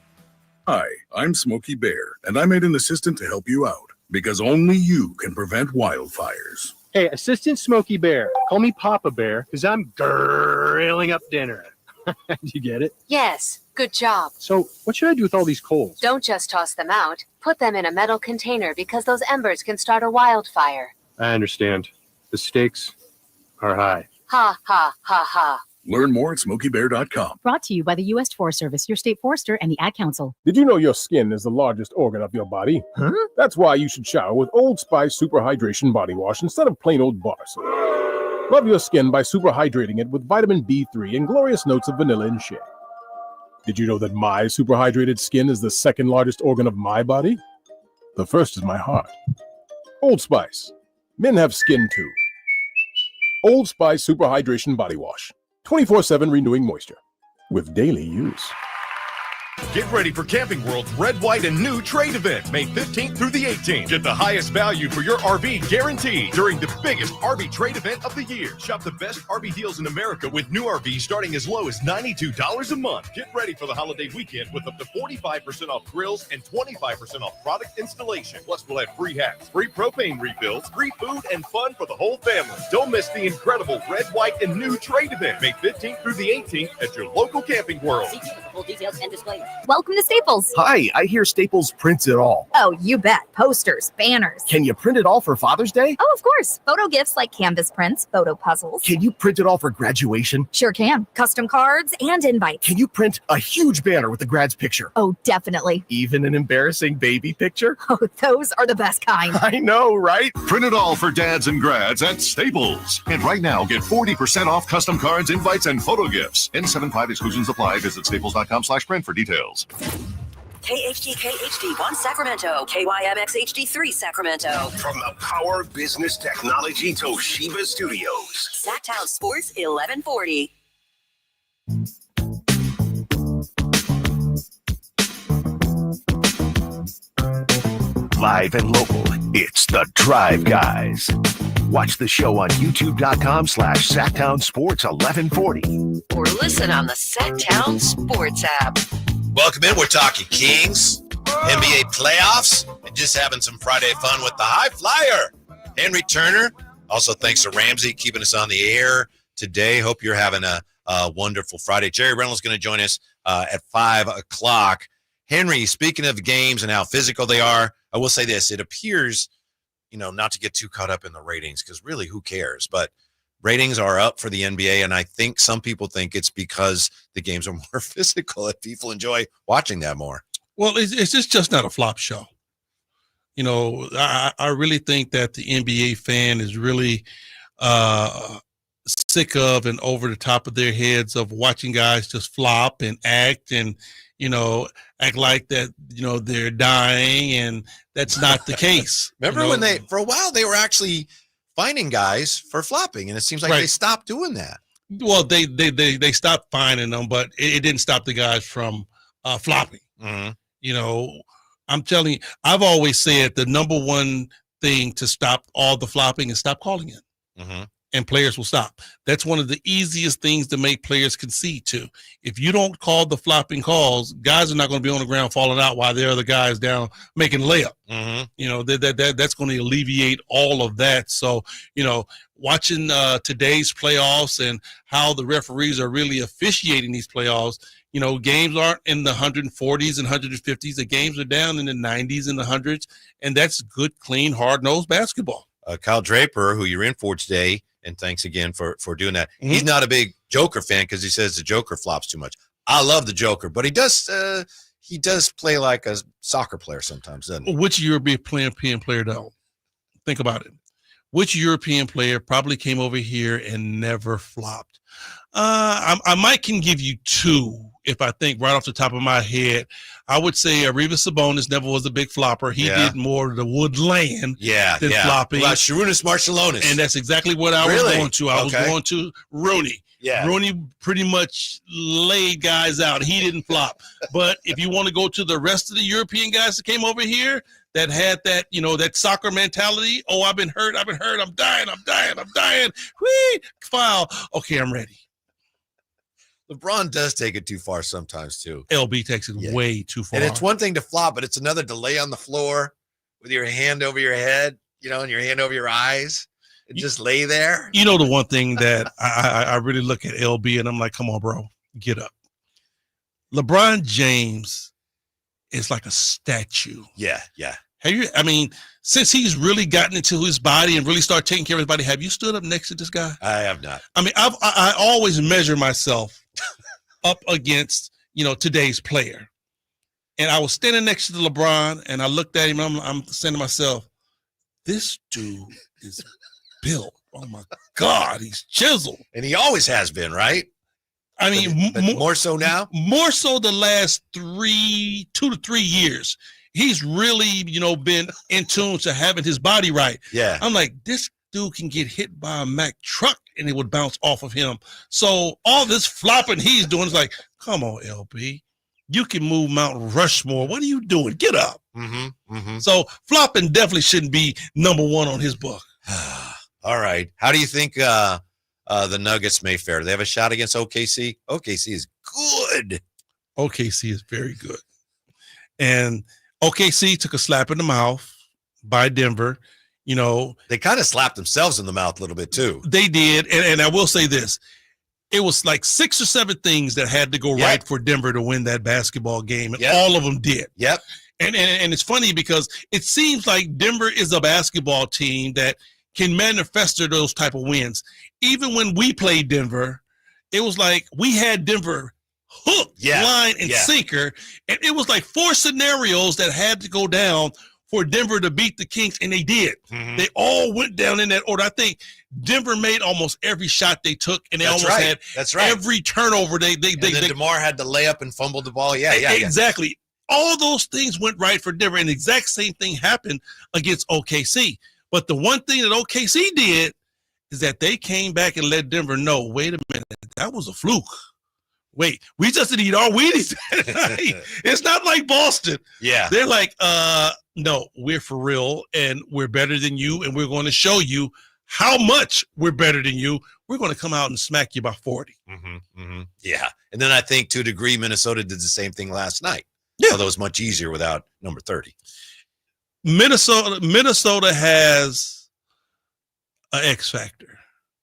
Hi, I'm Smokey Bear, and I made an assistant to help you out, because only you can prevent wildfires. Hey, Assistant Smokey Bear, call me Papa Bear, because I'm grilling up dinner. You get it? Yes, good job. So what should I do with all these coals? Don't just toss them out. Put them in a metal container because those embers can start a wildfire. I understand. The stakes are high. Ha, ha, ha, ha. Learn more at SmokeyBear.com. Brought to you by the U.S. Forest Service, your state forester, and the Ad Council. Did you know your skin is the largest organ of your body? Huh? That's why you should shower with Old Spice Super Hydration Body Wash instead of plain old bar soap. Love your skin by super hydrating it with vitamin B3 and glorious notes of vanilla and shea. Did you know that my superhydrated skin is the second largest organ of my body? The first is my heart. Old Spice. Men have skin too. Old Spice Super Hydration Body Wash. 24/7 renewing moisture. With daily use. Get ready for Camping World's Red, White, and New Trade Event, May 15th through the 18th. Get the highest value for your RV guaranteed during the biggest RV trade event of the year. Shop the best RV deals in America with new RVs starting as low as $92 a month. Get ready for the holiday weekend with up to 45% off grills and 25% off product installation. Plus, we'll have free hats, free propane refills, free food, and fun for the whole family. Don't miss the incredible Red, White, and New Trade Event, May 15th through the 18th at your local Camping World. See for full details and disclaimer. Welcome to Staples. Hi, I hear Staples prints it all. Oh, you bet. Posters, banners. Can you print it all for Father's Day? Oh, of course. Photo gifts like canvas prints, photo puzzles. Can you print it all for graduation? Sure can. Custom cards and invites. Can you print a huge banner with the grad's picture? Oh, definitely. Even an embarrassing baby picture? Oh, those are the best kind. I know, right? Print it all for dads and grads at Staples. And right now, get 40% off custom cards, invites, and photo gifts. N75 exclusions apply. Visit staples.com/print for details. KHD 1 Sacramento, KYMX HD3 Sacramento. From the Power Business Technology Toshiba Studios. Sacktown Sports 1140. Live and local, it's the Drive Guys. Watch the show on youtube.com/Sacktown Sports 1140. Or listen on the Sacktown Sports app. Welcome in. We're talking Kings, NBA playoffs, and just having some Friday fun with the Highflyer. Henry Turner. Also, thanks to Ramsey keeping us on the air today. Hope you're having a wonderful Friday. Jerry Reynolds is going to join us at 5 o'clock. Henry, speaking of games and how physical they are, I will say this. It appears, not to get too caught up in the ratings, because really, who cares? But ratings are up for the NBA, and I think some people think it's because the games are more physical and people enjoy watching that more. Well, it's just not a flop show. I really think that the NBA fan is really sick of and over the top of their heads of watching guys just flop and act and, act like that, they're dying, and that's not the case. Remember when for a while, they were actually finding guys for flopping, and it seems like they stopped doing that. Well, they stopped finding them, but it didn't stop the guys from flopping. Mm-hmm. I'm telling you, I've always said the number one thing to stop all the flopping is stop calling it. Mm-hmm. And players will stop. That's one of the easiest things to make players concede to. If you don't call the flopping calls, guys are not going to be on the ground falling out while the other guys down making layup. Mm-hmm. That's going to alleviate all of that. So, watching today's playoffs and how the referees are really officiating these playoffs, games aren't in the 140s and 150s. The games are down in the 90s and the 100s, and that's good, clean, hard-nosed basketball. Kyle Draper, who you're in for today, and thanks again for doing that. Mm-hmm. He's not a big Joker fan because he says the Joker flops too much. I love the Joker, but he does play like a soccer player sometimes, doesn't he? Which European player though? Think about it. Which European player probably came over here and never flopped? I might can give you two if I think right off the top of my head. I would say Arvydas Sabonis never was a big flopper. He did more of the woodland than flopping. Well, Sharunas Marciulionis. And that's exactly what I was going to. I was going to Rooney. Yeah. Rooney pretty much laid guys out. He didn't flop. But if you want to go to the rest of the European guys that came over here that had that, that soccer mentality, oh, I've been hurt, I'm dying. Whee, foul. Okay, I'm ready. LeBron does take it too far sometimes, too. LB takes it way too far. And it's one thing to flop, but it's another to lay on the floor with your hand over your head, and your hand over your eyes. And just lay there. The one thing that I really look at LB and I'm like, come on, bro, get up. LeBron James is like a statue. Yeah. Since he's really gotten into his body and really started taking care of his body, have you stood up next to this guy? I have not. I always measure myself up against, today's player. And I was standing next to LeBron and I looked at him and I'm saying to myself, this dude is built. Oh my God, he's chiseled. And he always has been, right? I mean, more so now? More so the last 2 to 3 years. He's really, been in tune to having his body right. Yeah. I'm like, this dude can get hit by a Mack truck and it would bounce off of him. So all this flopping he's doing is like, come on, LB. You can move Mount Rushmore. What are you doing? Get up. So flopping definitely shouldn't be number one on his book. All right. How do you think the Nuggets may fare? Do they have a shot against OKC? OKC is good. OKC is very good. And OKC took a slap in the mouth by Denver. They kind of slapped themselves in the mouth a little bit too. They did. And I will say this. It was like 6 or 7 things that had to go right for Denver to win that basketball game. And all of them did. Yep. And it's funny because it seems like Denver is a basketball team that can manifest those type of wins. Even when we played Denver, it was like we had Denver hook, line, and sinker. And it was like 4 scenarios that had to go down for Denver to beat the Kings, and they did. They all went down in that order. I think Denver made almost every shot they took, and they had every turnover. Then DeMar had to lay up and fumble the ball. Yeah. Exactly. All those things went right for Denver, and the exact same thing happened against OKC. But the one thing that OKC did is that they came back and let Denver know, wait a minute, that was a fluke. Wait, we just didn't eat our Wheaties. It's not like Boston. Yeah. They're like, no, we're for real, and we're better than you, and we're going to show you how much we're better than you. We're going to come out and smack you by 40. Yeah. And then I think to a degree, Minnesota did the same thing last night. Yeah. Although it was much easier without number 30. Minnesota has an X factor.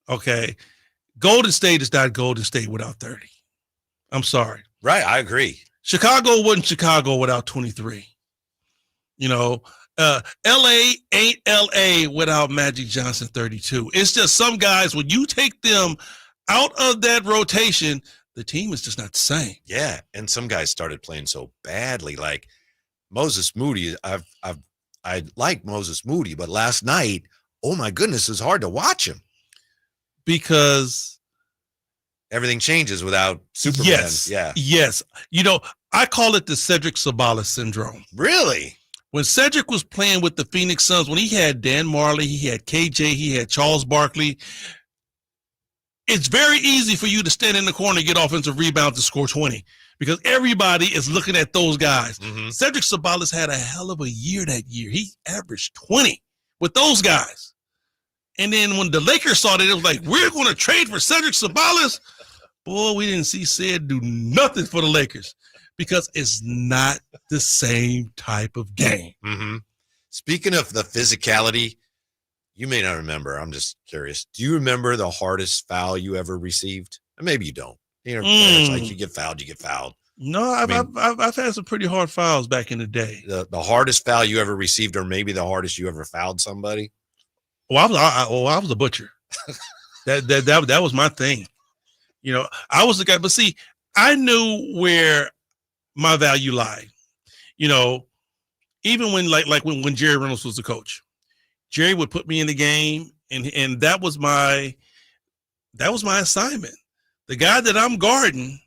Okay. Golden State is not Golden State without 30. I'm sorry. Right. I agree. Chicago wasn't Chicago without 23. LA ain't LA without Magic Johnson 32. It's just some guys, when you take them out of that rotation, the team is just not the same. Yeah. And some guys started playing so badly. Like Moses Moody, I like Moses Moody, but last night, oh my goodness, it's hard to watch him. Because everything changes without Superman. Yes. Yeah. Yes. I call it the Cedric Sabalas syndrome. Really? When Cedric was playing with the Phoenix Suns, when he had Dan Marley, he had KJ, he had Charles Barkley, it's very easy for you to stand in the corner and get offensive rebounds to score 20 because everybody is looking at those guys. Cedric Sabalas had a hell of a year that year. He averaged 20 with those guys. And then when the Lakers saw that, it was like, we're going to trade for Cedric Sabalas. Boy, we didn't see Ced do nothing for the Lakers because it's not the same type of game. Speaking of the physicality, you may not remember. I'm just curious. Do you remember the hardest foul you ever received? Maybe you don't. It's like you get fouled. No, I've had some pretty hard fouls back in the day. The hardest foul you ever received, or maybe the hardest you ever fouled somebody? Well, I was a butcher. That was my thing. I was the guy, but see, I knew where my value lied. Even when when Jerry Reynolds was the coach, Jerry would put me in the game, and that was my assignment. The guy that I'm guarding,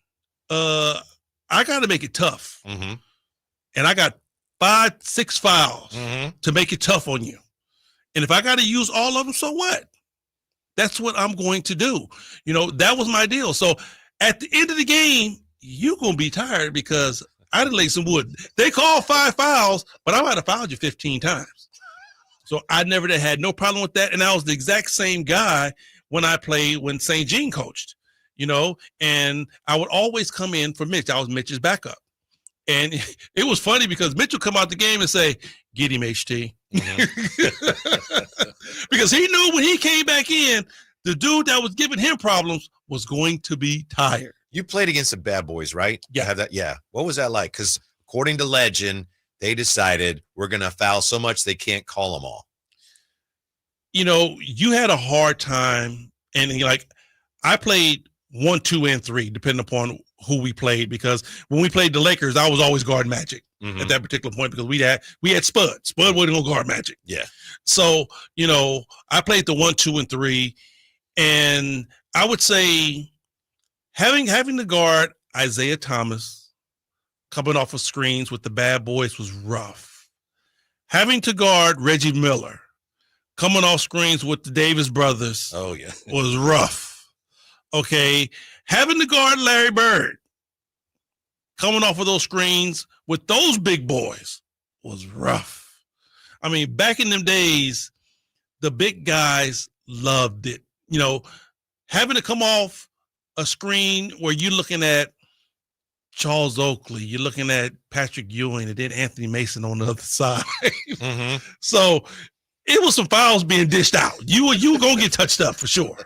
I got to make it tough. And I got 5-6 fouls to make it tough on you. And if I got to use all of them, so what? That's what I'm going to do. That was my deal. So at the end of the game, you're going to be tired because I done laid some wood. They called 5 fouls, but I might have fouled you 15 times. So I never had no problem with that. And I was the exact same guy when I played when St. Jean coached, and I would always come in for Mitch. I was Mitch's backup. And it was funny because Mitch would come out the game and say, get him, HT. Because he knew when he came back in, the dude that was giving him problems was going to be tired. You played against the bad boys, right? Yeah. What was that like? Because according to legend, they decided we're going to foul so much they can't call them all. You had a hard time. And I played 1, 2, and 3, depending upon who we played, because when we played the Lakers, I was always guarding Magic at that particular point because we had Spud. Spud wasn't gonna guard Magic. Yeah. So, I played the 1, 2, and 3, and I would say Having to guard Isaiah Thomas coming off of screens with the bad boys was rough. Having to guard Reggie Miller coming off screens with the Davis brothers was rough. Okay. Having to guard Larry Bird coming off of those screens with those big boys was rough. I mean, back in them days, the big guys loved it. You know, having to come off a screen where you're looking at Charles Oakley, you're looking at Patrick Ewing, and then Anthony Mason on the other side. So it was some fouls being dished out. You were going to get touched up for sure.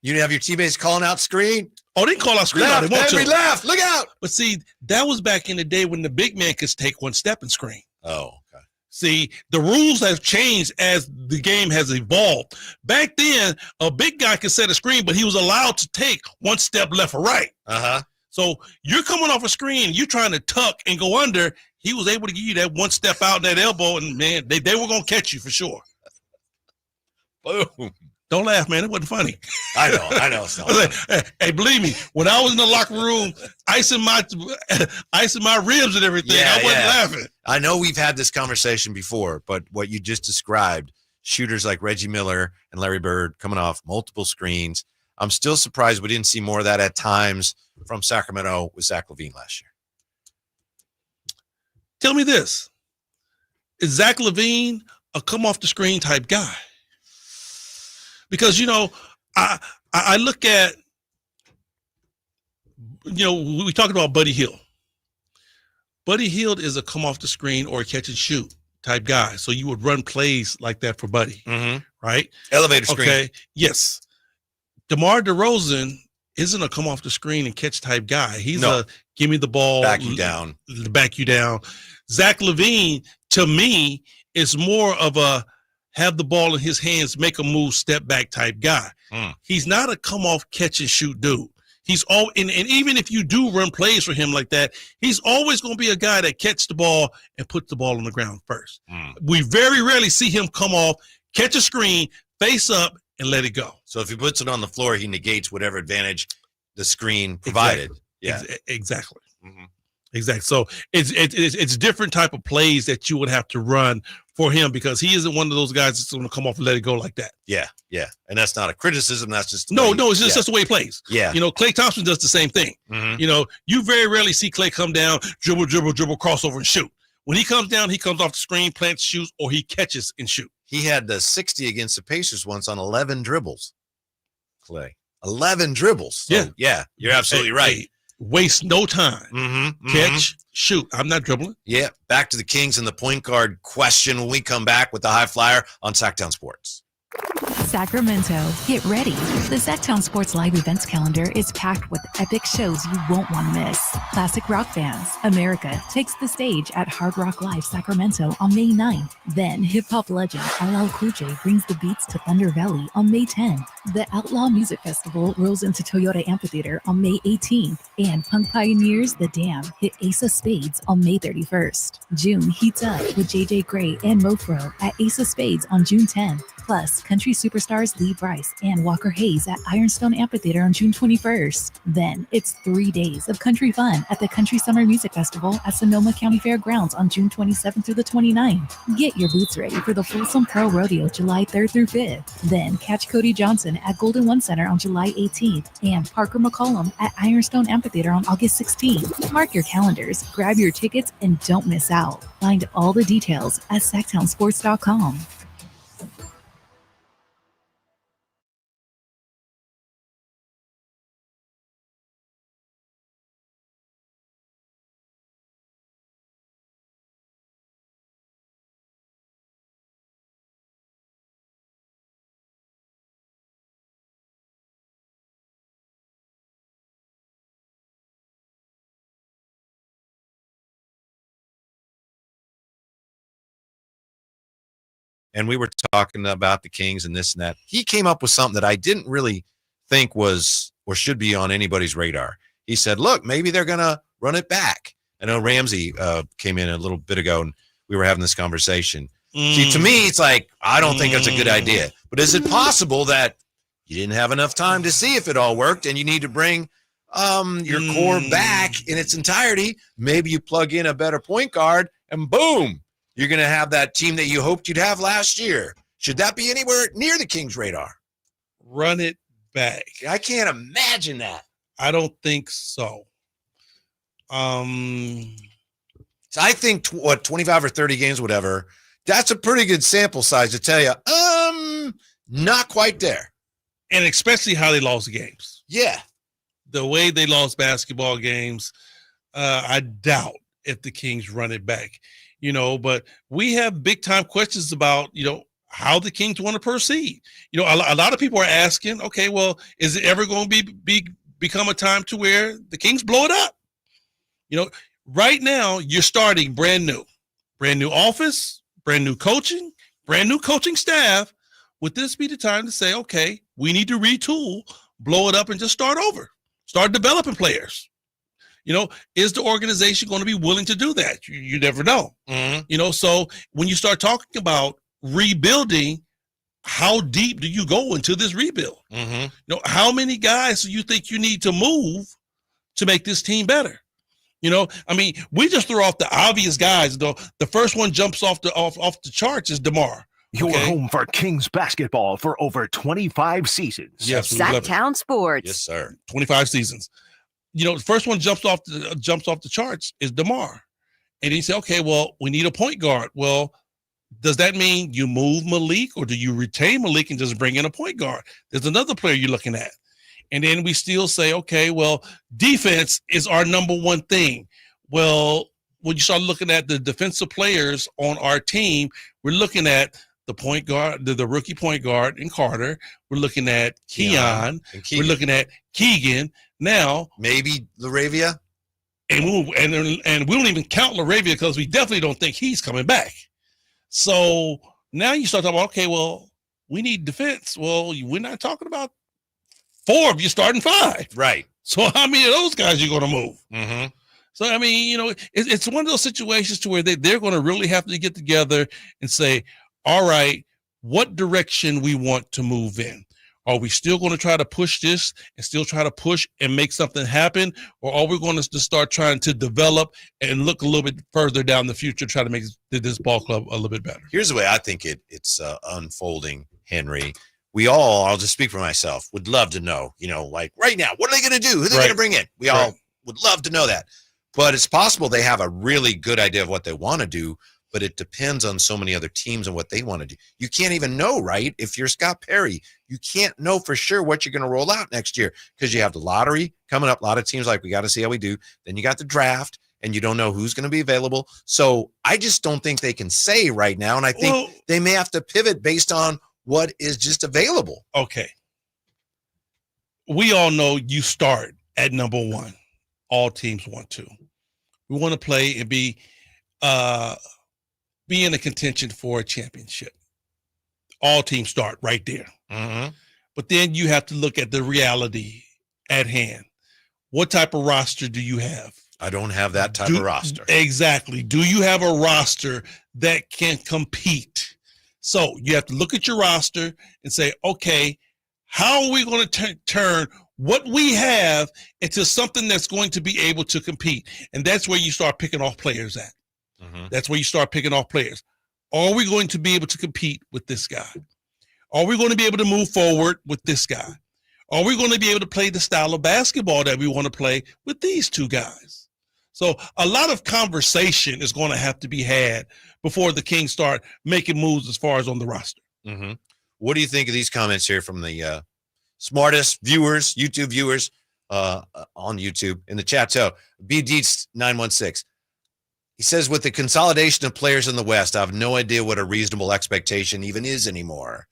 You didn't have your teammates calling out screen? Oh, they call out screen. Left, they want every to. left, look out. But see, that was back in the day when the big man could take one step and screen. Oh, okay. See, the rules have changed as the game has evolved. Back then, a big guy could set a screen, but he was allowed to take one step left or right. So you're coming off a screen, you're trying to tuck and go under. He was able to give you that one step out, that elbow, and man, they were going to catch you for sure. Boom. Don't laugh, man. It wasn't funny. I know. It's not funny. Hey, believe me, when I was in the locker room, icing my ribs and everything, I wasn't laughing. I know we've had this conversation before, but what you just described, shooters like Reggie Miller and Larry Bird coming off multiple screens, I'm still surprised we didn't see more of that at times from Sacramento with Zach LaVine last year. Tell me this. Is Zach LaVine a come-off-the-screen type guy? Because, you know, I look at, you know, we talked about Buddy Hield. Buddy Hield is a come-off-the-screen or a catch-and-shoot type guy. So you would run plays like that for Buddy, right? Elevator screen. Okay, yes. DeMar DeRozan isn't a come-off-the-screen and catch type guy. He's a give me the ball. Back you down. Back you down. Zach LaVine, to me, is more of a have the ball in his hands, make a move, step back type guy. He's not a come off catch and shoot dude. He's all and even if you do run plays for him like that, he's always going to be a guy that catches the ball and puts the ball on the ground first. We very rarely see him come off, catch a screen, face up, and let it go. So if he puts it on the floor, he negates whatever advantage the screen provided. Exactly. Exactly. So it's different type of plays that you would have to run for him because he isn't one of those guys that's going to come off and let it go like that. Yeah. And that's not a criticism. That's just it's just the way he plays. Yeah. You know, Klay Thompson does the same thing. You know, you very rarely see Klay come down, dribble, crossover, and shoot. When he comes down, he comes off the screen, plants, shoots, or he catches and shoot. He had the 60 against the Pacers once on 11 dribbles. Klay. 11 dribbles. So, yeah, you're absolutely right. Waste no time. Catch, shoot. I'm not dribbling. Yeah. Back to the Kings and the point guard question when we come back with the High Flyer on Sacktown Sports. Sacramento, get ready. The Sacktown Sports Live events calendar is packed with epic shows you won't want to miss. Classic rock bands, America takes the stage at Hard Rock Live Sacramento on May 9th. Then hip-hop legend LL Cool J brings the beats to Thunder Valley on May 10th. The Outlaw Music Festival rolls into Toyota Amphitheater on May 18th. And punk pioneers The Dam hit Ace of Spades on May 31st. June heats up with JJ Gray and Mofro at Ace of Spades on June 10th. Plus, country superstars Lee Brice and Walker Hayes at Ironstone Amphitheater on June 21st. Then it's 3 days of country fun at the Country Summer Music Festival at Sonoma County Fairgrounds on June 27th through the 29th. Get your boots ready for the Folsom Pearl Rodeo July 3rd through 5th. Then catch Cody Johnson at Golden One Center on July 18th and Parker McCollum at Ironstone Amphitheater on August 16th. Mark your calendars, grab your tickets, and don't miss out. Find all the details at sacktownsports.com. And we were talking about the Kings and this and that. He came up with something that I didn't really think was or should be on anybody's radar. He said, look, maybe they're going to run it back. I know Ramsey came in a little bit ago and we were having this conversation. See, to me, it's like, I don't think that's a good idea. But is it possible that you didn't have enough time to see if it all worked and you need to bring your core back in its entirety. Maybe you plug in a better point guard, and boom, you're going to have that team that you hoped you'd have last year. Should that be anywhere near the Kings' radar? Run it back. I can't imagine that. I don't think so. So I think 25 or 30 games, whatever. That's a pretty good sample size to tell you. Not quite there. And especially how they lost games. Yeah. The way they lost basketball games, I doubt if the Kings run it back. But we have big time questions about, how the Kings want to proceed. A lot of people are asking, okay, well, is it ever going to become a time to where the Kings blow it up? Right now you're starting brand new office, brand new coaching staff. Would this be the time to say, okay, we need to retool, blow it up, and just start over, start developing players? Is the organization going to be willing to do that? You never know. Mm-hmm. So when you start talking about rebuilding, how deep do you go into this rebuild? Mm-hmm. How many guys do you think you need to move to make this team better? We just throw off the obvious guys. The first one jumps off the charts is DeMar. Your home for Kings basketball for over 25 seasons. Yes, Sacktown Sports. Yes, sir. 25 seasons. The first one jumps off the charts is DeMar. And he said, okay, well, we need a point guard. Well, does that mean you move Malik, or do you retain Malik and just bring in a point guard? There's another player you're looking at. And then we still say, okay, well, defense is our number one thing. Well, when you start looking at the defensive players on our team, we're looking at the point guard, the rookie point guard in Carter. We're looking at Keon. We're looking at Keegan. Now, maybe Laravia. And we don't even count Laravia because we definitely don't think he's coming back. So now you start talking about, okay, well, we need defense. Well, we're not talking about 4 of you starting 5. Right. So how many of those guys you're going to move? Mm-hmm. So, it's one of those situations to where they're going to really have to get together and say, all right, what direction we want to move in. Are we still going to try to push this and still try to push and make something happen? Or are we going to just start trying to develop and look a little bit further down the future, try to make this ball club a little bit better? Here's the way I think it's unfolding, Henry. We all, I'll just speak for myself, would love to know, like right now, what are they going to do? Who are they going to bring in? We all would love to know that. But it's possible they have a really good idea of what they want to do, but it depends on so many other teams and what they want to do. You can't even know, right? If you're Scott Perry, you can't know for sure what you're going to roll out next year because you have the lottery coming up. A lot of teams like, we got to see how we do. Then you got the draft, and you don't know who's going to be available. So I just don't think they can say right now, and I think they may have to pivot based on what is just available. Okay. We all know you start at number 1. All teams want to. We want to play and be in a contention for a championship. All teams start right there. Mm-hmm. But then you have to look at the reality at hand. What type of roster do you have? I don't have that type of roster. Exactly. Do you have a roster that can compete? So you have to look at your roster and say, okay, how are we going to turn what we have into something that's going to be able to compete? And that's where you start picking off players at. Mm-hmm. That's where you start picking off players. Are we going to be able to compete with this guy? Are we going to be able to move forward with this guy? Are we going to be able to play the style of basketball that we want to play with these 2 guys? So a lot of conversation is going to have to be had before the Kings start making moves as far as on the roster. Mm-hmm. What do you think of these comments here from the smartest viewers, YouTube viewers on YouTube in the chat? So BD916. He says, with the consolidation of players in the West, I have no idea what a reasonable expectation even is anymore.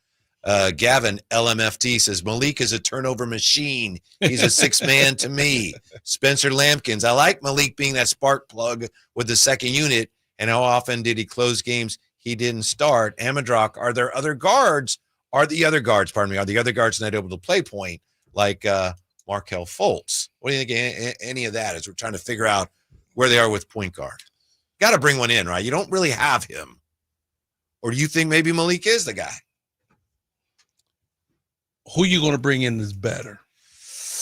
Gavin, LMFT, says, Malik is a turnover machine. He's a 6 man to me. Spencer Lampkins, I like Malik being that spark plug with the second unit. And how often did he close games he didn't start? Amadrock, are the other guards not able to play point like Markelle Fultz? What do you think any of that as we're trying to figure out where they are with point guard? Got to bring one in, right? You don't really have him. Or do you think maybe Malik is the guy? Who you going to bring in is better?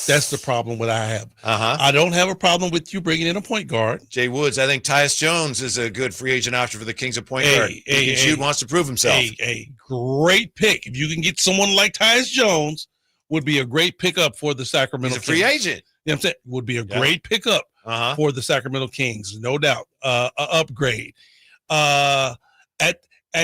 That's the problem that I have. Uh-huh. I don't have a problem with you bringing in a point guard. Jay Woods, I think Tyus Jones is a good free agent option for the Kings of point guard. He can shoot, wants to prove himself. A great pick. If you can get someone like Tyus Jones, would be a great pickup for the Sacramento Kings. He's a free agent. You know what I'm saying? Would be a great pickup for the Sacramento Kings, no doubt. A upgrade. At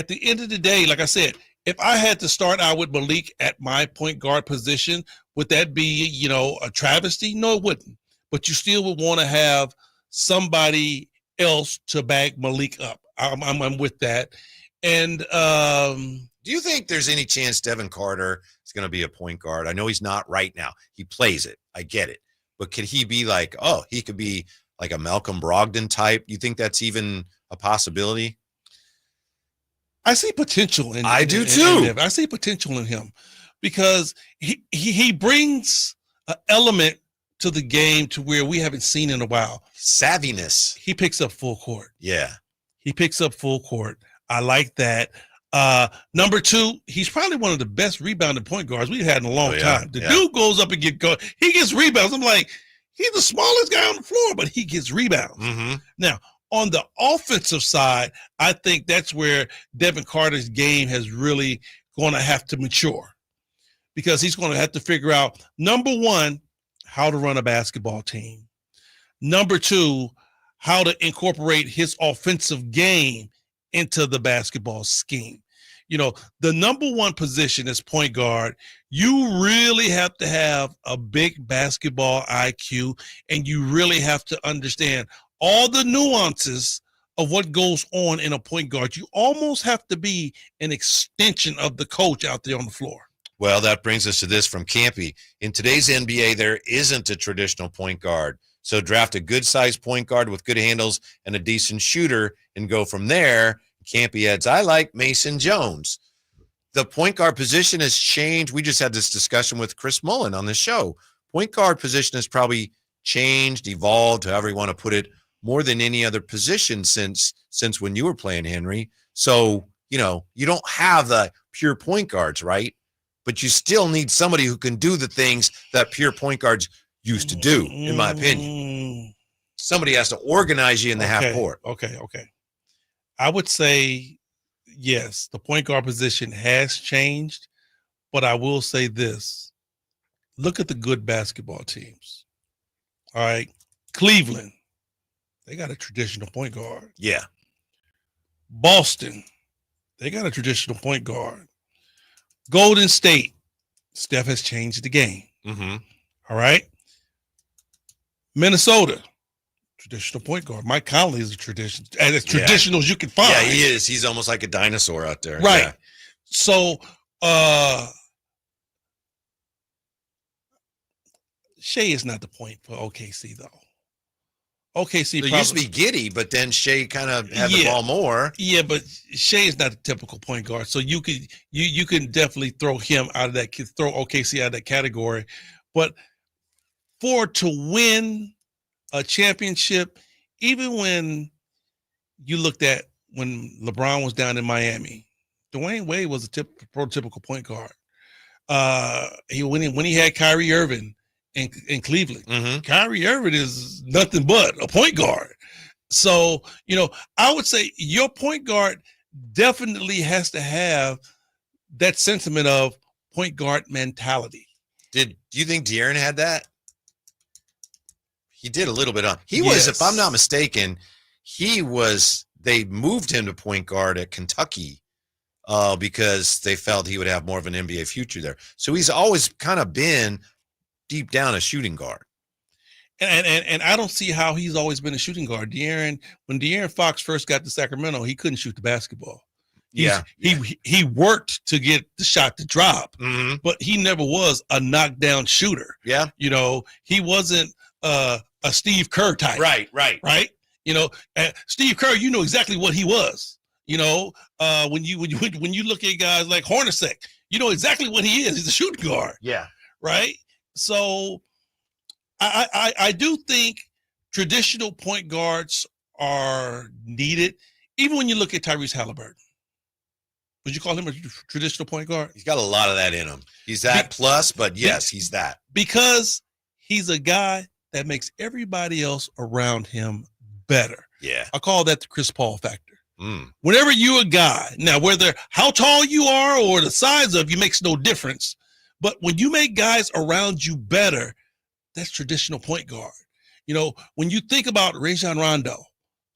the end of the day, like I said, if I had to start out with Malik at my point guard position, would that be, a travesty? No, it wouldn't. But you still would want to have somebody else to back Malik up. I'm with that. And do you think there's any chance Devin Carter is going to be a point guard? I know he's not right now. He plays it. I get it. But could he be like, he could be like a Malcolm Brogdon type? You think that's even a possibility? I see potential in. I do too. I see potential in him because he brings an element to the game to where we haven't seen in a while. Savviness. He picks up full court. Yeah. He picks up full court. I like that. Number two, he's probably one of the best rebounding point guards we've had in a long time. The dude goes up and he gets rebounds. I'm like, he's the smallest guy on the floor, but he gets rebounds. Mm-hmm. Now, on the offensive side, I think that's where Devin Carter's game has really going to have to mature because he's going to have to figure out, number one, how to run a basketball team. Number two, how to incorporate his offensive game into the basketball scheme. The number one position is point guard. You really have to have a big basketball IQ, and you really have to understand all the nuances of what goes on in a point guard. You almost have to be an extension of the coach out there on the floor. Well, that brings us to this from Campy. In today's NBA, there isn't a traditional point guard. So draft a good-sized point guard with good handles and a decent shooter and go from there. Campy adds, I like Mason Jones. The point guard position has changed. We just had this discussion with Chris Mullen on the show. Point guard position has probably changed, evolved, however you want to put it, more than any other position since when you were playing, Henry. So, you don't have the pure point guards, right? But you still need somebody who can do the things that pure point guards used to do, in my opinion. Somebody has to organize you in the half court. Okay. I would say, yes, the point guard position has changed, but I will say this. Look at the good basketball teams. All right. Cleveland, they got a traditional point guard. Yeah. Boston, they got a traditional point guard. Golden State, Steph has changed the game. Mm-hmm. All right. Minnesota, traditional point guard. Mike Conley is a tradition, as traditional as you can find. Yeah, he is. He's almost like a dinosaur out there. Right. Yeah. So, Shea is not the point for OKC, though. OKC It used to be Giddy, but then Shea kind of had the ball more. Yeah, but Shea is not a typical point guard, so you can definitely throw him out of that. Throw OKC out of that category, but to win a championship, even when you looked at when LeBron was down in Miami, Dwayne Wade was a prototypical point guard. When he had Kyrie Irving in Cleveland, Kyrie Irving is nothing but a point guard. So, I would say your point guard definitely has to have that sentiment of point guard mentality. Do you think De'Aaron had that? He did a little bit on. He was, if I'm not mistaken, they moved him to point guard at Kentucky because they felt he would have more of an NBA future there. So he's always kind of been deep down a shooting guard. And I don't see how he's always been a shooting guard. When De'Aaron Fox first got to Sacramento, he couldn't shoot the basketball. He worked to get the shot to drop, but he never was a knockdown shooter. Yeah. He wasn't a Steve Kerr type. Right. Steve Kerr, you know exactly what he was. When you look at guys like Hornacek, you know exactly what he is. He's a shooting guard. Yeah. Right. So I do think traditional point guards are needed. Even when you look at Tyrese Halliburton, would you call him a traditional point guard? He's got a lot of that in him. He's that plus, but yes, he's that. Because He's a guy that makes everybody else around him better. Yeah. I call that the Chris Paul factor. Mm. Whenever you're a guy, now whether how tall you are or the size of you makes no difference. But when you make guys around you better, that's traditional point guard. You know, when you think about Rajon Rondo,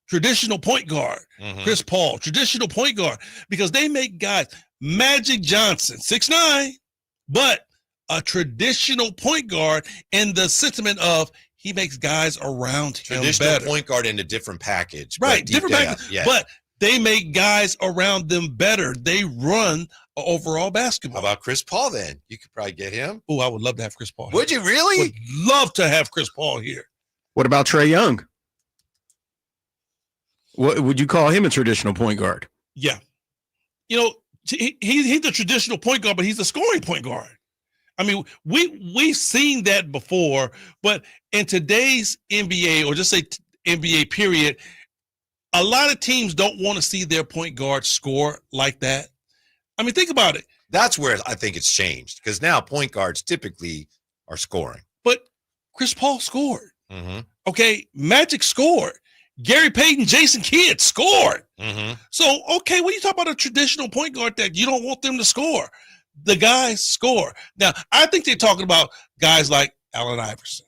traditional point guard, Chris Paul, traditional point guard, because they make guys, Magic Johnson, 6'9", but a traditional point guard, and the sentiment of he makes guys around him Traditional better. point guard in a different package. Right, but different package. Yeah. But they make guys around them better. They run overall basketball. How about Chris Paul then? You could probably get him. Oh, I would love to have Chris Paul here. Would you really? Would love to have Chris Paul here. What about Trae Young? What would you call him a traditional point guard? Yeah. You know, he's the traditional point guard, but he's a scoring point guard. I mean, we've seen that before, but in today's NBA, or just say NBA period, a lot of teams don't want to see their point guard score like that. I mean, think about it. That's where I think it's changed, because now point guards typically are scoring. But Chris Paul scored. Okay, Magic scored. Gary Payton, Jason Kidd scored. So, okay, when you talk about a traditional point guard that you don't want them to score, the guys score. Now, I think they're talking about guys like Allen Iverson,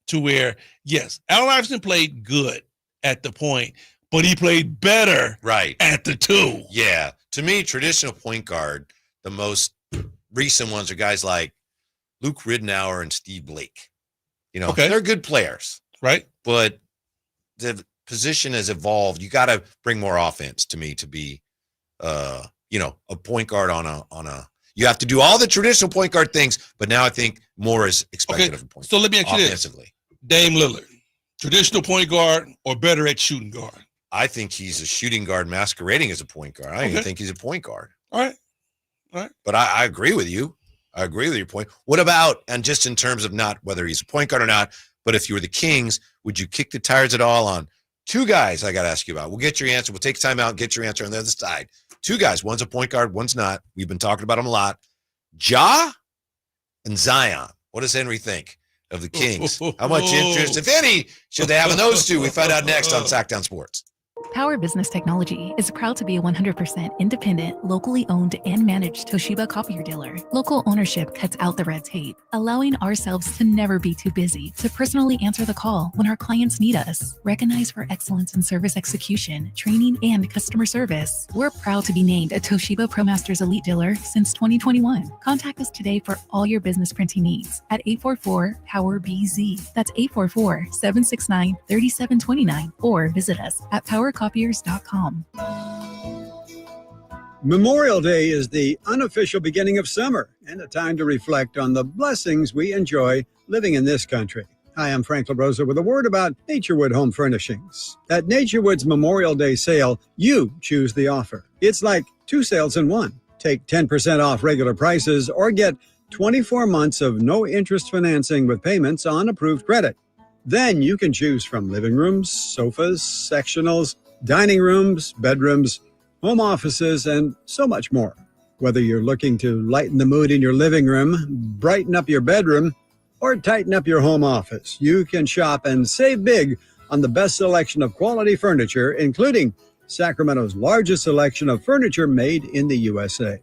to where, yes, Allen Iverson played good at the point, but he played better at the two. Yeah. To me, traditional point guard, the most recent ones are guys like Luke Ridnour and Steve Blake. You know, they're good players. Right. But the position has evolved. You got to bring more offense to me to be, you know, a point guard on a. You have to do all the traditional point guard things, but now I think more is expected of a point. So let me ask you this: offensively, Dame Lillard, traditional point guard or better at shooting guard? I think he's a shooting guard masquerading as a point guard. I don't even think he's a point guard. All right. But I agree with you. I agree with your point. What about, and just in terms of not whether he's a point guard or not, but if you were the Kings, would you kick the tires at all on two guys I got to ask you about? We'll get your answer. We'll take time out and get your answer on the other side. Two guys. One's a point guard. One's not. We've been talking about them a lot. Ja and Zion. What does Henry think of the Kings? How much interest, if any, should they have in those two? We find out next on Sacktown Sports. Power Business Technology is proud to be a 100% independent, locally owned and managed Toshiba copier dealer. Local ownership cuts out the red tape, allowing ourselves to never be too busy to personally answer the call when our clients need us. Recognized for excellence in service execution, training, and customer service, we're proud to be named a Toshiba ProMasters Elite Dealer since 2021. Contact us today for all your business printing needs at 844-POWER-BZ. That's 844-769-3729, or visit us at powercopiers.com. Memorial Day is the unofficial beginning of summer and a time to reflect on the blessings we enjoy living in this country. Hi, I'm Frank LaRosa with a word about Naturewood Home Furnishings. At Naturewood's Memorial Day sale, you choose the offer. It's like two sales in one. Take 10% off regular prices or get 24 months of no-interest financing with payments on approved credit. Then you can choose from living rooms, sofas, sectionals, dining rooms, bedrooms, home offices, and so much more. Whether you're looking to lighten the mood in your living room, brighten up your bedroom, or tighten up your home office, you can shop and save big on the best selection of quality furniture, including Sacramento's largest selection of furniture made in the USA.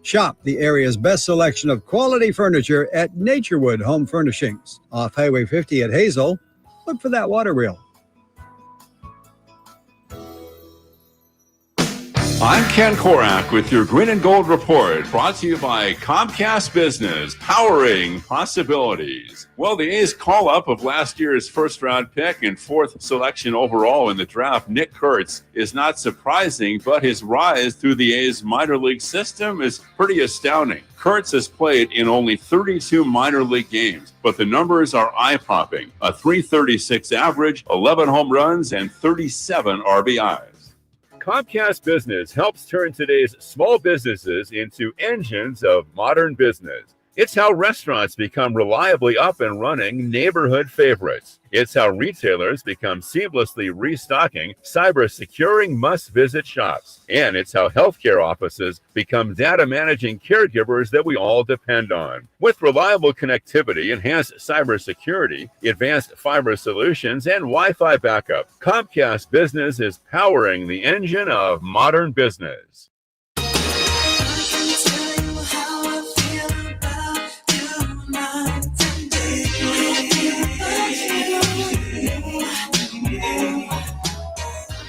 Shop the area's best selection of quality furniture at Naturewood Home Furnishings. Off Highway 50 at Hazel, look for that water wheel. I'm Ken Korak with your Green and Gold Report, brought to you by Comcast Business, powering possibilities. Well, the A's call-up of last year's first-round pick and fourth selection overall in the draft, Nick Kurtz, is not surprising, but his rise through the A's minor league system is pretty astounding. Kurtz has played in only 32 minor league games, but the numbers are eye-popping. A .336 average, 11 home runs, and 37 RBIs. Comcast Business helps turn today's small businesses into engines of modern business. It's how restaurants become reliably up and running neighborhood favorites. It's how retailers become seamlessly restocking, cyber-securing must-visit shops. And it's how healthcare offices become data-managing caregivers that we all depend on. With reliable connectivity, enhanced cybersecurity, advanced fiber solutions, and Wi-Fi backup, Comcast Business is powering the engine of modern business.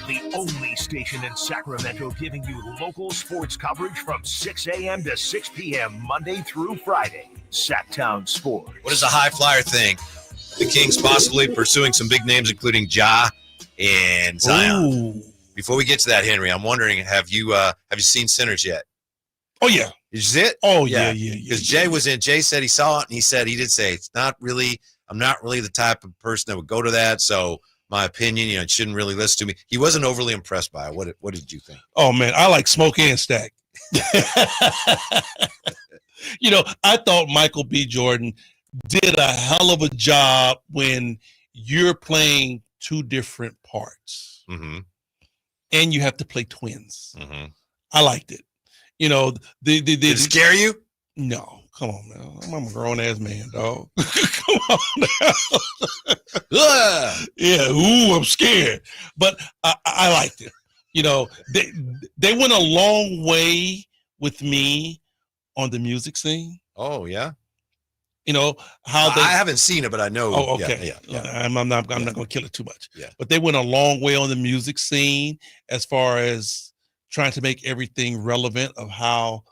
The only station in Sacramento giving you local sports coverage from 6 a.m. to 6 p.m. Monday through Friday. Sacktown Sports. What does the Highflyer think? The Kings possibly pursuing some big names, including Ja and Zion. Ooh. Before we get to that, Henry, I'm wondering, have you seen Sinners yet? Oh, yeah. Is it? Oh, yeah. Because Jay was in. Jay said he saw it, and he did say, I'm not really the type of person that would go to that, so my opinion, it shouldn't really listen to me. He wasn't overly impressed by it. What did you think? Oh, man, I like Smoke and Stack. I thought Michael B. Jordan did a hell of a job when you're playing two different parts. Mm-hmm. And you have to play twins. Mm-hmm. I liked it. Did it scare you? No. Come on, man. I'm a grown-ass man, dog. Come on now. Yeah, I'm scared. But I liked it. They went a long way with me on the music scene. Oh, yeah? I haven't seen it, but I know. Oh, okay. Yeah. I'm not going to kill it too much. Yeah. But they went a long way on the music scene as far as trying to make everything relevant of how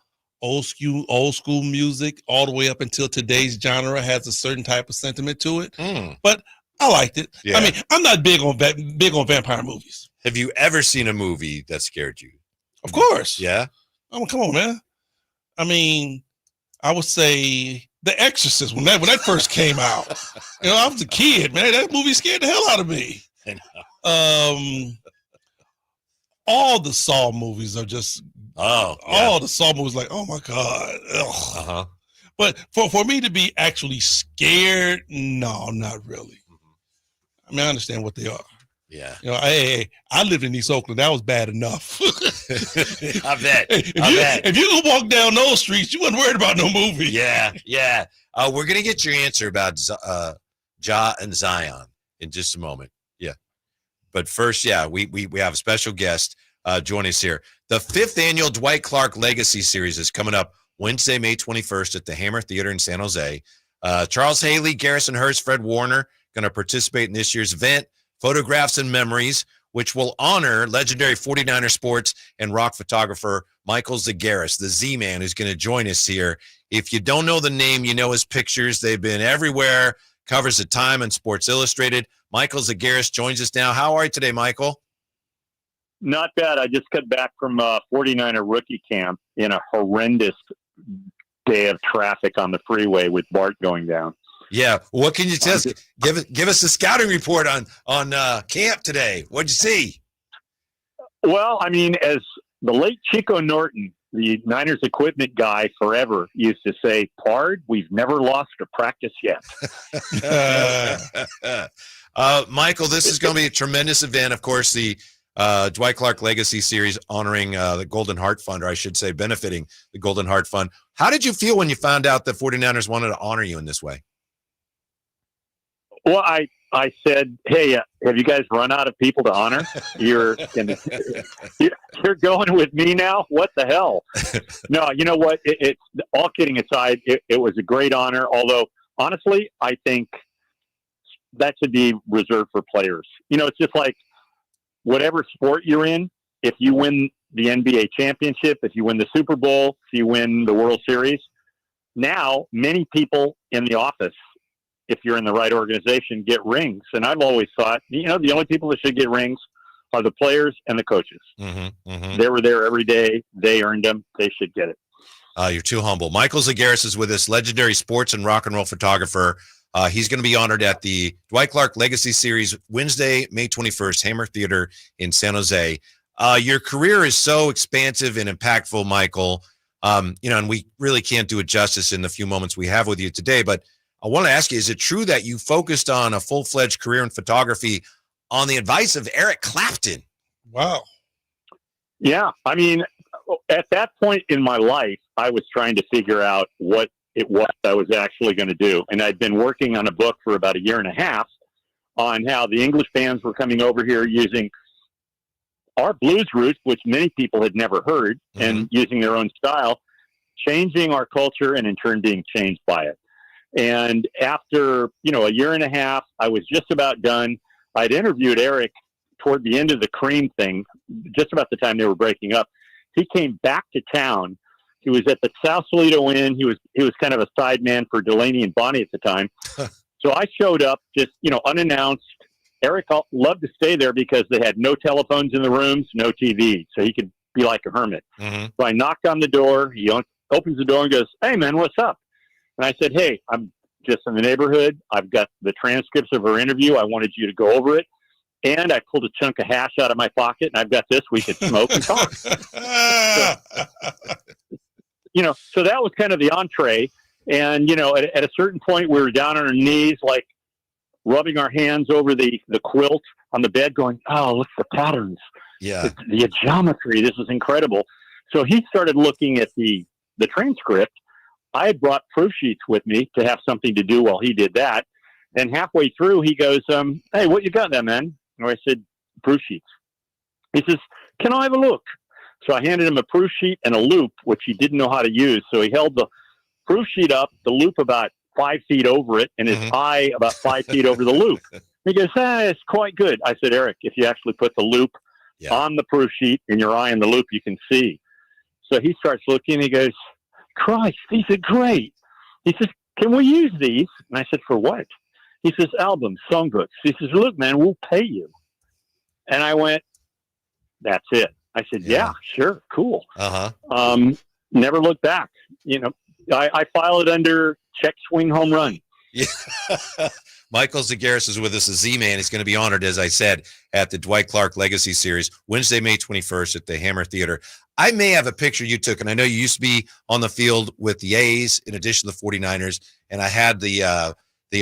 old school music all the way up until today's genre has a certain type of sentiment to it. But I liked it. Yeah. I mean, I'm not big on vampire movies. Have you ever seen a movie that scared you? Of course. Yeah. Oh, come on, man. I mean, I would say The Exorcist when that first came out. I was a kid, man. That movie scared the hell out of me. I know. All the Saw movies are just all the Saw movies, like, oh my God. Uh-huh. But for me to be actually scared, no, not really. I mean, I understand what they are. Yeah. I lived in East Oakland. That was bad enough. I bet. If you could walk down those streets, you wasn't worried about no movie. Yeah. We're going to get your answer about Ja and Zion in just a moment. Yeah. But first, we have a special guest joining us here. The 5th annual Dwight Clark Legacy Series is coming up Wednesday, May 21st at the Hammer Theater in San Jose. Charles Haley, Garrison Hurst, Fred Warner going to participate in this year's event. Photographs and Memories, which will honor legendary 49er sports and rock photographer Michael Zagaris, the Z-Man, who's going to join us here. If you don't know the name, you know his pictures. They've been everywhere. Covers the Time and Sports Illustrated. Michael Zagaris joins us now. How are you today, Michael? Not bad. I just got back from 49er rookie camp in a horrendous day of traffic on the freeway with Bart going down. Yeah. What can you tell us? Give us a scouting report on camp today. What'd you see? Well, I mean, as the late Chico Norton, the Niners equipment guy forever, used to say, Pard, we've never lost a practice yet. Michael, this is going to be a tremendous event. Of course, the Dwight Clark Legacy Series honoring the Golden Heart Fund, or I should say benefiting the Golden Heart Fund. How did you feel when you found out the 49ers wanted to honor you in this way? Well, I said, hey, have you guys run out of people to honor? You're going with me now? What the hell? No, you know what? It's all kidding aside, it was a great honor. Although, honestly, I think that should be reserved for players. It's just like whatever sport you're in, if you win the NBA championship, if you win the Super Bowl, if you win the World Series, now many people in the office, if you're in the right organization, get rings. And I've always thought, the only people that should get rings are the players and the coaches. They were there every day. They earned them. They should get it. You're too humble. Michael Zagaris is with us, legendary sports and rock and roll photographer. He's going to be honored at the Dwight Clark Legacy Series Wednesday, May 21st, Hammer Theater in San Jose. Your career is so expansive and impactful, Michael. And we really can't do it justice in the few moments we have with you today. But I want to ask you, is it true that you focused on a full-fledged career in photography on the advice of Eric Clapton? Wow. Yeah. I mean, at that point in my life, I was trying to figure out what it was I was actually going to do. And I'd been working on a book for about a year and a half on how the English bands were coming over here using our blues roots, which many people had never heard, and using their own style, changing our culture and in turn being changed by it. And after, a year and a half, I was just about done. I'd interviewed Eric toward the end of the Cream thing, just about the time they were breaking up. He came back to town. He was at the Sausalito Inn. He was kind of a side man for Delaney and Bonnie at the time. So I showed up just, unannounced. Eric loved to stay there because they had no telephones in the rooms, no TV. So he could be like a hermit. So I knocked on the door. He opens the door and goes, "Hey, man, what's up?" And I said, "Hey, I'm just in the neighborhood. I've got the transcripts of our interview. I wanted you to go over it. And I pulled a chunk of hash out of my pocket, and I've got this. We could smoke and talk." So that was kind of the entree. And, at a certain point, we were down on our knees, like rubbing our hands over the quilt on the bed going, "Oh, look at the patterns. Yeah. The geometry. This is incredible." So he started looking at the transcript. I had brought proof sheets with me to have something to do while he did that. And halfway through, he goes, "Hey, what you got there, man?" And I said, "Proof sheets." He says, "Can I have a look?" So I handed him a proof sheet and a loop, which he didn't know how to use. So he held the proof sheet up, the loop about 5 feet over it, and his eye about 5 feet over the loop. He goes, "It's quite good." I said, "Eric, if you actually put the loop on the proof sheet and your eye on the loop, you can see." So he starts looking, and he goes, "Christ, these are great." He says, "Can we use these?" And I said, "For what?" He says, "Albums, songbooks." He says, "Look, man, we'll pay you." And I went, "That's it." I said, "Yeah, sure, cool." Never looked back. I filed it under check swing home run. Yeah. Michael Zagaris is with us, a Z-Man. He's going to be honored, as I said, at the Dwight Clark Legacy Series, Wednesday, May 21st at the Hammer Theater. I may have a picture you took, and I know you used to be on the field with the A's in addition to the 49ers, and I had the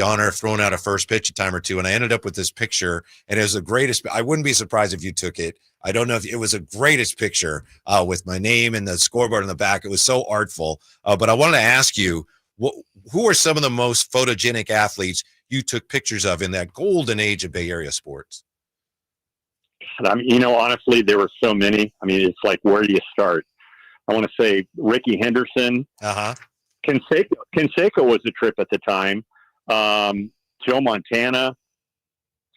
honor of throwing out a first pitch a time or two, and I ended up with this picture, and it was the greatest. I wouldn't be surprised if you took it. I don't know if it was the greatest picture with my name and the scoreboard in the back. It was so artful. But I wanted to ask you, who are some of the most photogenic athletes you took pictures of in that golden age of Bay Area sports? I mean, honestly, there were so many. I mean, it's like, where do you start? I want to say Ricky Henderson. Canseco was a trip at the time. Joe Montana,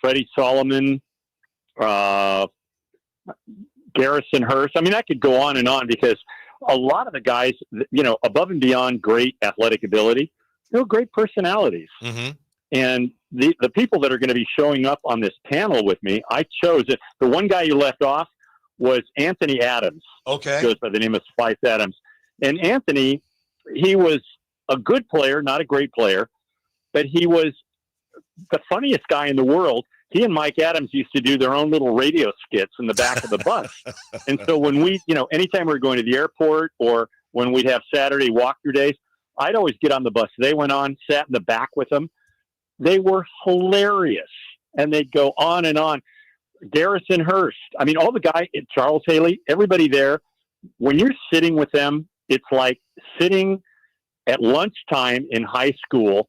Freddie Solomon, Garrison Hurst. I mean, I could go on and on because a lot of the guys, above and beyond great athletic ability, great personalities. And the people that are going to be showing up on this panel with me, I chose it. The one guy you left off was Anthony Adams. Okay. Goes by the name of Spice Adams. And Anthony, he was a good player, not a great player, but he was the funniest guy in the world. He and Mike Adams used to do their own little radio skits in the back of the bus. And so when we, anytime we were going to the airport or when we'd have Saturday walkthrough days, I'd always get on the bus. They went on, sat in the back with them. They were hilarious. And they'd go on and on. Garrison Hurst. I mean, all the guys, Charles Haley, everybody there, when you're sitting with them, it's like sitting at lunchtime in high school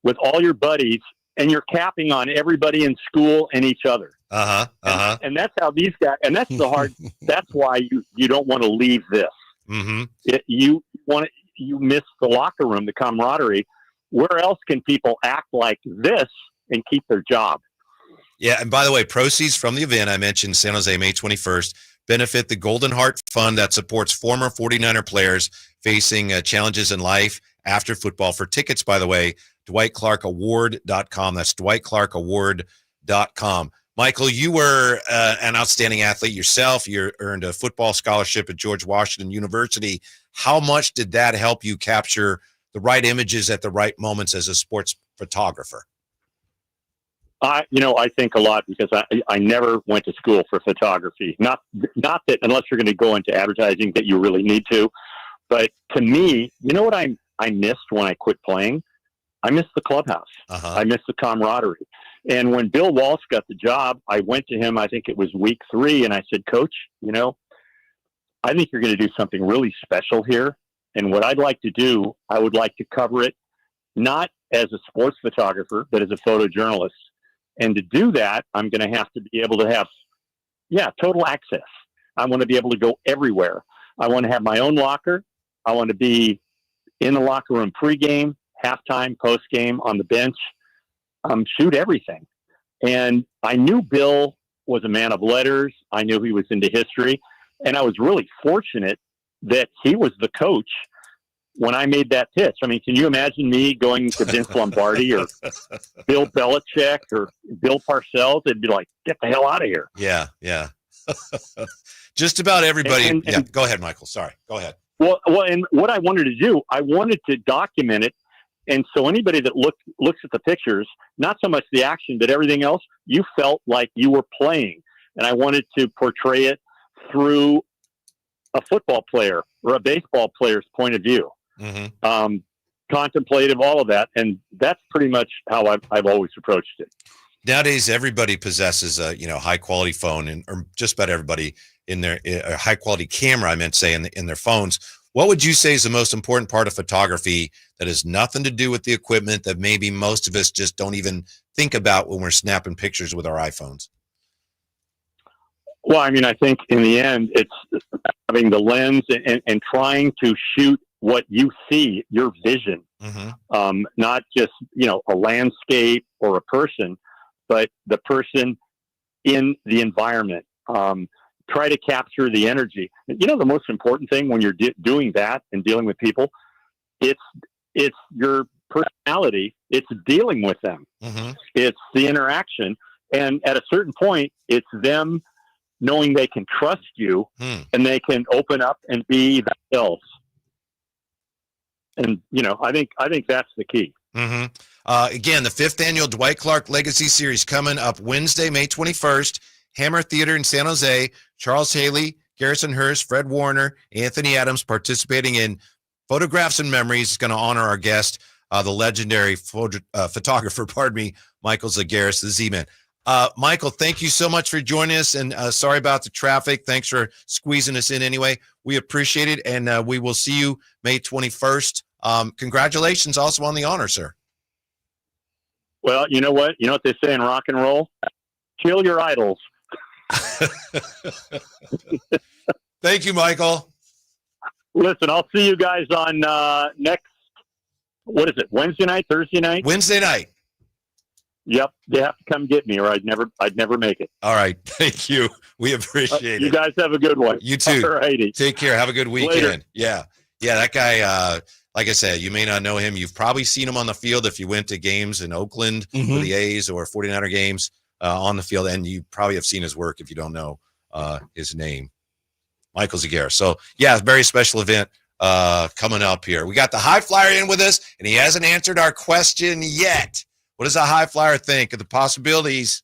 with all your buddies, and you're capping on everybody in school and each other. And that's how these guys, and that's the hard, that's why you don't want to leave this. You miss the locker room, the camaraderie. Where else can people act like this and keep their job? Yeah. And by the way, proceeds from the event I mentioned, San Jose, May 21st, benefit the Golden Heart Fund that supports former 49er players facing challenges in life after football. For tickets, by the way, DwightClarkAward.com. That's DwightClarkAward.com. Michael, you were an outstanding athlete yourself. You earned a football scholarship at George Washington University. How much did that help you capture the right images at the right moments as a sports photographer? I think a lot because I never went to school for photography. Not that unless you're going to go into advertising that you really need to. But to me, you know what I missed when I quit playing? I missed the clubhouse. I missed the camaraderie. And when Bill Walsh got the job, I went to him, I think it was week 3, and I said, Coach, you know, I think you're going to do something really special here. And what I'd like to do, I would like to cover it not as a sports photographer, but as a photojournalist. And to do that, I'm going to have to be able to have, total access. I want to be able to go everywhere. I want to have my own locker. I want to be in the locker room pregame, halftime, postgame, on the bench, shoot everything. And I knew Bill was a man of letters. I knew he was into history. And I was really fortunate that he was the coach when I made that pitch. I mean, can you imagine me going to Vince Lombardi or Bill Belichick or Bill Parcells? They'd be like, get the hell out of here. Yeah. Just about everybody. Go ahead, Michael. Sorry. Go ahead. Well, and what I wanted to do, I wanted to document it. And so anybody that looks at the pictures, not so much the action, but everything else, you felt like you were playing. And I wanted to portray it through a football player or a baseball player's point of view. Contemplative, all of that. And that's pretty much how I've always approached it. Nowadays, everybody possesses a high quality phone, or just about everybody in their a high quality camera. I meant to say in their phones. What would you say is the most important part of photography that has nothing to do with the equipment that maybe most of us just don't even think about when we're snapping pictures with our iPhones? Well, I mean, I think in the end, it's having the lens and trying to shoot what you see, your vision, not just, a landscape or a person, but the person in the environment. Try to capture the energy. The most important thing when you're doing that and dealing with people, it's your personality. It's dealing with them. It's the interaction. And at a certain point, it's them knowing they can trust you and they can open up and be themselves. And, I think that's the key. Again, the 5th annual Dwight Clark Legacy Series coming up Wednesday, May 21st. Hammer Theater in San Jose. Charles Haley, Garrison Hurst, Fred Warner, Anthony Adams participating in Photographs and Memories. Is going to honor our guest, the legendary photographer, Michael Zagaris, the Z-Man. Michael, thank you so much for joining us, and sorry about the traffic. Thanks for squeezing us in anyway. We appreciate it, and we will see you May 21st. Congratulations also on the honor, sir. Well, you know what? You know what they say in rock and roll? Kill your idols. Thank you, Michael. Listen, I'll see you guys on next, Wednesday night, Thursday night? Wednesday night. Yep. They have to come get me or I'd never make it. All right. Thank you. We appreciate it. You guys have a good one. You too. All righty. Take care. Have a good weekend. Later. Yeah. That guy, like I said, you may not know him. You've probably seen him on the field if you went to games in Oakland with the A's or 49er games on the field, and you probably have seen his work if you don't know his name, Michael Zagaris. So, very special event coming up here. We got the Highflyer in with us, and he hasn't answered our question yet. What does a Highflyer think of the possibilities,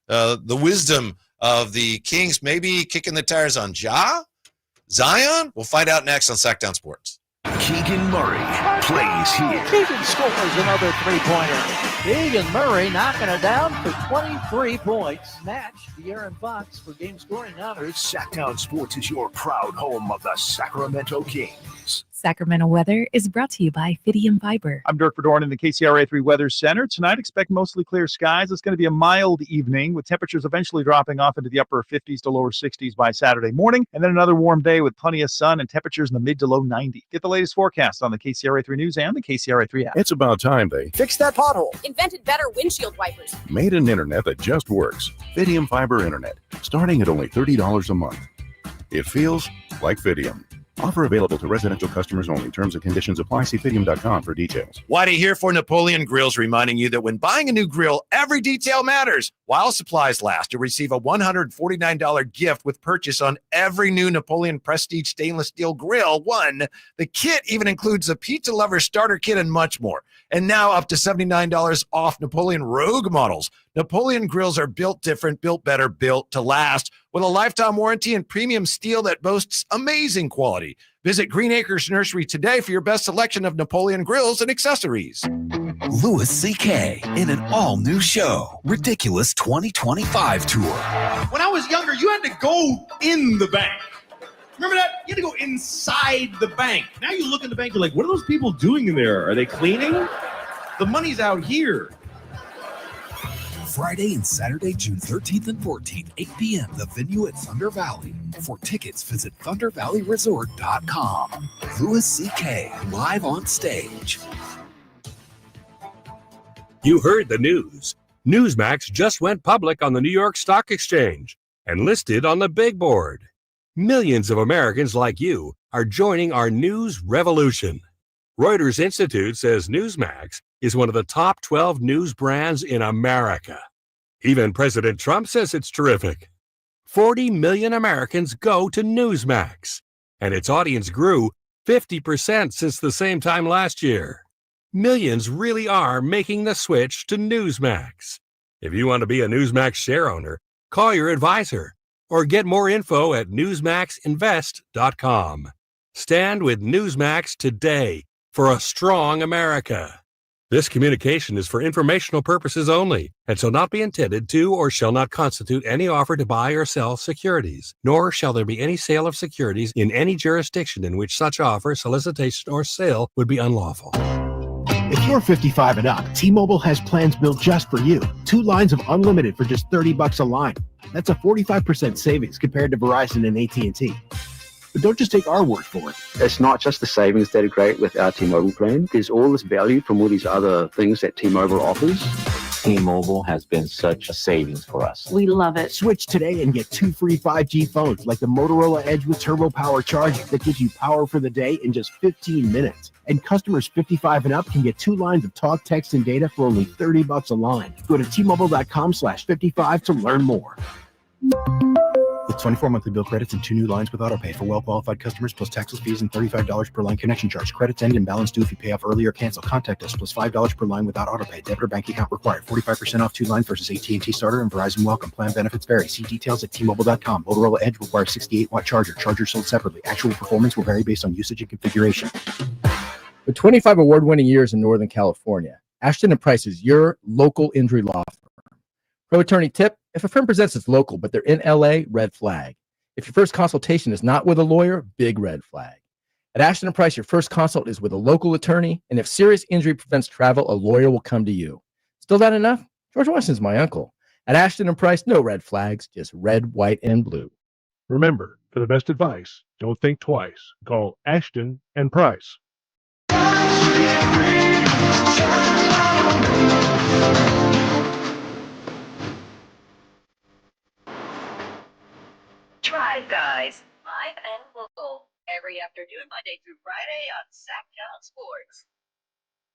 the wisdom of the Kings maybe kicking the tires on Zion? We'll find out next on Sacktown Sports. Keegan Murray plays here. Keegan scores another three-pointer. Keegan Murray knocking it down for 23 points. Match De'Aaron Fox for game scoring honors. Sacktown Sports is your proud home of the Sacramento Kings. Sacramento weather is brought to you by Fidium Fiber. I'm Dirk Verdorn in the KCRA3 Weather Center. Tonight, expect mostly clear skies. It's going to be a mild evening with temperatures eventually dropping off into the upper 50s to lower 60s by Saturday morning. And then another warm day with plenty of sun and temperatures in the mid to low 90s. Get the latest forecast on the KCRA3 News and the KCRA3 app. It's about time they fix that pothole. Invented better windshield wipers. Made an internet that just works. Fidium Fiber Internet, starting at only $30 a month. It feels like Fidium. Offer available to residential customers only. Terms and conditions apply. See Fidium.com for details. Whitey here for Napoleon Grills, reminding you that when buying a new grill, every detail matters. While supplies last, you'll receive a $149 gift with purchase on every new Napoleon Prestige stainless steel grill. The kit even includes a pizza lover starter kit and much more. And now up to $79 off Napoleon Rogue models. Napoleon grills are built different, built better, built to last, with a lifetime warranty and premium steel that boasts amazing quality. Visit Green Acres Nursery today for your best selection of Napoleon grills and accessories. Louis C.K. in an all-new show, Ridiculous 2025 Tour. When I was younger, you had to go in the bank. Remember that? You had to go inside the bank. Now you look in the bank, you're like, what are those people doing in there? Are they cleaning? The money's out here. Friday and Saturday, June 13th and 14th, 8 p.m., the venue at Thunder Valley. For tickets, visit thundervalleyresort.com. Louis C.K. live on stage. You heard the news. Newsmax just went public on the New York Stock Exchange and listed on the big board. Millions of Americans like you are joining our news revolution. Reuters Institute says Newsmax is one of the top 12 news brands in America. Even President Trump says it's terrific. 40 million Americans go to Newsmax, and its audience grew 50% since the same time last year. Millions really are making the switch to Newsmax. If you want to be a Newsmax share owner, call your advisor or get more info at newsmaxinvest.com. Stand with Newsmax today for a strong America. This communication is for informational purposes only and shall not be intended to or shall not constitute any offer to buy or sell securities, nor shall there be any sale of securities in any jurisdiction in which such offer, solicitation, or sale would be unlawful. If you're 55 and up, T-Mobile has plans built just for you. 2 lines of unlimited for just $30 a line. That's a 45% savings compared to Verizon and AT&T. But don't just take our word for it. It's not just the savings that are great with our T-Mobile plan. There's all this value from all these other things that T-Mobile offers. T-Mobile has been such a savings for us. We love it. Switch today and get 2 free 5G phones like the Motorola Edge with Turbo Power charging that gives you power for the day in just 15 minutes. And customers 55 and up can get 2 lines of talk, text, and data for only $30 a line. Go to T-Mobile.com/55 to learn more. With 24 monthly bill credits and 2 new lines with autopay for well-qualified customers, plus taxes, fees, and $35 per line connection charge. Credits end and balance due if you pay off early or cancel. Contact us, plus $5 per line without autopay. Debit or bank account required. 45% off 2 lines versus AT&T Starter and Verizon Welcome. Plan benefits vary. See details at T-Mobile.com. Motorola Edge requires 68-watt charger. Chargers sold separately. Actual performance will vary based on usage and configuration. With 25 award-winning years in Northern California, Ashton & Price is your local injury law firm. Pro attorney tip: if a firm presents as local but they're in LA, red flag. If your first consultation is not with a lawyer, big red flag. At Ashton & Price, your first consult is with a local attorney, and if serious injury prevents travel, a lawyer will come to you. Still not enough? George Washington's my uncle. At Ashton & Price, no red flags, just red, white, and blue. Remember, for the best advice, don't think twice. Call Ashton & Price. Drive Guys, live and local, every afternoon, Monday through Friday on Sacktown Sports.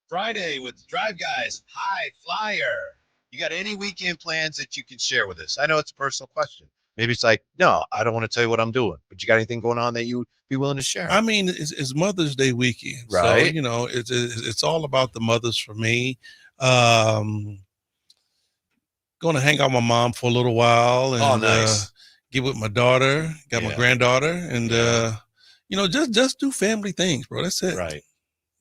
Friday with Drive Guys, Highflyer. You got any weekend plans that you can share with us? I know it's a personal question. Maybe it's like, no, I don't want to tell you what I'm doing, but you got anything going on that you would be willing to share? I mean, it's Mother's Day weekend, right? So, you know, it's all about the mothers for me. Going to hang out with my mom for a little while and nice. Get with my daughter, got my granddaughter, and you know, just do family things, bro. That's it. Right.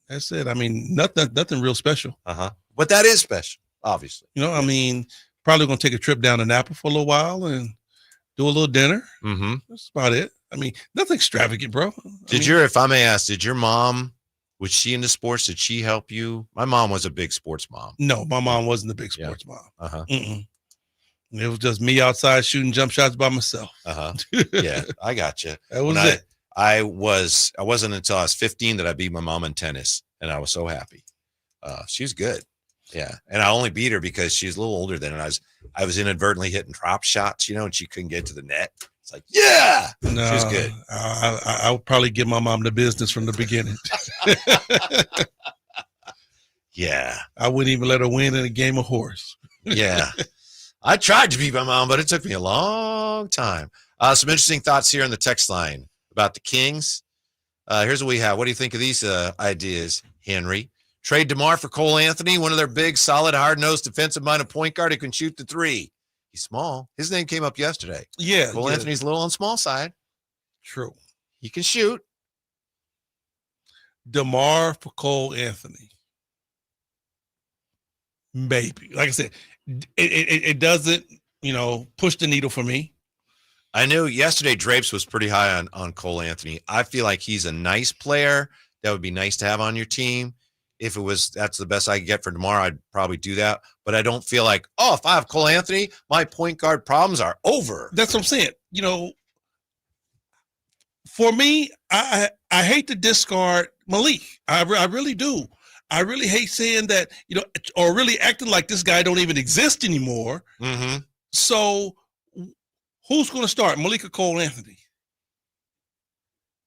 That's it. I mean, nothing real special. But that is special, obviously. You know, I mean, probably gonna take a trip down to Napa for a little while and do a little dinner. Mm-hmm. That's about it. I mean, nothing extravagant, bro. If I may ask, did your mom, was she into sports? Did she help you? My mom was a big sports mom. No, my mom wasn't a big sports mom. Uh-huh. It was just me outside shooting jump shots by myself. Yeah, I got you. That was it. I wasn't until I was 15 that I beat my mom in tennis, and I was so happy. She was good. Yeah. And I only beat her because she's a little older than, and I was inadvertently hitting drop shots, you know, and she couldn't get to the net. It's like, yeah, no, she was good. I would probably give my mom the business from the beginning. Yeah. I wouldn't even let her win in a game of horse. Yeah. I tried to beat my mom, but it took me a long time. Some interesting thoughts here on the text line about the Kings. Here's what we have. What do you think of these ideas, Henry? Trade DeMar for Cole Anthony, one of their big, solid, hard-nosed defensive-minded point guard who can shoot the three. He's small. His name came up yesterday. Yeah. Cole Anthony's a little on the small side. True. He can shoot. DeMar for Cole Anthony. Maybe. Like I said, it doesn't, push the needle for me. I knew yesterday Drapes was pretty high on Cole Anthony. I feel like he's a nice player that would be nice to have on your team. If that's the best I could get for tomorrow, I'd probably do that. But I don't feel like, if I have Cole Anthony, my point guard problems are over. That's what I'm saying. For me, I hate to discard Malik. I really do. I really hate saying that, or really acting like this guy don't even exist anymore. Mm-hmm. So who's going to start, Malik or Cole Anthony?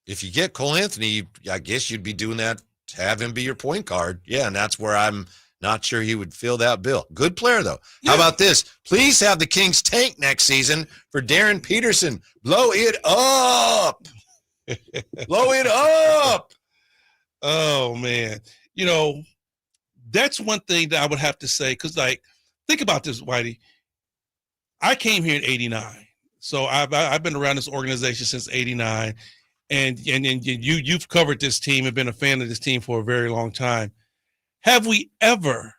If you get Cole Anthony, I guess you'd be doing that to have him be your point guard. Yeah, and that's where I'm not sure he would fill that bill. Good player, though. Yeah. How about this? Please have the Kings tank next season for Darren Peterson. Blow it up. Blow it up. Oh, man. That's one thing that I would have to say, because, think about this, Whitey. I came here in 89. So I've been around this organization since 89. And you've covered this team and been a fan of this team for a very long time. Have we ever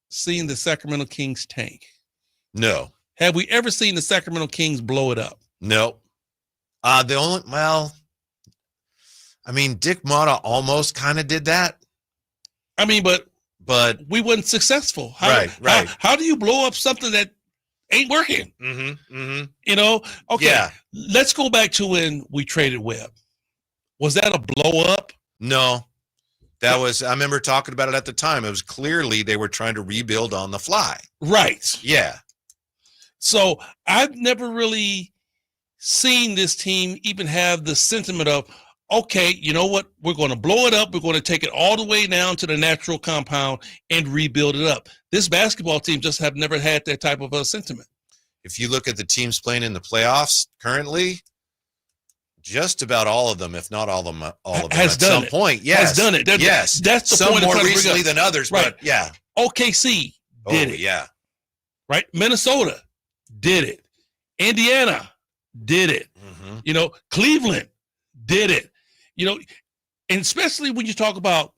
seen the Sacramento Kings tank? No. Have we ever seen the Sacramento Kings blow it up? No. Dick Motta almost kind of did that. But we weren't successful. Right. How do you blow up something that ain't working? Mm-hmm. Okay. Yeah. Let's go back to when we traded Webb. Was that a blow up? No. I remember talking about it at the time. It was clearly they were trying to rebuild on the fly. Right. Yeah. So I've never really seen this team even have the sentiment of, okay, you know what? We're going to blow it up. We're going to take it all the way down to the natural compound and rebuild it up. This basketball team just have never had that type of a sentiment. If you look at the teams playing in the playoffs currently, just about all of them, if not all of them, has at done some it. point, yes, has done it. Yes, that's the some point. more recently than others, right. But yeah. OKC did it. Yeah. Right. Minnesota did it. Indiana did it. Mm-hmm. Cleveland did it. And especially when you talk about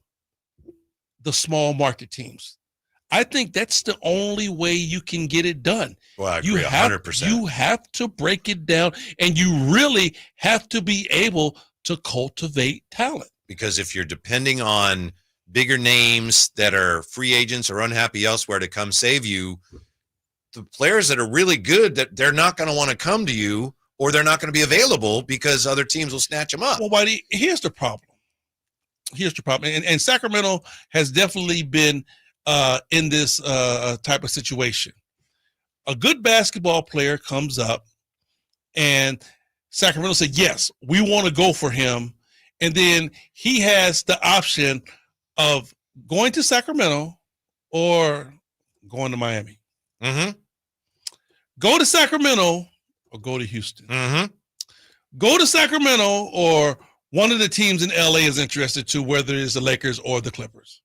the small market teams, I think that's the only way you can get it done. Well, I agree 100%. You have to break it down, and you really have to be able to cultivate talent. Because if you're depending on bigger names that are free agents or unhappy elsewhere to come save you, the players that are really good, that they're not going to want to come to you, or they're not going to be available because other teams will snatch them up. Well, Whitey, here's the problem. And Sacramento has definitely been in this type of situation. A good basketball player comes up, and Sacramento said, yes, we want to go for him. And then he has the option of going to Sacramento or going to Miami. Mm-hmm. Go to Sacramento or go to Houston. Mm-hmm. Go to Sacramento or one of the teams in LA is interested to, whether it's the Lakers or the Clippers.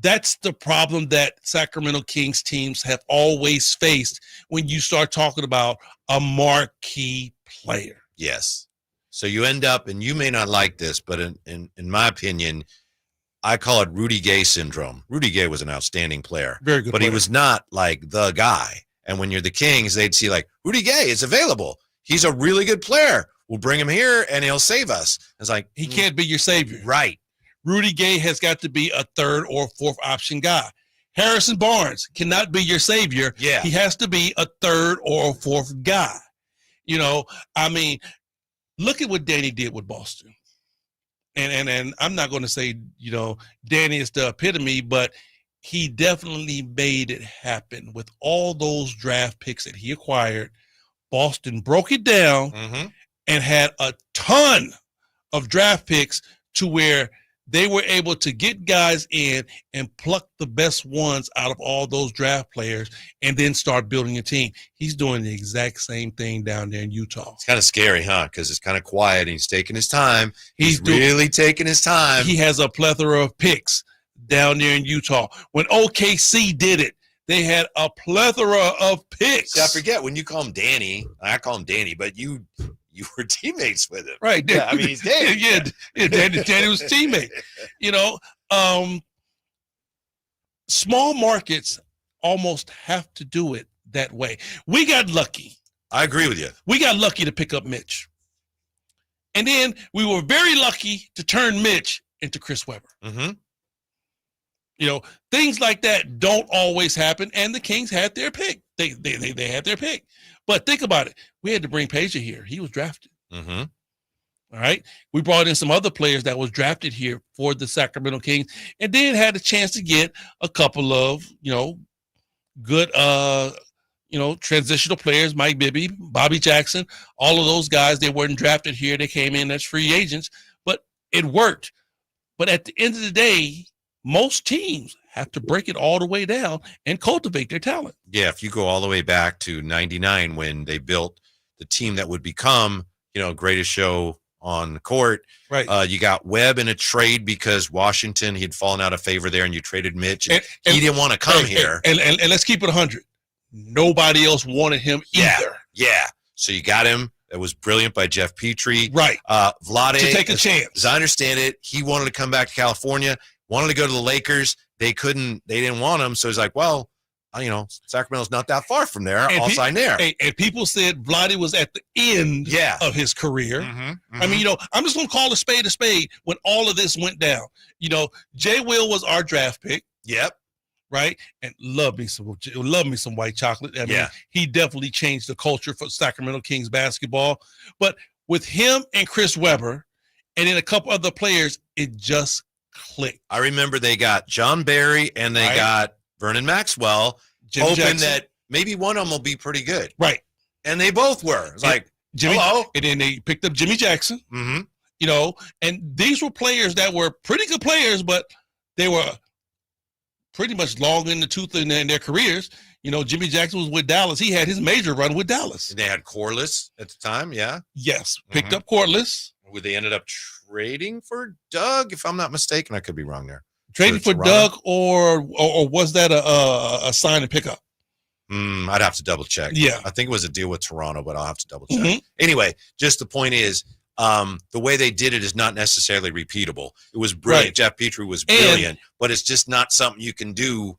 That's the problem that Sacramento Kings teams have always faced when you start talking about a marquee player. Yes. So you end up, and you may not like this, but in my opinion, I call it Rudy Gay syndrome. Rudy Gay was an outstanding player. Very good but player. He was not like the guy. And when you're the Kings, they'd see like, Rudy Gay is available. He's a really good player. We'll bring him here and he'll save us. It's like, he can't be your savior. Right. Rudy Gay has got to be a third or fourth option guy. Harrison Barnes cannot be your savior. Yeah. He has to be a third or a fourth guy. Look at what Danny did with Boston. And I'm not going to say, Danny is the epitome, but he definitely made it happen with all those draft picks that he acquired. Boston broke it down and had a ton of draft picks to where they were able to get guys in and pluck the best ones out of all those draft players and then start building a team. He's doing the exact same thing down there in Utah. It's kind of scary, huh? Because it's kind of quiet and he's taking his time. He's really taking his time. He has a plethora of picks down there in Utah. When OKC did it, they had a plethora of picks. See, I forget when you call him Danny. I call him Danny, but you were teammates with him. Right. Yeah, I mean, he's Danny. Yeah, Danny was a teammate. You know, small markets almost have to do it that way. We got lucky. I agree with you. We got lucky to pick up Mitch. And then we were very lucky to turn Mitch into Chris Webber. Mm-hmm. You know, things like that don't always happen, and the Kings had their pick. They had their pick. But think about it. We had to bring Pager here. He was drafted. Mm-hmm. All right. We brought in some other players that was drafted here for the Sacramento Kings, and then had a chance to get a couple of, good, transitional players, Mike Bibby, Bobby Jackson, all of those guys. They weren't drafted here. They came in as free agents, but it worked. But at the end of the day, most teams have to break it all the way down and cultivate their talent. Yeah, if you go all the way back to 99 when they built the team that would become, greatest show on the court. Right. You got Webb in a trade because Washington, he'd fallen out of favor there, and you traded Mitch. And he didn't want to come here. And let's keep it 100. Nobody else wanted him either. Yeah. So you got him. It was brilliant by Jeff Petrie. Right. Vlade, to take a chance. As I understand it, he wanted to come back to California, wanted to go to the Lakers. They didn't want him. So he's like, well, Sacramento's not that far from there. I'll sign there. And people said Vlade was at the end of his career. Mm-hmm. I mean, I'm just going to call a spade when all of this went down. Jay Will was our draft pick. Yep. Right. And love me some white chocolate. I mean, he definitely changed the culture for Sacramento Kings basketball. But with him and Chris Webber and then a couple other players, it just clicked. I remember they got John Barry and they got Vernon Maxwell, Jimmy hoping Jackson. that maybe one of them will be pretty good. Right. And they both were. It's like, hello. And then they picked up Jimmy Jackson. Mm-hmm. And these were players that were pretty good players, but they were pretty much long in the tooth in their careers. Jimmy Jackson was with Dallas. He had his major run with Dallas. And they had Corliss at the time, yeah? Yes. Picked up Corliss. Who they ended up trading for Doug, if I'm not mistaken. I could be wrong there. Trading for Doug, or was that a sign and pickup? I'd have to double check. Yeah. I think it was a deal with Toronto, but I'll have to double check. Mm-hmm. Anyway, just the point is, the way they did it is not necessarily repeatable. It was brilliant. Right. Jeff Petrie was brilliant, but it's just not something you can do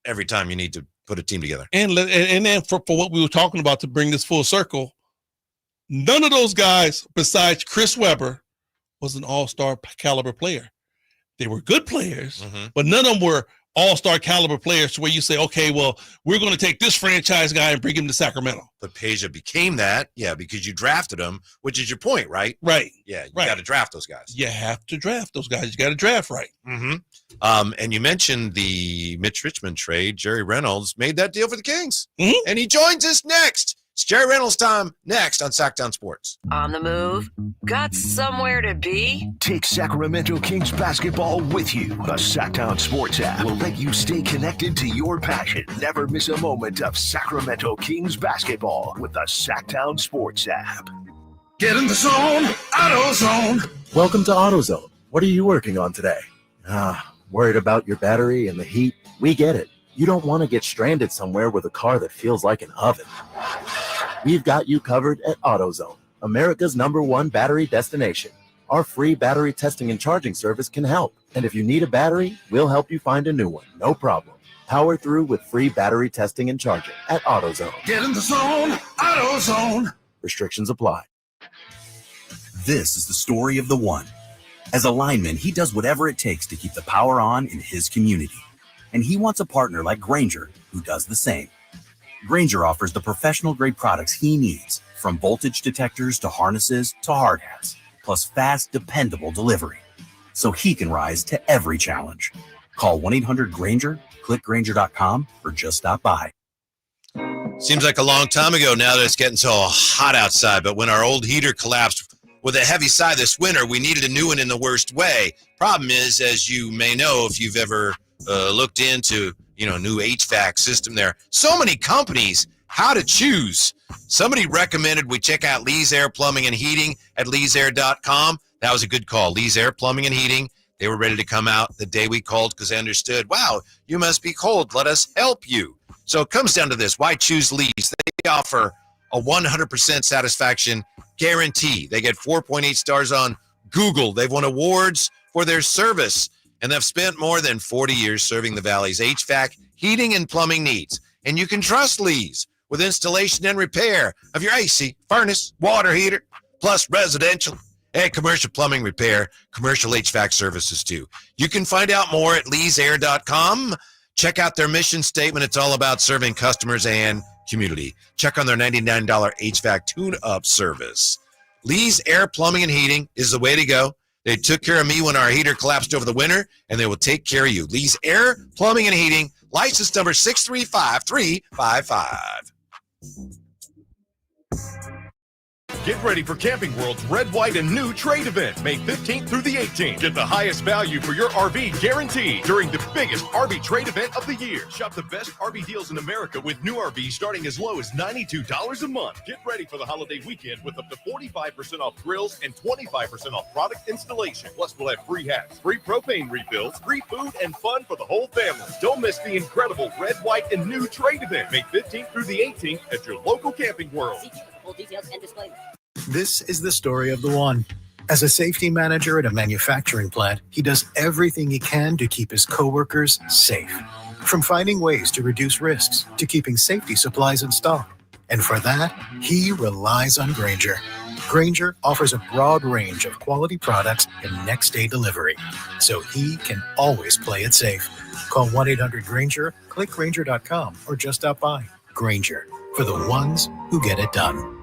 every time you need to put a team together. And then for what we were talking about, to bring this full circle, none of those guys besides Chris Webber was an all-star caliber player. They were good players, but none of them were all-star caliber players to where you say, okay, well, we're going to take this franchise guy and bring him to Sacramento. But Peja became that, because you drafted him, which is your point, right? Right. Yeah, you got to draft those guys. You have to draft those guys. You got to draft right. Mm-hmm. And you mentioned the Mitch Richmond trade. Jerry Reynolds made that deal for the Kings, and he joins us next. It's Jerry Reynolds time next on Sacktown Sports. On the move? Got somewhere to be? Take Sacramento Kings basketball with you. The Sacktown Sports app will let you stay connected to your passion. Never miss a moment of Sacramento Kings basketball with the Sacktown Sports app. Get in the zone, AutoZone. Welcome to AutoZone. What are you working on today? Worried about your battery and the heat? We get it. You don't want to get stranded somewhere with a car that feels like an oven. We've got you covered at AutoZone, America's #1 battery destination. Our free battery testing and charging service can help. And if you need a battery, we'll help you find a new one. No problem. Power through with free battery testing and charging at AutoZone. Get in the zone, AutoZone. Restrictions apply. This is the story of the one. As a lineman, he does whatever it takes to keep the power on in his community. And he wants a partner like Grainger who does the same. Grainger offers the professional-grade products he needs, from voltage detectors to harnesses to hard hats, plus fast, dependable delivery, so he can rise to every challenge. Call 1-800-GRAINGER, click Grainger.com, or just stop by. Seems like a long time ago now that it's getting so hot outside, but when our old heater collapsed, with a heavy sigh this winter. We needed a new one in the worst way. Problem is, as you may know, if you've ever looked into, new HVAC system there, so many companies, how to choose. Somebody recommended we check out Lee's Air Plumbing and Heating at leesair.com. That was a good call. Lee's Air Plumbing and Heating. They were ready to come out the day we called because they understood, wow, you must be cold. Let us help you. So it comes down to this. Why choose Lee's? They offer a 100% satisfaction guarantee. They get 4.8 stars on Google. They've won awards for their service, and they've spent more than 40 years serving the Valley's HVAC, heating, and plumbing needs. And you can trust Lee's with installation and repair of your AC, furnace, water heater, plus residential and commercial plumbing repair, commercial HVAC services too. You can find out more at leesair.com. Check out their mission statement. It's all about serving customers and community. Check on their $99 HVAC tune-up service. Lee's Air Plumbing and Heating is the way to go. They took care of me when our heater collapsed over the winter, and they will take care of you. Lee's Air Plumbing and Heating, license number 635355. Get ready for Camping World's Red, White, and New Trade event, May 15th through the 18th. Get the highest value for your RV guaranteed during the biggest RV trade event of the year. Shop the best RV deals in America with new RVs starting as low as $92 a month. Get ready for the holiday weekend with up to 45% off grills and 25% off product installation. Plus, we'll have free hats, free propane refills, free food, and fun for the whole family. Don't miss the incredible Red, White, and New Trade event, May 15th through the 18th at your local Camping World. Full details and disclaimer. This is the story of the one. As a safety manager at a manufacturing plant, he does everything he can to keep his coworkers safe. From finding ways to reduce risks to keeping safety supplies in stock. And for that, he relies on Grainger. Grainger offers a broad range of quality products and next-day delivery, so he can always play it safe. Call 1-800-GRAINGER, click Grainger.com, or just stop by. Grainger, for the ones who get it done.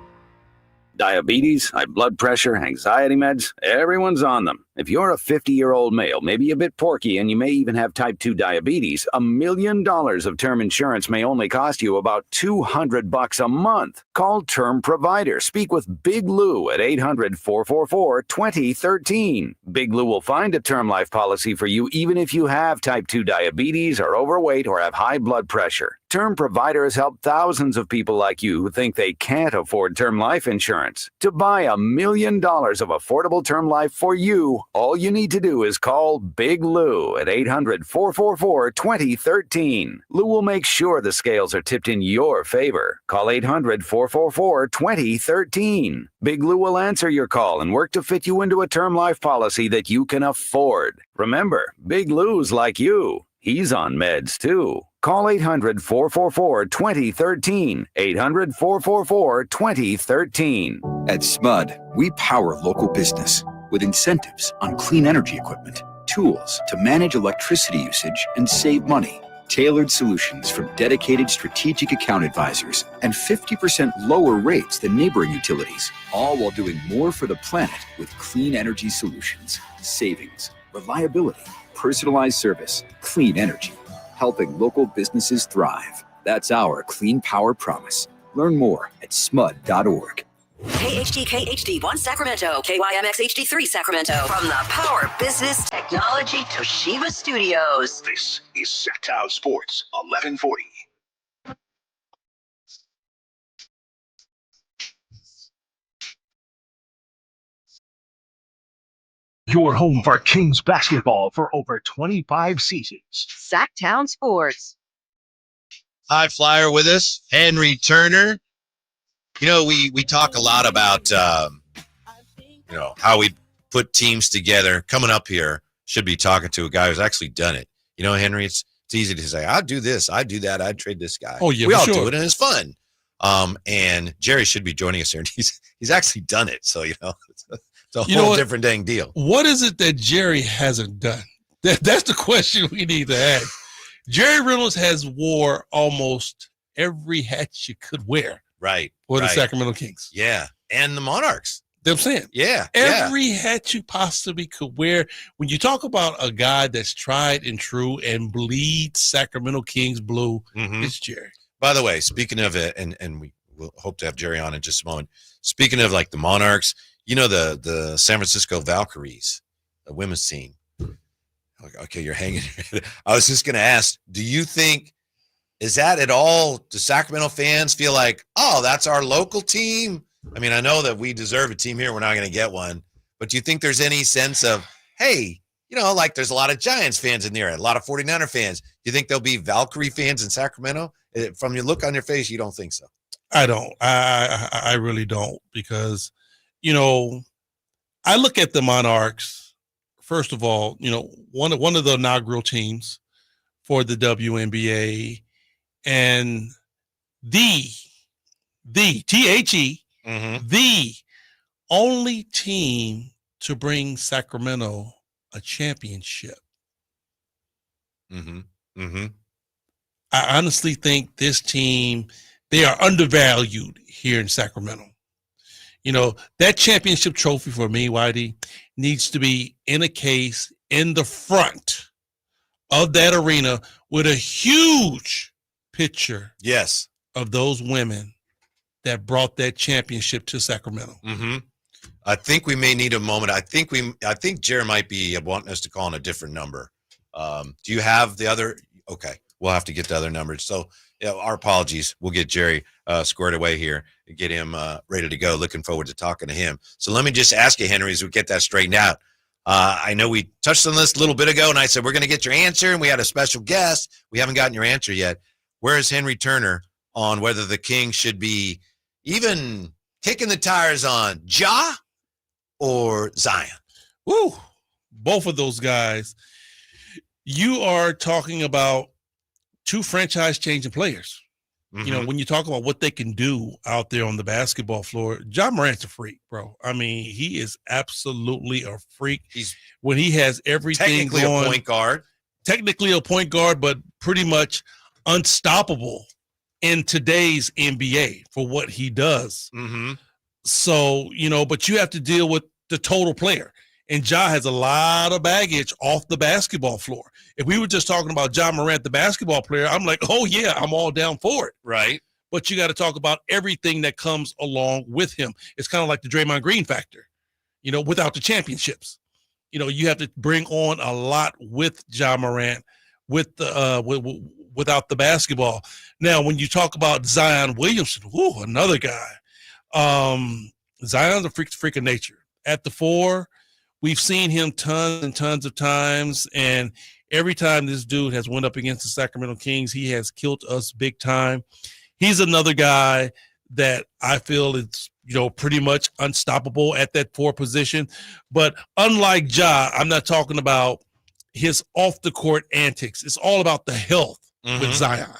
Diabetes, high blood pressure, anxiety meds, everyone's on them. If you're a 50-year-old male, maybe a bit porky, and you may even have type 2 diabetes, $1 million of term insurance may only cost you about $200 a month. Call Term Provider. Speak with Big Lou at 800-444-2013. Big Lou will find a term life policy for you even if you have type 2 diabetes, are overweight, or have high blood pressure. Term Provider has helped thousands of people like you who think they can't afford term life insurance. To buy $1 million of affordable term life for you, all you need to do is call Big Lou at 800-444-2013. Lou will make sure the scales are tipped in your favor. Call 800-444-2013. Big Lou will answer your call and work to fit you into a term life policy that you can afford. Remember, Big Lou's like you. He's on meds too. Call 800-444-2013. 800-444-2013. At SMUD, we power local business with incentives on clean energy equipment, tools to manage electricity usage and save money, tailored solutions from dedicated strategic account advisors, and 50% lower rates than neighboring utilities, all while doing more for the planet with clean energy solutions, savings, reliability, personalized service, clean energy, helping local businesses thrive. That's our clean power promise. Learn more at smud.org. KHD1 Sacramento, KYMX HD3 Sacramento. From the Power Business Technology Toshiba Studios. This is Sacktown Sports 1140. Your home for Kings basketball for over 25 seasons. Sacktown Sports. Highflyer with us, Henry Turner. You know, we talk a lot about, how we put teams together. Coming up here, should be talking to a guy who's actually done it. You know, Henry, it's easy to say, I'd do this, I'd do that, I'd trade this guy. Oh, yeah, we all sure. do it, and it's fun. And Jerry should be joining us here, and he's actually done it. So, it's a whole different dang deal. What is it that Jerry hasn't done? That's the question we need to ask. Jerry Reynolds has wore almost every hat you could wear. Right. For the Sacramento Kings. Yeah. And the Monarchs. I'm saying. Yeah. Every hat you possibly could wear. When you talk about a guy that's tried and true and bleeds Sacramento Kings blue, it's Jerry. By the way, speaking of it, and we we'll hope to have Jerry on in just a moment. Speaking of like the Monarchs, the San Francisco Valkyries, the women's team. Okay, you're hanging your head. I was just going to ask, do you think, is that at all, do Sacramento fans feel like, oh, that's our local team? I mean, I know that we deserve a team here. We're not going to get one. But do you think there's any sense of, hey, like there's a lot of Giants fans in there, a lot of 49er fans. Do you think there'll be Valkyrie fans in Sacramento? From your look on your face, you don't think so? I don't. I really don't, because, I look at the Monarchs, first of all, one of the inaugural teams for the WNBA, and the THE, the only team to bring Sacramento a championship. I honestly think this team, they are undervalued here in Sacramento. That championship trophy for me, Whitey, needs to be in a case in the front of that arena with a huge picture. Yes. Of those women that brought that championship to Sacramento. I think we may need a moment. I think Jerry might be wanting us to call on a different number. Do you have the other? Okay. We'll have to get the other numbers. So our apologies. We'll get Jerry squared away here and get him ready to go. Looking forward to talking to him. So let me just ask you, Henry, as we get that straightened out. I know we touched on this a little bit ago, and I said we're going to get your answer, and we had a special guest. We haven't gotten your answer yet. Where is Henry Turner on whether the Kings should be even kicking the tires on Ja or Zion? Woo! Both of those guys. You are talking about two franchise-changing players. When you talk about what they can do out there on the basketball floor, Ja Morant's a freak, bro. I mean, he is absolutely a freak. When he has everything technically going, a point guard. Technically a point guard, but pretty much unstoppable in today's NBA for what he does. So, but you have to deal with the total player. And Ja has a lot of baggage off the basketball floor. If we were just talking about Ja Morant, the basketball player, I'm like, oh, yeah, I'm all down for it. Right. But you got to talk about everything that comes along with him. It's kind of like the Draymond Green factor, without the championships. You have to bring on a lot with Ja Morant without the basketball. Now, when you talk about Zion Williamson, another guy. Zion's a freak of nature. At the 4, we've seen him tons and tons of times, and every time this dude has went up against the Sacramento Kings, he has killed us big time. He's another guy that I feel is, pretty much unstoppable at that 4 position. But unlike Ja, I'm not talking about his off-the-court antics. It's all about the health with Zion.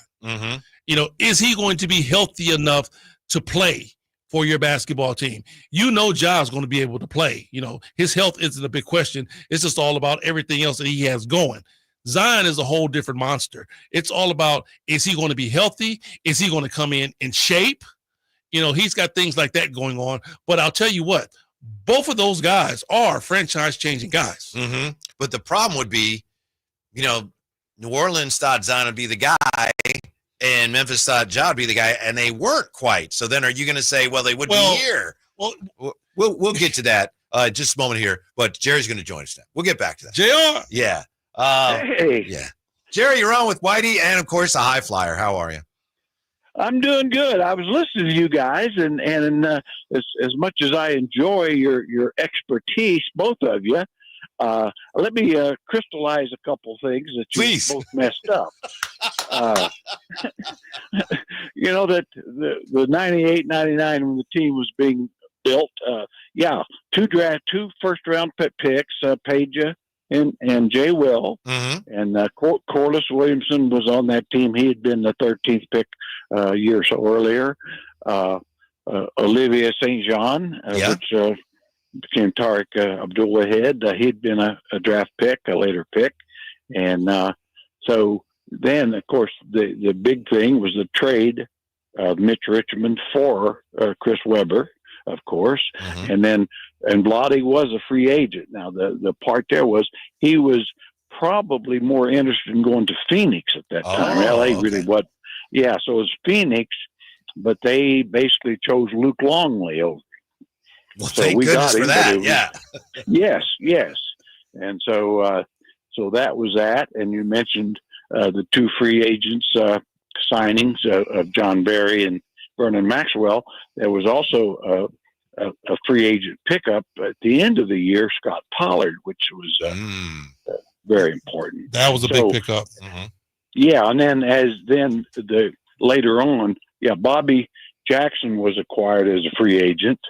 Is he going to be healthy enough to play for your basketball team? Ja's going to be able to play. His health isn't a big question. It's just all about everything else that he has going. Zion is a whole different monster. It's all about, is he going to be healthy? Is he going to come in shape? He's got things like that going on. But I'll tell you what, both of those guys are franchise-changing guys. But the problem would be, New Orleans thought Zion would be the guy, and Memphis thought Ja would be the guy, and they weren't quite. So then are you going to say, well, they would be here? Well, we'll get to that just a moment here, but Jerry's going to join us now. We'll get back to that. JR? Yeah. Hey. Yeah. Jerry, you're on with Whitey and, of course, the Highflyer. How are you? I'm doing good. I was listening to you guys, and as much as I enjoy your expertise, both of you, let me crystallize a couple things that you both messed up. That the 98, 99 when the team was being built, two first-round picks, Peja and Jay Will, and Corliss Williamson was on that team. He had been the 13th pick a year or so earlier. Olivia St. John, which became Tariq Abdul-Wahid. He'd been a draft pick, a later pick. And so then, of course, the big thing was the trade of Mitch Richmond for Chris Webber, of course. And Vlade was a free agent. Now, the part there was he was probably more interested in going to Phoenix at that time. LA really was. Yeah, so it was Phoenix. but they basically chose Luke Longley over. Well, so thank goodness for that. Yeah. Yes. And so that was that. And you mentioned the two free agents signings of John Barry and Vernon Maxwell. There was also a free agent pickup at the end of the year, Scott Pollard, which was very important. That was a big pickup. Mm-hmm. Yeah, and then later on, Bobby Jackson was acquired as a free agent,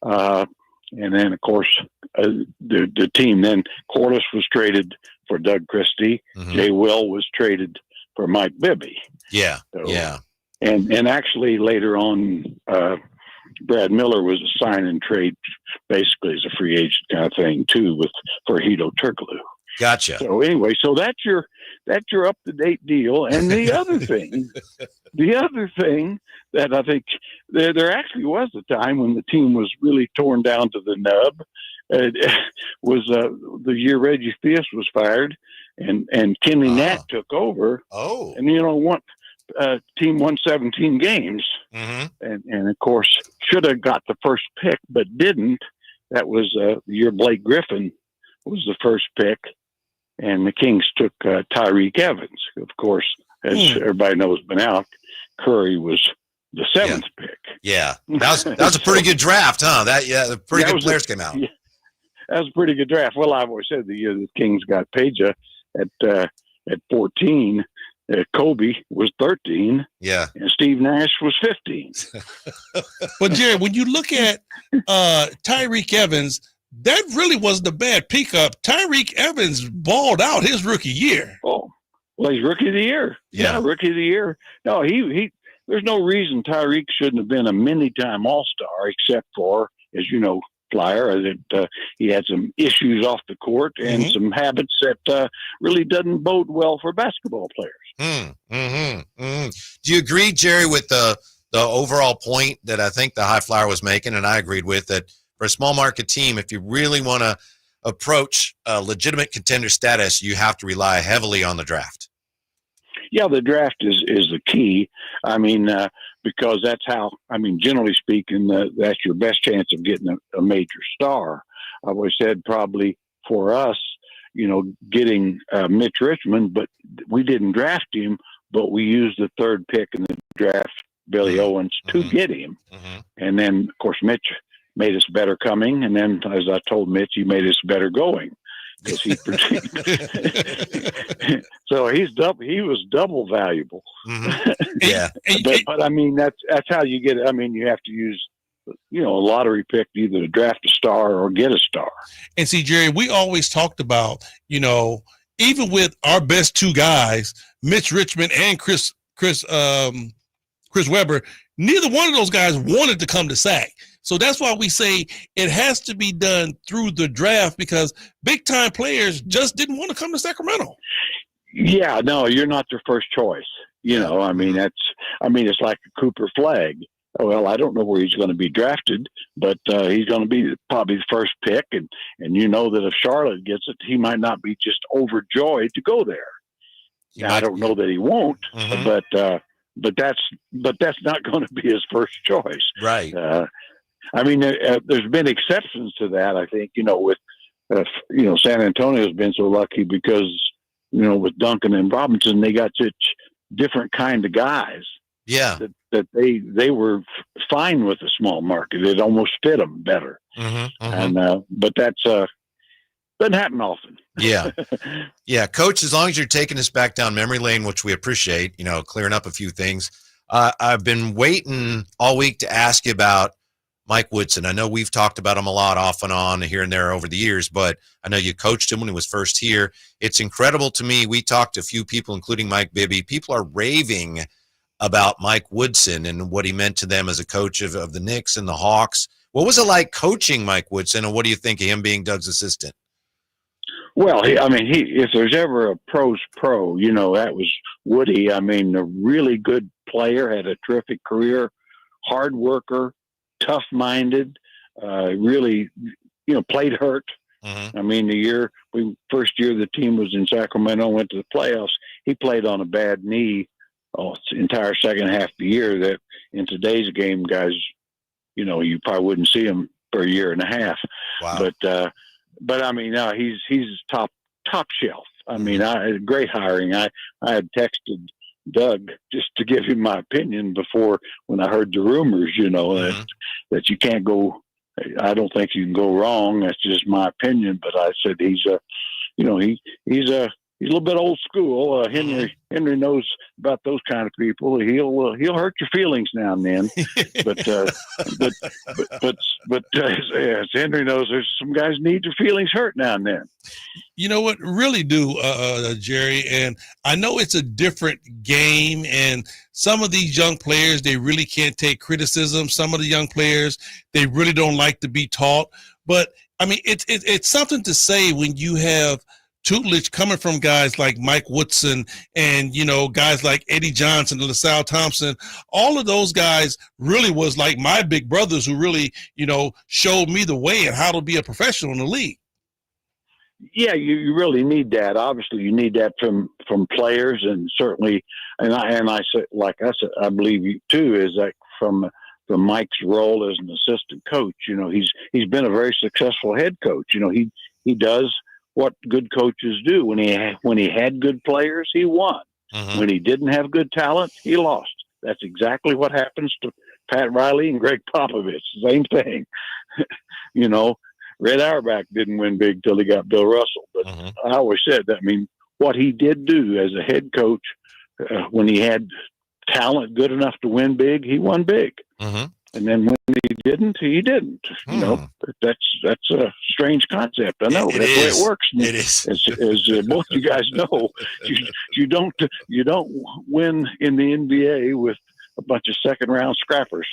and then of course the team. Then Corliss was traded for Doug Christie. Mm-hmm. Jay Will was traded for Mike Bibby. Yeah, so, yeah. And actually later on, Brad Miller was a sign and trade, basically as a free agent kind of thing too, for Hito Turkoglu. Gotcha. So anyway, so that's your up to date deal. And the other thing that I think there actually was a time when the team was really torn down to the nub. Was the year Reggie Theus was fired, and Kenny Nat took over. Oh, and team won 17 games, and of course should have got the first pick, but didn't. That was the year Blake Griffin was the first pick, and the Kings took Tyreek Evans. Of course, as everybody knows by now, Curry was the seventh pick. Yeah, that was a pretty good draft, huh? The pretty good players came out. Yeah, that was a pretty good draft. Well, I've always said the year the Kings got Peja at 14. Kobe was 13. Yeah. And Steve Nash was 15. But Jerry, when you look at Tyreek Evans, that really wasn't a bad pickup. Tyreek Evans balled out his rookie year. Oh, well, he's rookie of the year. Yeah, rookie of the year. No, he there's no reason Tyreek shouldn't have been a many-time All-Star, except for, as you know, Flyer, that he had some issues off the court and some habits that really doesn't bode well for basketball players. Do you agree, Jerry, with the overall point that I think the Highflyer was making, and I agreed with, that for a small market team, if you really want to approach legitimate contender status, you have to rely heavily on the draft? Yeah, the draft is the key. I mean, because that's how, generally speaking, that's your best chance of getting a major star. I've always said probably for us, getting Mitch Richmond, but we didn't draft him, but we used the third pick in the draft, Billy Owens, to get him. And then, of course, Mitch made us better coming. And then, as I told Mitch, he made us better going. Because so he was double valuable. Yeah, but I mean that's how you get it. I mean, you have to use a lottery pick either to draft a star or get a star. And see, Jerry, we always talked about even with our best two guys, Mitch Richmond and Chris Webber, neither one of those guys wanted to come to SAC. So that's why we say it has to be done through the draft, because big time players just didn't want to come to Sacramento. Yeah, no, you're not their first choice. It's like a Cooper Flagg. Well, I don't know where he's going to be drafted, but he's going to be probably the first pick. And you know that if Charlotte gets it, he might not be just overjoyed to go there. Now, I don't know that he won't, but that's not going to be his first choice. Right. There's been exceptions to that. I think, with San Antonio's been so lucky because, with Duncan and Robinson, they got such different kind of guys. Yeah. That they were fine with the small market. It almost fit them better. But that's doesn't happen often. Yeah. Yeah. Coach, as long as you're taking us back down memory lane, which we appreciate, clearing up a few things. I've been waiting all week to ask you about Mike Woodson. I know we've talked about him a lot off and on here and there over the years, but I know you coached him when he was first here. It's incredible to me. We talked to a few people, including Mike Bibby. People are raving about Mike Woodson and what he meant to them as a coach of the Knicks and the Hawks. What was it like coaching Mike Woodson, and what do you think of him being Doug's assistant? Well, if there's ever a pro's pro, that was Woody. A really good player, had a terrific career, hard worker, tough-minded, really, played hurt. The first year the team was in Sacramento, went to the playoffs, he played on a bad knee entire second half of the year that in today's game, guys, you probably wouldn't see him for a year and a half. Wow. But I mean, no, he's top shelf. I mean, great hiring. I had texted Doug just to give him my opinion before when I heard the rumors, that you can't go. I don't think you can go wrong. That's just my opinion. But I said he's a little bit old school. Henry knows about those kind of people. He'll hurt your feelings now and then. But as Henry knows, there's some guys need their feelings hurt now and then. You know what? Really do, Jerry. And I know it's a different game, and some of these young players, they really can't take criticism. Some of the young players, they really don't like to be taught. But I mean, it's something to say when you have tutelage coming from guys like Mike Woodson and, guys like Eddie Johnson, LaSalle Thompson. All of those guys really was like my big brothers who really, showed me the way and how to be a professional in the league. Yeah, you really need that. Obviously, you need that from players, and certainly, and I said, like I said, I believe you too, is that from Mike's role as an assistant coach. He's been a very successful head coach. He does what good coaches do. When he had good players, he won. When he didn't have good talent, he lost. That's exactly what happens to Pat Riley and Greg Popovich. Same thing. Red Auerbach didn't win big till he got Bill Russell. But I always said that. I mean, what he did do as a head coach, when he had talent good enough to win big, he won big. And then when he didn't, he didn't. That's a strange concept. I know. That's the way it works. It is. As both you guys know, you don't win in the NBA with a bunch of second round scrappers.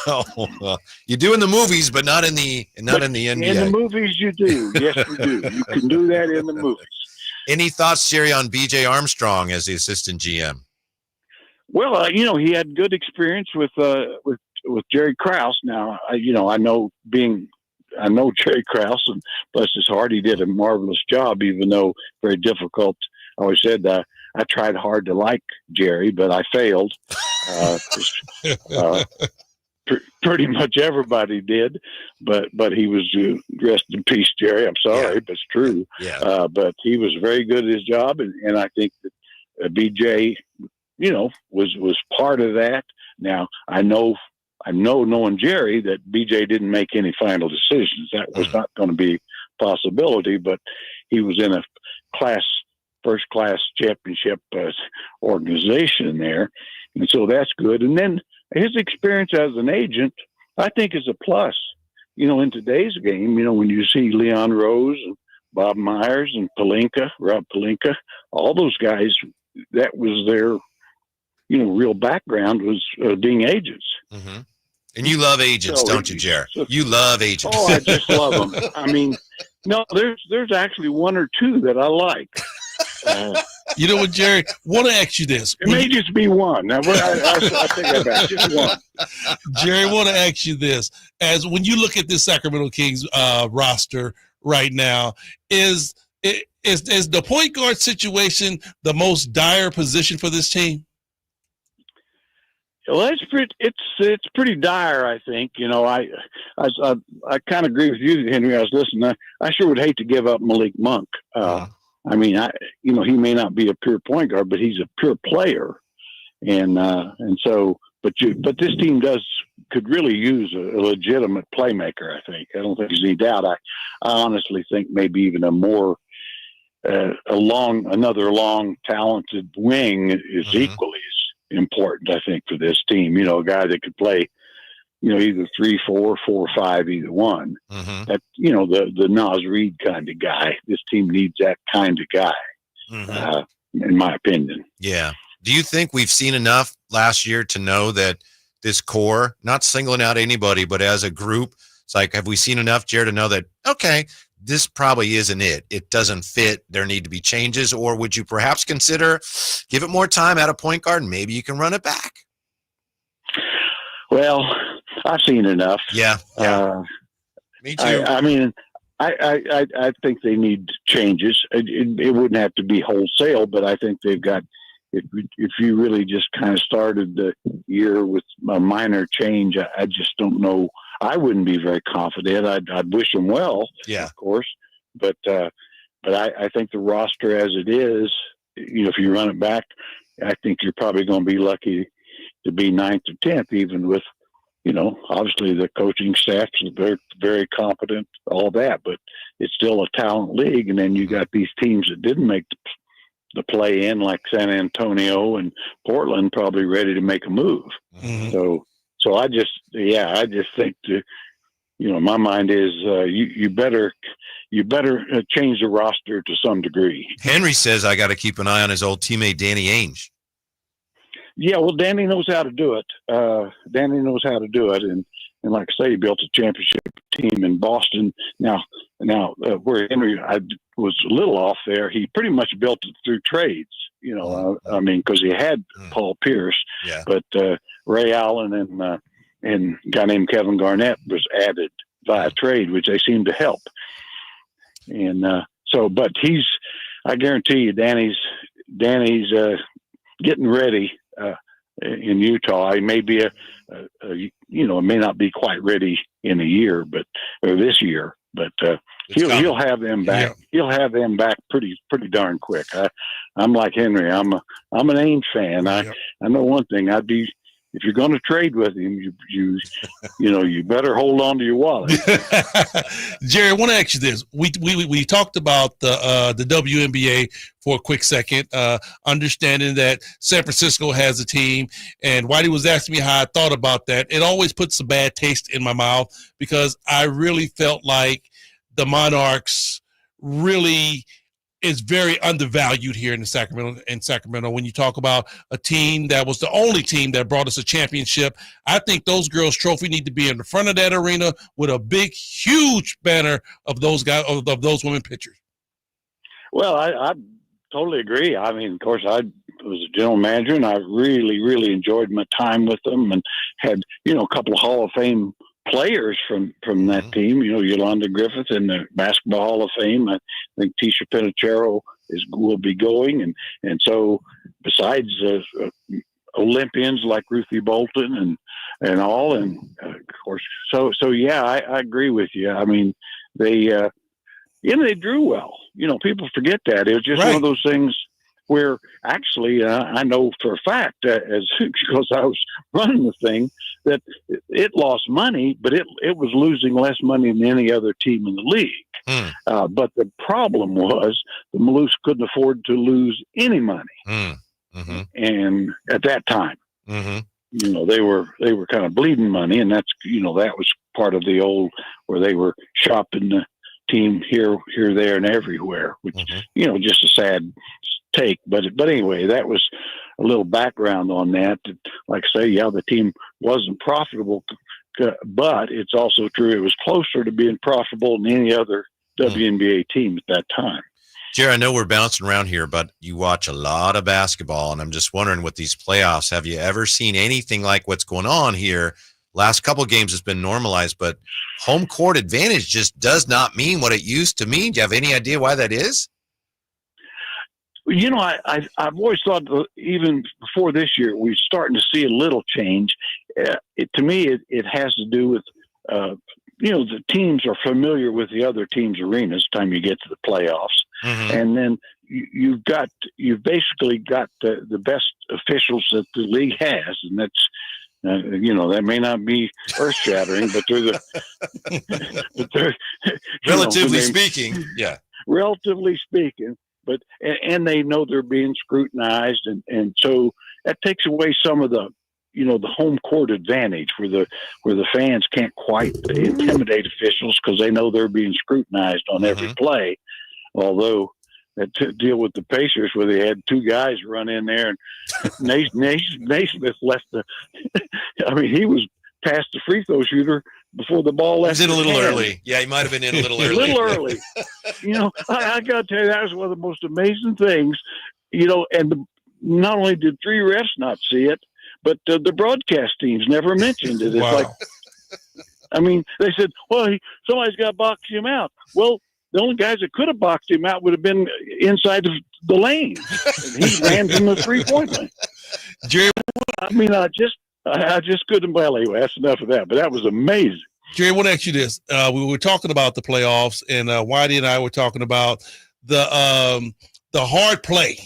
No, you do in the movies, but not in the NBA. In the movies, you do. Yes, you do. You can do that in the movies. Any thoughts, Jerry, on B.J. Armstrong as the assistant GM? Well, he had good experience with Jerry Krause. Now, I know Jerry Krause, and bless his heart, he did a marvelous job, even though very difficult. I always said that I tried hard to like Jerry, but I failed. Pretty much everybody did, but he was rest in peace, Jerry. I'm sorry, but it's true. Yeah. But he was very good at his job, and I think that BJ, was part of that. Now I know knowing Jerry that BJ didn't make any final decisions. That was not going to be a possibility, but he was in a first class championship organization there. And so that's good. And then his experience as an agent, I think, is a plus. In today's game, when you see Leon Rose and Bob Myers and Rob Pelinka, all those guys, that was their, real background was being agents. And you love agents, don't you, Jerry? You love agents. Oh, I just love them. I mean, no, there's actually one or two that I like. You know what, Jerry? Want to ask you this. It may just be one. I think about just one. Jerry, want to ask you this. As when you look at this Sacramento Kings roster right now, is the point guard situation the most dire position for this team? Well, it's pretty dire, I think. I kind of agree with you, Henry. I was listening. I sure would hate to give up Malik Monk. I mean, he may not be a pure point guard, but he's a pure player, and so. But this team could really use a legitimate playmaker. I think. I don't think there's any doubt. I honestly think maybe even another long, talented wing is equally as important. I think for this team, a guy that could play, either 3, 4, 4, 5, either one. That the Naz Reid kind of guy. This team needs that kind of guy, in my opinion. Yeah. Do you think we've seen enough last year to know that this core, not singling out anybody, but as a group, it's like, have we seen enough, Jared, to know that, okay, this probably isn't it. It doesn't fit. There need to be changes. Or would you perhaps consider give it more time at a point guard and maybe you can run it back? Well, I've seen enough. Yeah. Me too. I mean, I think they need changes. It wouldn't have to be wholesale, but I think they've got if you really just kind of started the year with a minor change, I just don't know. I wouldn't be very confident. I'd wish them well, of course, but I think the roster as it is, if you run it back, I think you're probably going to be lucky to be 9th or 10th, even with, obviously the coaching staff is very, very competent, all that, but it's still a talent league. And then you got these teams that didn't make the play in, like San Antonio and Portland, probably ready to make a move. So I just think my mind is you better change the roster to some degree. Henry says I got to keep an eye on his old teammate Danny Ainge. Yeah, well, Danny knows how to do it. And like I say, he built a championship team in Boston. Now, where Henry I was a little off there, he pretty much built it through trades. Because he had Paul Pierce, but Ray Allen and a guy named Kevin Garnett was added via trade, which they seemed to help. And but I guarantee you, Danny's getting ready in Utah. He may be may not be quite ready in a year, or this year, but he'll have them back. Yeah. He'll have them back pretty darn quick. I'm like Henry. I'm an Ainge fan. I know one thing. If you're going to trade with him, you better hold on to your wallet. Jerry, I want to ask you this. We talked about the WNBA for a quick second, understanding that San Francisco has a team, and Whitey was asking me how I thought about that. It always puts a bad taste in my mouth because I really felt like the Monarchs really is very undervalued here in Sacramento. When you talk about a team that was the only team that brought us a championship, I think those girls' trophy need to be in the front of that arena with a big, huge banner of those guys, of those women pitchers. Well, I totally agree. I mean, of course, I was a general manager, and I really, really enjoyed my time with them, and had a couple of Hall of Fame players from that team, Yolanda Griffith in the Basketball Hall of Fame. I think Tisha Pinachero will be going, and so besides Olympians like Ruthie Bolton and all, and of course, so yeah, I agree with you. I mean, they drew well. People forget that. It was just one of those things where actually I know for a fact, because I was running the thing, that it lost money, but it was losing less money than any other team in the league. But the problem was the Maloofs couldn't afford to lose any money. And at that time, they were kind of bleeding money, and that's that was part of the old where they were shopping the team here, there, and everywhere, which just a sad take. But anyway, that was a little background on that. Like I say, the team wasn't profitable, but it's also true it was closer to being profitable than any other WNBA team at that time. Jerry, I know we're bouncing around here, but you watch a lot of basketball, and I'm just wondering, with these playoffs, have you ever seen anything like what's going on here? Last couple of games has been normalized, but home court advantage just does not mean what it used to mean. Do you have any idea why that is? I've always thought, even before this year, we're starting to see a little change. To me, it has to do with, the teams are familiar with the other team's arenas time you get to the playoffs. And then you've basically got the best officials that the league has, and that's, that may not be earth shattering, but they're relatively speaking. Yeah. Relatively speaking. But and they know they're being scrutinized, and so that takes away some of the the home court advantage where the fans can't quite intimidate officials because they know they're being scrutinized on every play. Although that deal with the Pacers where they had two guys run in there, and Naismith left he was past the free throw shooter before the ball left. He was in a little early. Yeah, he might have been in a little early. A little early. I got to tell you, that was one of the most amazing things. And not only did three refs not see it, but the broadcast teams never mentioned it. It's they said, well, somebody's got to box him out. Well, the only guys that could have boxed him out would have been inside the lane. And he ran from the 3-point line. Jerry, I mean, I just couldn't. Well, anyway, that's enough of that. But that was amazing. Jerry, I want to ask you this. We were talking about the playoffs, and Whitey and I were talking about the hard play.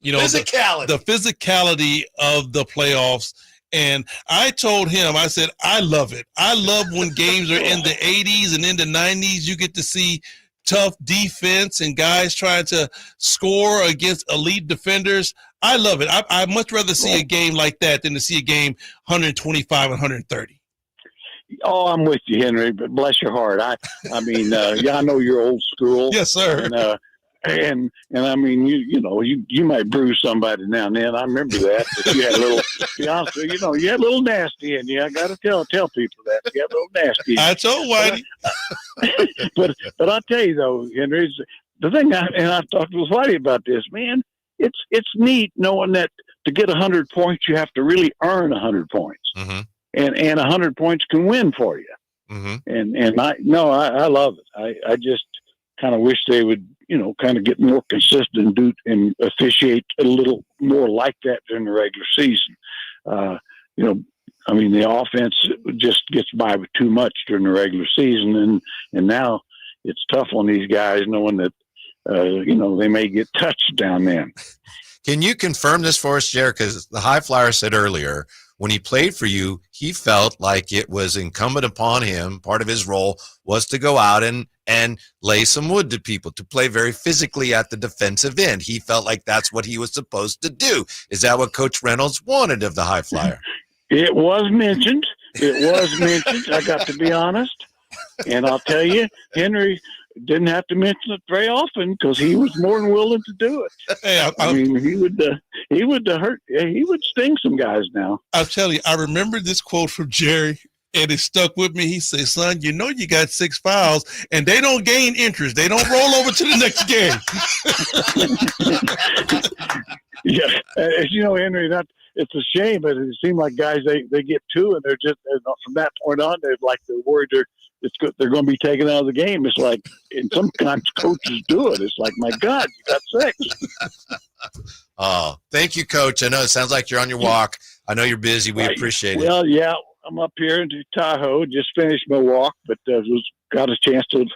You know, physicality. The physicality of the playoffs. And I told him, I said, I love it. I love when games are in the 80s and in the 90s. You get to see tough defense and guys trying to score against elite defenders. I love it. I'd much rather see a game like that than to see a game 125 and 130. Oh, I'm with you, Henry, but bless your heart. I mean, yeah, I know you're old school. Yes, sir. And I mean, you might bruise somebody now and then. I remember that. But you had a little, to be honest with you, you had a little nasty in you. I got to tell people that you had a little nasty. I told Whitey. But I'll tell you though, Henry, the thing, I've talked with Whitey about this, man. It's neat knowing that to get 100 points, you have to really earn 100 points, and 100 points can win for you. And I love it. I just kind of wish they would, kind of get more consistent and officiate a little more like that during the regular season. I mean, the offense just gets by with too much during the regular season, and now it's tough on these guys knowing that, they may get touched down there. Can you confirm this for us, Jerry? Because the Highflyer said earlier, when he played for you, he felt like it was incumbent upon him. Part of his role was to go out and lay some wood to people, to play very physically at the defensive end. He felt like that's what he was supposed to do. Is that what Coach Reynolds wanted of the Highflyer? It was mentioned. I got to be honest. And I'll tell you, Henry didn't have to mention it very often because he was more than willing to do it. Hey, I mean, he would hurt. He would sting some guys now. I'll tell you, I remember this quote from Jerry, and it stuck with me. He said, son, you got 6 fouls, and they don't gain interest. They don't roll over to the next game. Yeah. As you know, Henry, it's a shame, but it seemed like guys, they get 2, and they're just, from that point on, they're worried they're going to be taken out of the game. It's like, and sometimes coaches do it. It's like, my God, you got 6. Oh, thank you, Coach. I know it sounds like you're on your walk. I know you're busy. We appreciate it. Well, yeah, I'm up here in Tahoe. Just finished my walk, but got a chance to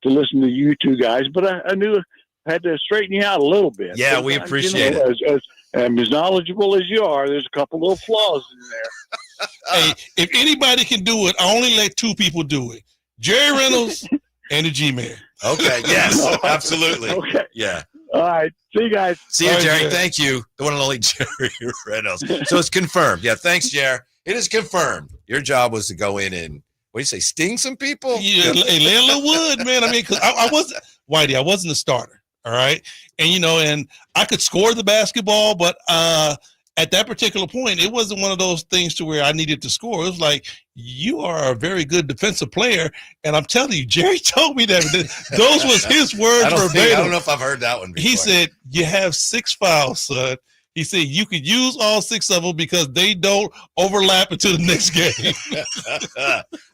listen to you two guys. But I knew I had to straighten you out a little bit. Yeah, we appreciate it. As knowledgeable as you are, there's a couple little flaws in there. Hey, if anybody can do it, I only let 2 people do it. Jerry Reynolds and the G-Man. Okay, yes, absolutely. Okay. Yeah. All right. See you guys. See you, Jerry. Thank you. The one and only Jerry Reynolds. So it's confirmed. Yeah, thanks, Jerry. It is confirmed. Your job was to go in and, what do you say, sting some people? Yeah, lay a little wood, man. I mean, because I wasn't a starter, all right? And, and I could score the basketball, but at that particular point, it wasn't one of those things to where I needed to score. It was like, you are a very good defensive player. And I'm telling you, Jerry told me that. Those was his words verbatim. I don't know if I've heard that one before. He said, you have 6 fouls, son. He said, you could use all 6 of them because they don't overlap into the next game.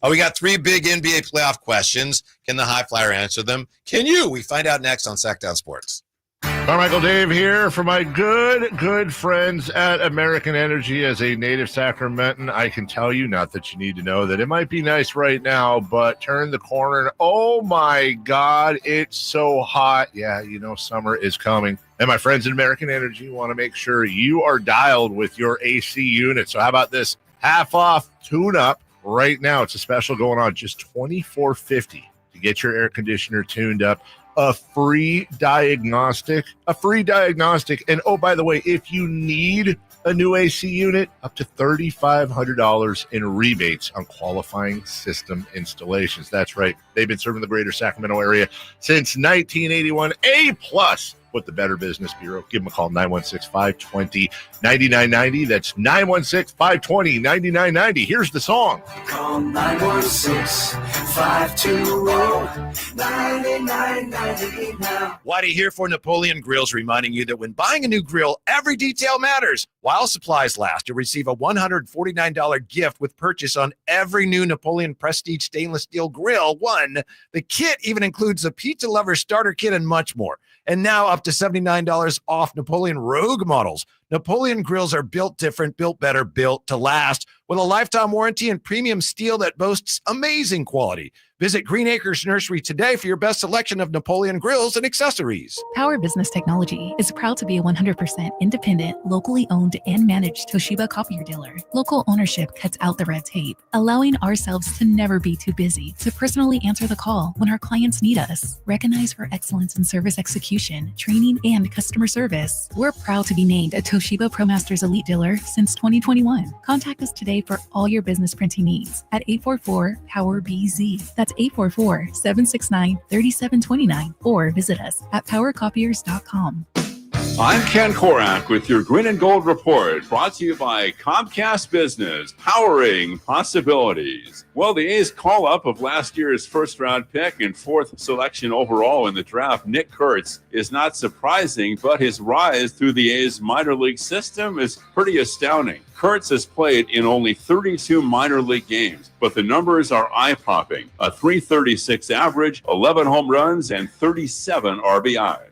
We got 3 big NBA playoff questions. Can the Highflyer answer them? Can you? We find out next on Sacktown Sports. Carmichael Dave here for my good friends at American Energy. As a native Sacramentan, I can tell you, not that you need to know, that it might be nice right now, but turn the corner and oh my God, it's so hot. Yeah, summer is coming. And my friends at American Energy want to make sure you are dialed with your AC unit. So how about this? Half off tune-up right now. It's a special going on, just $24.50 to get your air conditioner tuned up. A free diagnostic. And oh, by the way, if you need a new AC unit, up to $3,500 in rebates on qualifying system installations. That's right. They've been serving the greater Sacramento area since 1981. A+ with the Better Business Bureau. Give them a call, 916-520-9990. That's 916-520-9990. Here's the song. Call 916-520-9990 now. Whitey here for Napoleon Grills, reminding you that when buying a new grill, every detail matters. While supplies last, you'll receive a $149 gift with purchase on every new Napoleon Prestige stainless steel grill. The kit even includes a pizza lover starter kit and much more. And now up to $79 off Napoleon Rogue models. Napoleon grills are built different, built better, built to last, with a lifetime warranty and premium steel that boasts amazing quality. Visit Green Acres Nursery today for your best selection of Napoleon grills and accessories. Power Business Technology is proud to be a 100% independent, locally owned and managed Toshiba copier dealer. Local ownership cuts out the red tape, allowing ourselves to never be too busy to personally answer the call when our clients need us. Recognized for excellence in service execution, training, and customer service, we're proud to be named a Toshiba ProMasters Elite Dealer since 2021. Contact us today for all your business printing needs at 844-POWER-BZ. That's 844-769-3729, or visit us at powercopiers.com. I'm Ken Korak with your Green and Gold Report, brought to you by Comcast Business, powering possibilities. Well, the A's call-up of last year's first-round pick and fourth selection overall in the draft, Nick Kurtz, is not surprising, but his rise through the A's minor league system is pretty astounding. Kurtz has played in only 32 minor league games, but the numbers are eye-popping. A .336 average, 11 home runs, and 37 RBIs.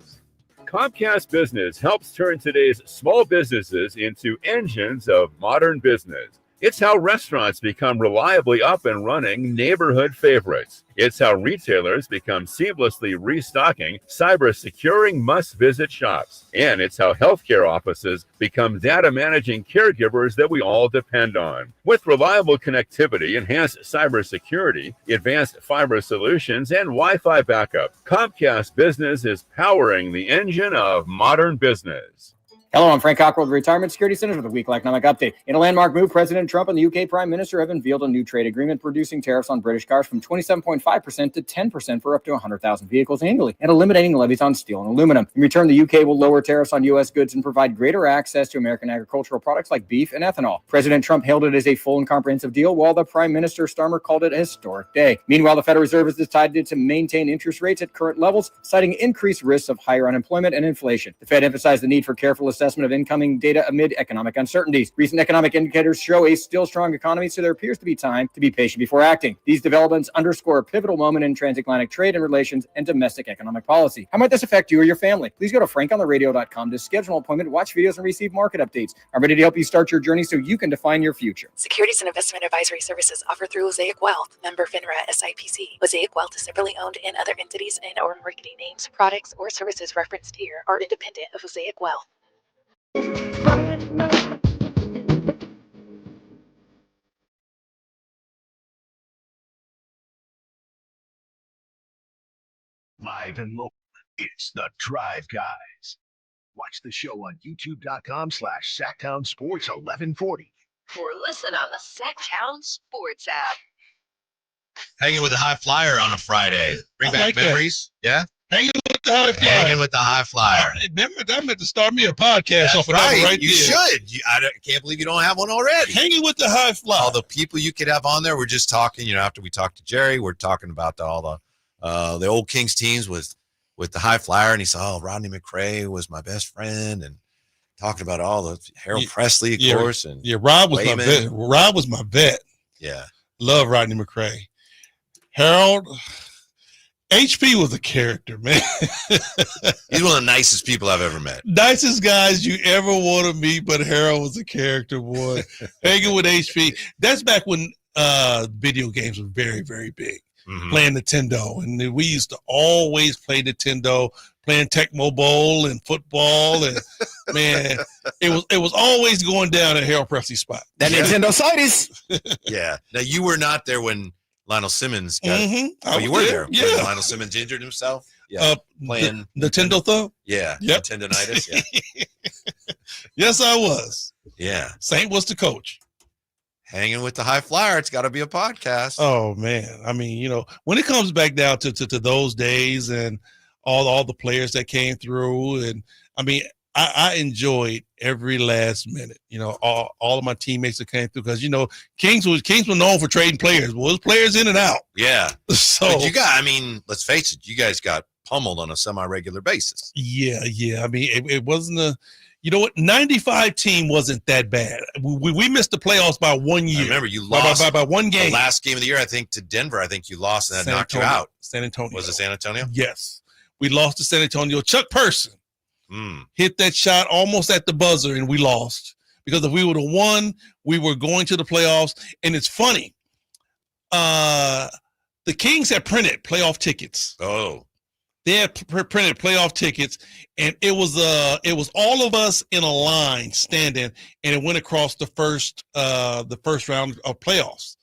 Comcast Business helps turn today's small businesses into engines of modern business. It's how restaurants become reliably up and running neighborhood favorites. It's how retailers become seamlessly restocking, cyber-securing must-visit shops. And it's how healthcare offices become data-managing caregivers that we all depend on. With reliable connectivity, enhanced cybersecurity, advanced fiber solutions, and Wi-Fi backup, Comcast Business is powering the engine of modern business. Hello, I'm Frank Cockrell of the Retirement Security Centers with a weekly economic update. In a landmark move, President Trump and the UK Prime Minister have unveiled a new trade agreement reducing tariffs on British cars from 27.5% to 10% for up to 100,000 vehicles annually, and eliminating levies on steel and aluminum. In return, the UK will lower tariffs on U.S. goods and provide greater access to American agricultural products like beef and ethanol. President Trump hailed it as a full and comprehensive deal, while the Prime Minister Starmer called it a historic day. Meanwhile, the Federal Reserve has decided to maintain interest rates at current levels, citing increased risks of higher unemployment and inflation. The Fed emphasized the need for careful assessment of incoming data amid economic uncertainties. Recent economic indicators show a still strong economy, so there appears to be time to be patient before acting. These developments underscore a pivotal moment in transatlantic trade and relations and domestic economic policy. How might this affect you or your family? Please go to frankontheradio.com to schedule an appointment, watch videos, and receive market updates. I'm ready to help you start your journey so you can define your future. Securities and investment advisory services offered through Mosaic Wealth, member FINRA SIPC. Mosaic Wealth is separately owned, and other entities and or marketing names, products, or services referenced here are independent of Mosaic Wealth. Live and local, it's the Drive Guys. Watch the show on youtube.com/Sacktown Sports 1140. Or listen on the Sacktown Sports app. Hanging with the Highflyer on a Friday. Bring back like memories. Yeah. Hanging with the Highflyer. Hanging with the Highflyer. That meant to start me a podcast off of that right You there. should. I can't believe you don't have one already. Hanging with the Highflyer. All the people you could have on there. We're just talking, after we talked to Jerry, we're talking about all the old Kings teams with the Highflyer, and he said, "Oh, Rodney McRae was my best friend," and talking about all the Harold Presley, of course, and Rob was my vet. Rob was my vet. Yeah, love Rodney McRae. Harold, HP was a character, man. He's one of the nicest people I've ever met. Nicest guys you ever want to meet, but Harold was a character, boy. Hanging with HP. That's back when video games were very, very big. Mm-hmm. Playing Nintendo, and we used to always play Nintendo, playing Tecmo Bowl and football, and man, it was always going down at Harold Presley's spot. That Nintendo sides. Yeah. Now you were not there when Lionel Simmons got. Mm-hmm. You were there. Yeah. When Lionel Simmons injured himself. Yeah. Playing Nintendo thumb. Yeah. Yep. Tendonitis. Yeah. Yes, I was. Yeah. Saint was the coach. Hanging with the Highflyer, it's got to be a podcast. Oh man, I mean, when it comes back down to those days and all the players that came through, and I mean, I enjoyed every last minute. All of my teammates that came through, because Kings were known for trading players. Well, there's players in and out. Yeah. So but let's face it, you guys got pummeled on a semi-regular basis. Yeah. I mean, it wasn't 95 team wasn't that bad. We missed the playoffs by 1 year. I remember you lost by one game. The last game of the year, I think, to Denver. I think you lost, and that knocked you out. San Antonio. Was it San Antonio? Yes. We lost to San Antonio. Chuck Person hit that shot almost at the buzzer, and we lost. Because if we would have won, we were going to the playoffs. And it's funny. The Kings had printed playoff tickets. Oh. They had printed playoff tickets, and it was all of us in a line standing, and it went across the first round of playoffs.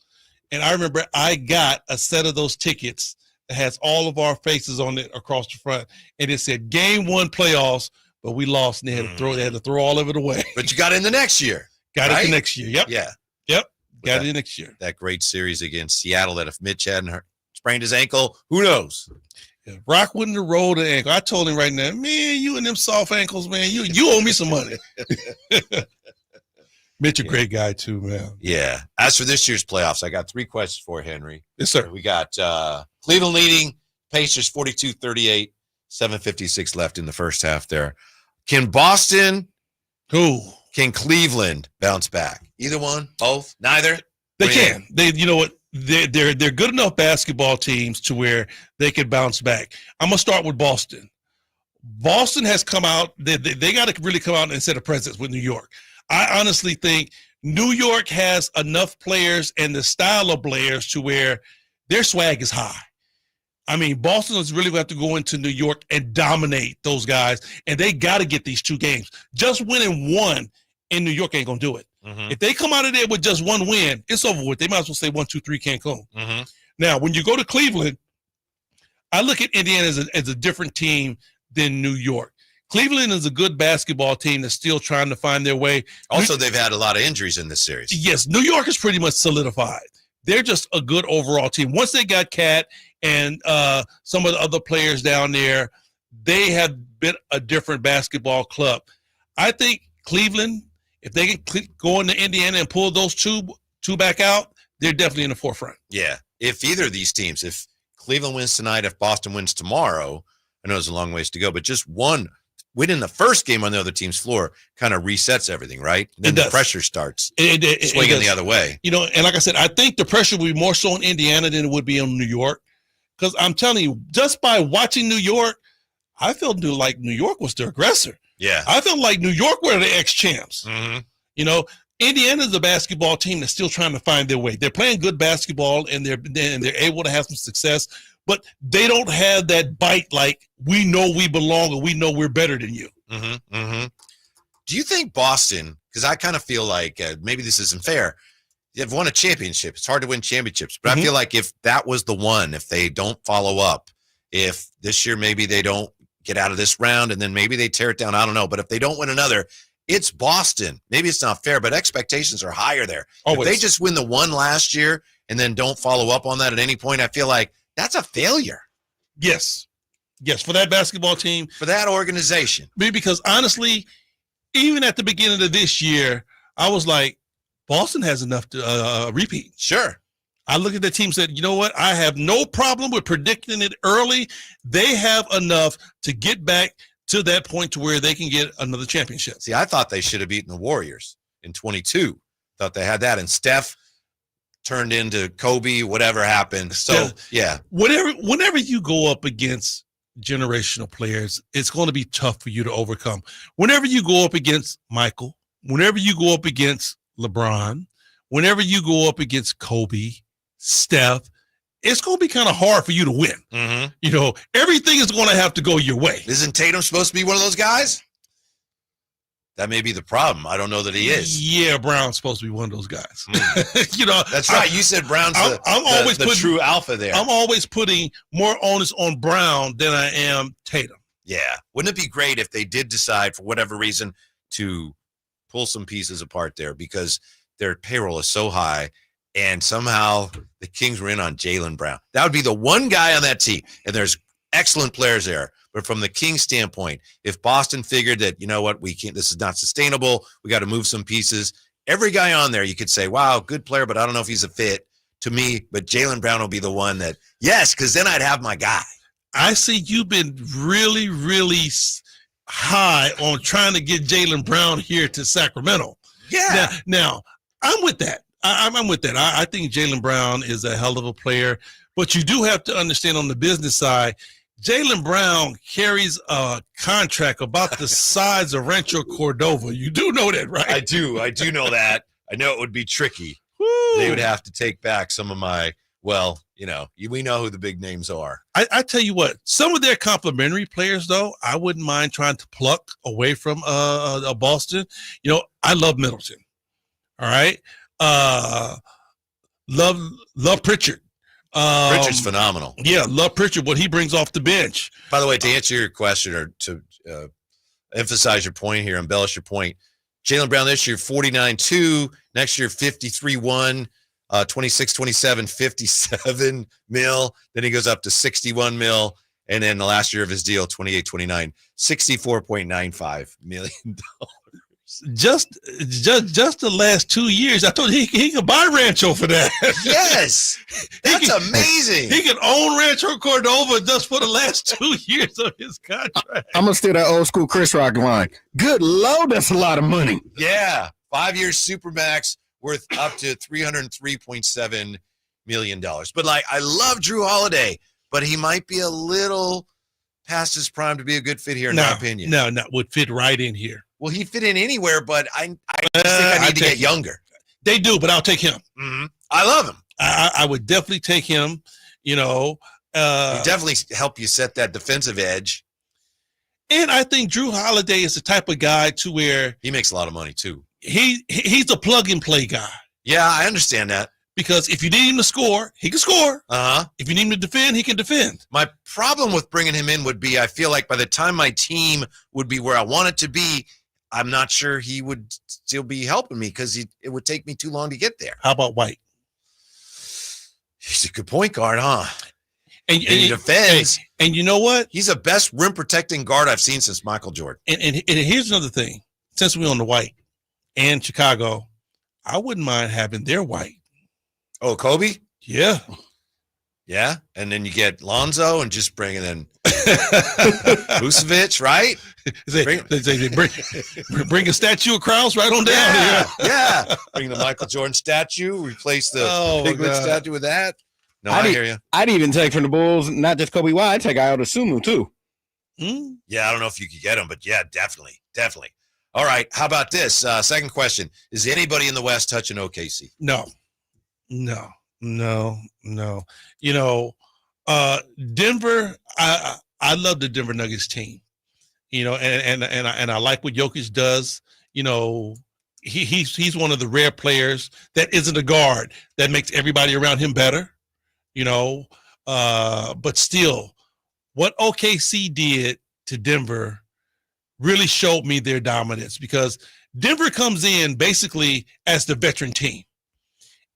And I remember I got a set of those tickets that has all of our faces on it across the front, and it said Game 1 playoffs, but we lost, and they had to throw all of it away. But you got in the next year. Got right? it the next year. Yep. Yeah. Yep. Got it next year. That great series against Seattle that if Mitch hadn't sprained his ankle, who knows? Yeah, Rock wouldn't have rolled an ankle. I told him right now, man, you and them soft ankles, man, you owe me some money. Mitch, a great guy too, man. Yeah. As for this year's playoffs, I got 3 questions for Henry. Yes, sir. We got Cleveland leading, Pacers 42-38, 7:56 left in the first half there. Can Boston, can Cleveland bounce back? Either one? Both? Neither? They can. You know what? They're good enough basketball teams to where they could bounce back. I'm gonna start with Boston. Boston has come out. They got to really come out and set a presence with New York. I honestly think New York has enough players and the style of players to where their swag is high. I mean, Boston is really going to have to go into New York and dominate those guys, and they got to get these 2 games. Just winning 1 in New York ain't gonna do it. If they come out of there with just 1 win, it's over with. They might as well say 1, 2, 3 Cancun. Now, when you go to Cleveland, I look at Indiana as a different team than New York. Cleveland is a good basketball team that's still trying to find their way. Also, they've had a lot of injuries in this series. Yes, New York is pretty much solidified. They're just a good overall team. Once they got Cat and some of the other players down there, they have been a different basketball club. I think Cleveland, if they can go into Indiana and pull those two back out, they're definitely in the forefront. Yeah. If either of these teams, if Cleveland wins tonight, if Boston wins tomorrow, I know there's a long ways to go, but just one win in the first game on the other team's floor kind of resets everything, right? Then the pressure starts swinging the other way. You know, and like I said, I think the pressure will be more so in Indiana than it would be in New York. Because I'm telling you, just by watching New York, I felt like New York was the aggressor. Yeah. I felt like New York were the ex-champs. You know, Indiana's a basketball team that's still trying to find their way. They're playing good basketball, and they're able to have some success, but they don't have that bite like we know we belong or we know we're better than you. Do you think Boston, because I kind of feel like maybe this isn't fair, they've won a championship. It's hard to win championships, but I feel like if that was the one, if they don't follow up, if this year maybe they don't get out of this round and then maybe they tear it down, I don't know. But if they don't win another, it's Boston. Maybe it's not fair, but expectations are higher there. Always. If they just win the one last year and then don't follow up on that at any point, I feel like that's a failure. Yes, for that basketball team. For that organization. Because honestly, even at the beginning of this year, I was like, Boston has enough to repeat. Sure. I looked at the team and said, you know what? I have no problem with predicting it early. They have enough to get back to that point to where they can get another championship. See, I thought they should have beaten the Warriors in 22. Thought they had that. And Steph turned into Kobe, whatever happened. So, yeah. Whenever you go up against generational players, it's going to be tough for you to overcome. Whenever you go up against Michael, whenever you go up against LeBron, whenever you go up against Kobe, Steph, it's going to be kind of hard for you to win. You know, everything is going to have to go your way. Isn't Tatum supposed to be one of those guys? That may be the problem. I don't know that he is. Yeah, Brown's supposed to be one of those guys. You know, that's right. You said Brown's the true alpha there. I'm always putting more onus on Brown than I am Tatum. Yeah. Wouldn't it be great if they did decide for whatever reason to pull some pieces apart there because their payroll is so high and somehow the Kings were in on Jaylen Brown. That would be the one guy on that team. And there's excellent players there. But from the Kings standpoint, if Boston figured that, you know what, we can't, this is not sustainable, we got to move some pieces. Every guy on there, you could say, wow, good player, but I don't know if he's a fit to me. But Jaylen Brown will be the one that, yes, because then I'd have my guy. I see you've been really, really high on trying to get Jaylen Brown here to Sacramento. Yeah. Now I'm with that. I'm with that. I think Jaylen Brown is a hell of a player. But you do have to understand on the business side, Jaylen Brown carries a contract about the size of Rancho Cordova. You do know that, right? I do know that. I know it would be tricky. Woo. They would have to take back some of my, well, we know who the big names are. I tell you what, some of their complimentary players, though, I wouldn't mind trying to pluck away from Boston. I love Middleton. All right. Love Pritchard. Pritchard's phenomenal. Yeah, love Pritchard, what he brings off the bench. By the way, to answer your question or to emphasize your point here, embellish your point, Jaylen Brown this year, 49.2. Next year, 53.1. 26, 27, 57 mil. Then he goes up to 61 mil. And then the last year of his deal, 28, 29, $64.95 million. Just the last 2 years, I told you he could buy Rancho for that. Yes, that's amazing. He can own Rancho Cordova just for the last 2 years of his contract. I'm gonna steal that old school Chris Rock line. Good Lord, that's a lot of money. Yeah, 5 years Supermax worth up to $303.7 million. But I love Drew Holiday, but he might be a little past his prime to be a good fit here, in my opinion. No, would fit right in here. Well, he'd fit in anywhere, but I think I need to get younger. They do, but I'll take him. Mm-hmm. I love him. I would definitely take him. He definitely help you set that defensive edge. And I think Drew Holiday is the type of guy to where he makes a lot of money too. He's a plug and play guy. Yeah, I understand that. Because if you need him to score, he can score. Uh-huh. If you need him to defend, he can defend. My problem with bringing him in would be I feel like by the time my team would be where I want it to be, I'm not sure he would still be helping me because it would take me too long to get there. How about White? He's a good point guard, huh? And he defends. And you know what? He's the best rim protecting guard I've seen since Michael Jordan. And here's another thing. Since we're on the White and Chicago, I wouldn't mind having their White. Oh, Kobe? Yeah. Yeah. And then you get Lonzo and just bringing in Vucevic, right? Bring a statue of Krause right on down here. Yeah. Bring the Michael Jordan statue, replace the Piglet statue with that. No, I hear you. I'd even take from the Bulls, not just Kobe White, I'd take Ayo Dosunmu too. Yeah, I don't know if you could get him, but yeah, definitely. All right, how about this? Second question. Is anybody in the West touching OKC? No. Denver, I love the Denver Nuggets team. And I like what Jokic does. He's one of the rare players that isn't a guard that makes everybody around him better. But still, what OKC did to Denver really showed me their dominance because Denver comes in basically as the veteran team.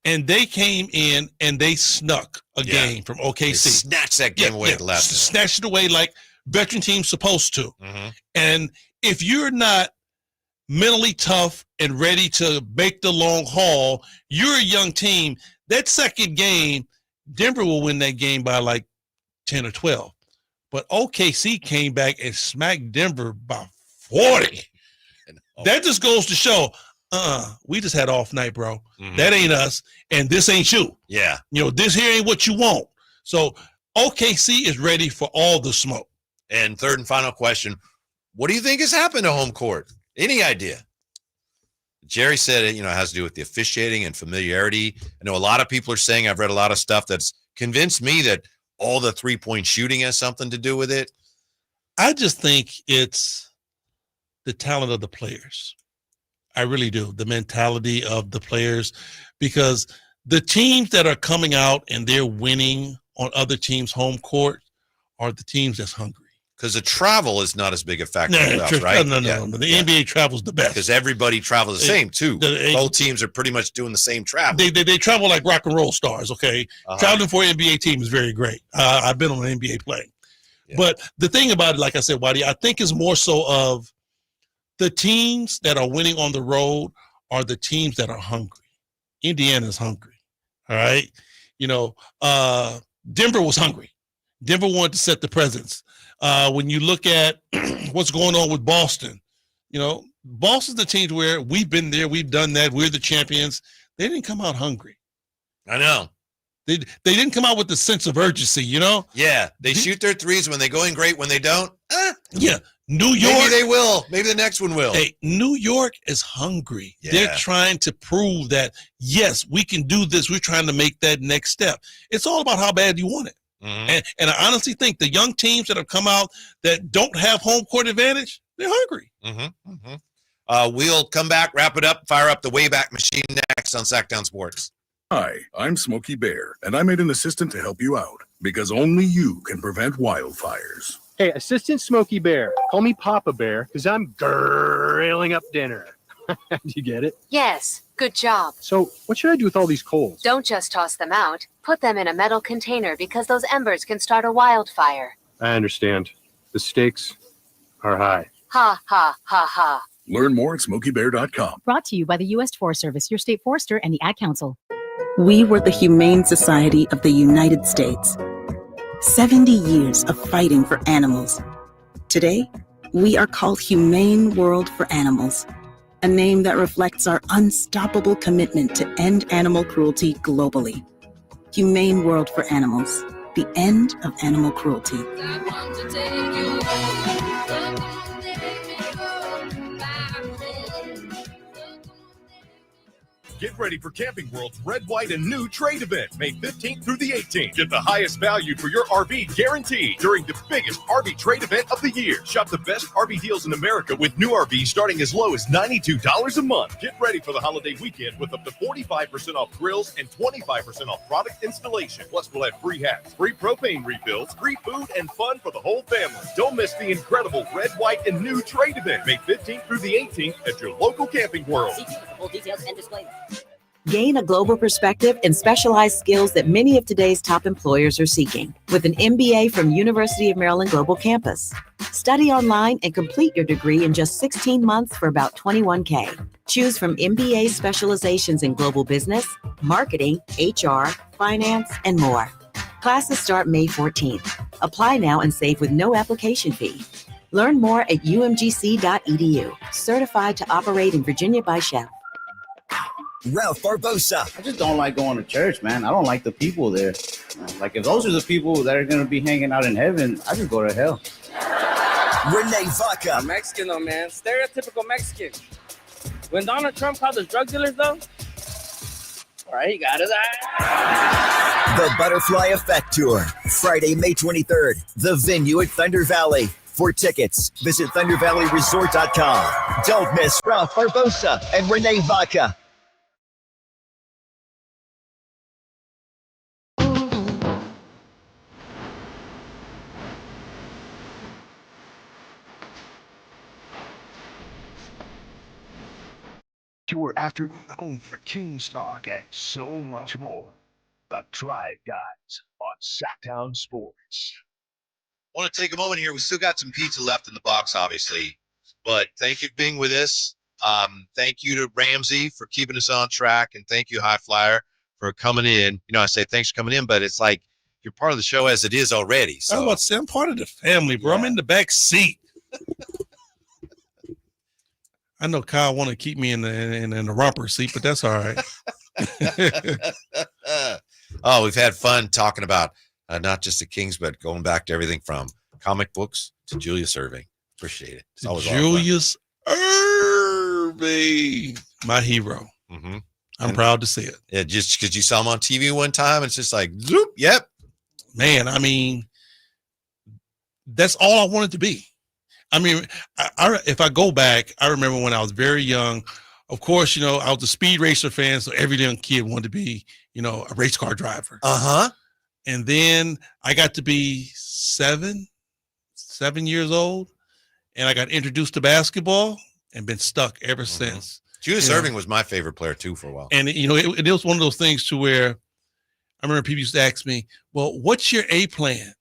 And they came in and they snuck a game from OKC. They snatched that game away at the last minute. Snatched it away like veteran teams supposed to. Mm-hmm. And if you're not mentally tough and ready to make the long haul, you're a young team. That second game, Denver will win that game by like 10 or 12. But OKC came back and smacked Denver by 40. That just goes to show, we just had off night, bro. Mm-hmm. That ain't us, and this ain't you. Yeah. This here ain't what you want. So OKC is ready for all the smoke. And third and final question, what do you think has happened to home court? Any idea? Jerry said it, has to do with the officiating and familiarity. I know a lot of people are saying, I've read a lot of stuff that's convinced me that all the three-point shooting has something to do with it. I just think it's the talent of the players. I really do. The mentality of the players, because the teams that are coming out and they're winning on other teams' home court are the teams that's hungry. Because the travel is not as big a factor, right? No. The NBA travel's the best. Because everybody travels the same, too. Both teams are pretty much doing the same travel. They travel like rock and roll stars, okay? Uh-huh. Traveling for an NBA team is very great. I've been on an NBA plane. Yeah. But the thing about it, like I said, Waddy, I think is more so of the teams that are winning on the road are the teams that are hungry. Indiana's hungry, all right? Denver was hungry. Denver wanted to set the presence. When you look at what's going on with Boston, Boston's the team where we've been there, we've done that, we're the champions. They didn't come out hungry. I know. They didn't come out with the sense of urgency, you know? Yeah, they shoot their threes when they go in great. When they don't, yeah. New York. Maybe they will. Maybe the next one will. Hey, New York is hungry. Yeah. They're trying to prove that, yes, we can do this. We're trying to make that next step. It's all about how bad you want it. Mm-hmm. And I honestly think the young teams that have come out that don't have home court advantage, they're hungry. Mm-hmm. Mm-hmm. We'll come back, wrap it up, fire up the Wayback Machine next on Sacktown Sports. Hi, I'm Smokey Bear, and I made an assistant to help you out because only you can prevent wildfires. Hey, Assistant Smokey Bear, call me Papa Bear because I'm grilling up dinner. Do you get it? Yes, good job. So, what should I do with all these coals? Don't just toss them out. Put them in a metal container because those embers can start a wildfire. I understand. The stakes are high. Ha, ha, ha, ha. Learn more at SmokeyBear.com. Brought to you by the U.S. Forest Service, your state forester, and the Ad Council. We were the Humane Society of the United States. 70 years of fighting for animals. Today, we are called Humane World for Animals, a name that reflects our unstoppable commitment to end animal cruelty globally. Humane World for Animals, the end of animal cruelty. Get ready for Camping World's Red, White, and New Trade Event, May 15th through the 18th. Get the highest value for your RV guaranteed during the biggest RV trade event of the year. Shop the best RV deals in America with new RVs starting as low as $92 a month. Get ready for the holiday weekend with up to 45% off grills and 25% off product installation. Plus, we'll have free hats, free propane refills, free food, and fun for the whole family. Don't miss the incredible Red, White, and New Trade Event, May 15th through the 18th at your local Camping World. See for full details and disclaimer. Gain a global perspective and specialized skills that many of today's top employers are seeking with an MBA from University of Maryland Global Campus. Study online and complete your degree in just 16 months for about $21K. Choose from MBA specializations in global business, marketing, HR, finance, and more. Classes start May 14th. Apply now and save with no application fee. Learn more at umgc.edu. Certified to operate in Virginia by Chef. Ralph Barbosa. I just don't like going to church, man. I don't like the people there. Like, if those are the people that are going to be hanging out in heaven, I just go to hell. Renee Vaca. I'm Mexican, though, man. Stereotypical Mexican. When Donald Trump called us drug dealers, though, all right, he got his ass. The Butterfly Effect Tour, Friday, May 23rd. The venue at Thunder Valley. For tickets, visit ThunderValleyResort.com. Don't miss Ralph Barbosa and Renee Vaca. Your afternoon for King's Talk and so much more. The Drive Guys on Sacktown Sports. I want to take a moment here. We still got some pizza left in the box, obviously, but thank you for being with us. Thank you to Ramsey for keeping us on track, and thank you, Highflyer, for coming in. You know, I say thanks for coming in, but it's like you're part of the show as it is already. So I'm part of the family, bro. Yeah. I'm in the back seat. I know Kyle want to keep me in the romper seat, but that's all right. Oh, we've had fun talking about not just the Kings, but going back to everything from comic books to Julius Erving. Appreciate it. It's always Julius Erving, my hero. Mm-hmm. I'm proud to see it. Yeah, just because you saw him on TV one time, it's just like, zoop, yep. Man, I mean, that's all I wanted to be. I mean, if I go back, I remember when I was very young, of course, you know, I was a speed racer fan, so every young kid wanted to be, you know, a race car driver. Uh-huh. And then I got to be 7 years old, and I got introduced to basketball and been stuck ever since. Julius Erving was my favorite player, too, for a while. And, you know, it was one of those things to where I remember people used to ask me, well, what's your A plan?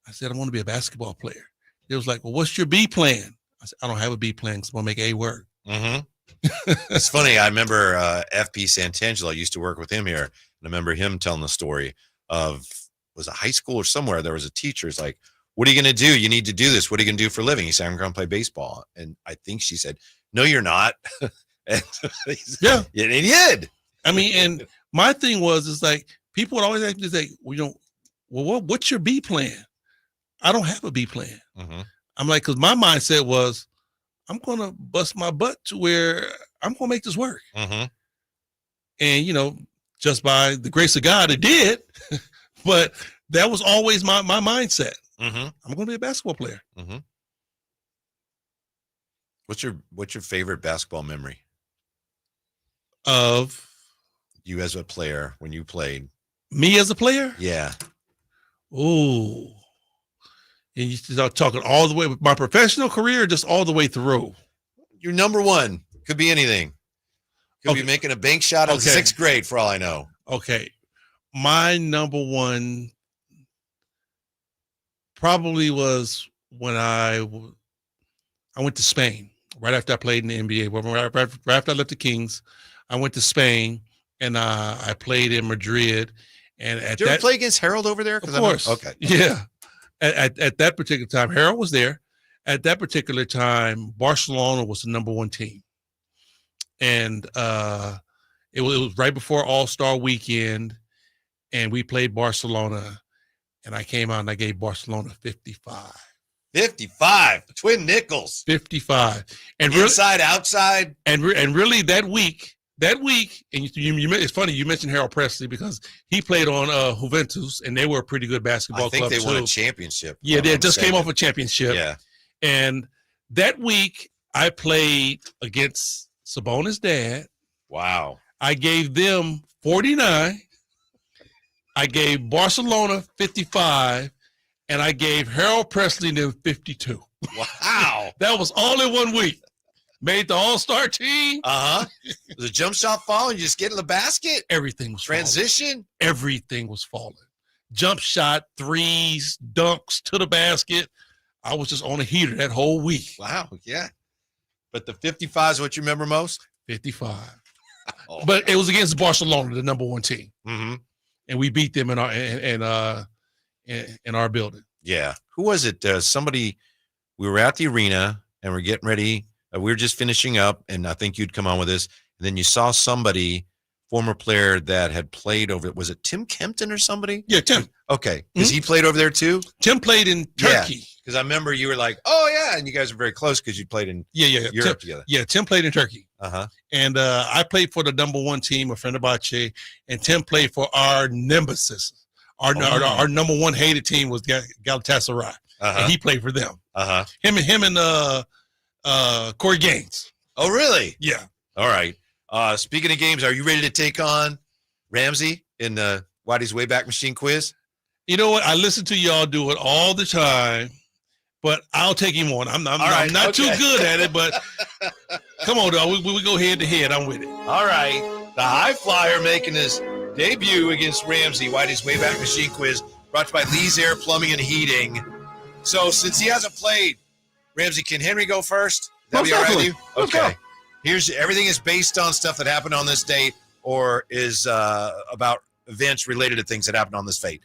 I said, I want to be a basketball player. It was like, well, what's your B plan? I said, I don't have a B plan because I'm going to make A work. Mm-hmm. It's funny. I remember FP Santangelo. I used to work with him here. And I remember him telling the story of, was it high school or somewhere? There was a teacher. It's like, what are you going to do? You need to do this. What are you going to do for a living? He said, I'm going to play baseball. And I think she said, no, you're not. And yeah. And he did. I mean, and my thing was, it's like, people would always ask me, say, what's your B plan? I don't have a B plan. Mm-hmm. I'm like, because my mindset was, I'm going to bust my butt to where I'm going to make this work. Mm-hmm. And, just by the grace of God, it did. But that was always my mindset. Mm-hmm. I'm going to be a basketball player. Mm-hmm. What's your favorite basketball memory of you as a player when you played? Me as a player? Yeah. Ooh. And you start talking all the way with my professional career, just all the way through. Your number one could be anything. Could be making a bank shot in 6th grade, for all I know. Okay. My number one probably was when I went to Spain right after I played in the NBA. Right after I left the Kings, I went to Spain and I played in Madrid. And Did you ever play against Harold over there? Of course. Okay. Yeah. At that particular time, Harold was there. At that particular time, Barcelona was the number one team. And it was right before All-Star weekend, and we played Barcelona, and I came out and I gave Barcelona 55. 55, twin nickels. 55. And inside, outside. And really that week, and it's funny, you mentioned Harold Presley because he played on Juventus, and they were a pretty good basketball club. I think they won a championship. Yeah, they just came off a championship. Yeah. And that week, I played against Sabonis' dad. Wow. I gave them 49. I gave Barcelona 55. And I gave Harold Presley them 52. Wow. That was all in 1 week. Made the all-star team. Uh-huh. Was a jump shot fall and you just get in the basket? Everything was transition? Falling. Everything was falling. Jump shot, threes, dunks to the basket. I was just on a heater that whole week. Wow, yeah. But the 55 is what you remember most? 55. Oh, but it was against Barcelona, the number one team. Mm-hmm. And we beat them in our building. Yeah. Who was it? Somebody, we were at the arena and we're getting ready. We were just finishing up, and I think you'd come on with this. And then you saw somebody, former player that had played over, was it Tim Kempton or somebody? Yeah, Tim. Okay. Because he played over there too? Tim played in Turkey. Because I remember you were like, oh, yeah. And you guys were very close because you played in Europe together. Yeah, Tim played in Turkey. Uh-huh. And I played for the number one team, a friend of Bache, and Tim played for our nemesis. Our number one hated team was Galatasaray. Uh-huh. And he played for them. Uh-huh. Him and Corey Gaines. Oh, really? Yeah. All right. Speaking of games, are you ready to take on Ramsey in the Whitey's Wayback Machine quiz? You know what? I listen to y'all do it all the time, but I'll take him on. I'm not too good at it, but come on, dog. We go head to head. I'm with it. All right. The Highflyer making his debut against Ramsey, Whitey's Wayback Machine quiz, brought to you by Lee's Air Plumbing and Heating. So since he hasn't played, Ramsey, can Henry go first? That'd be all right with you? Okay. Here's everything is based on stuff that happened on this date or is about events related to things that happened on this date.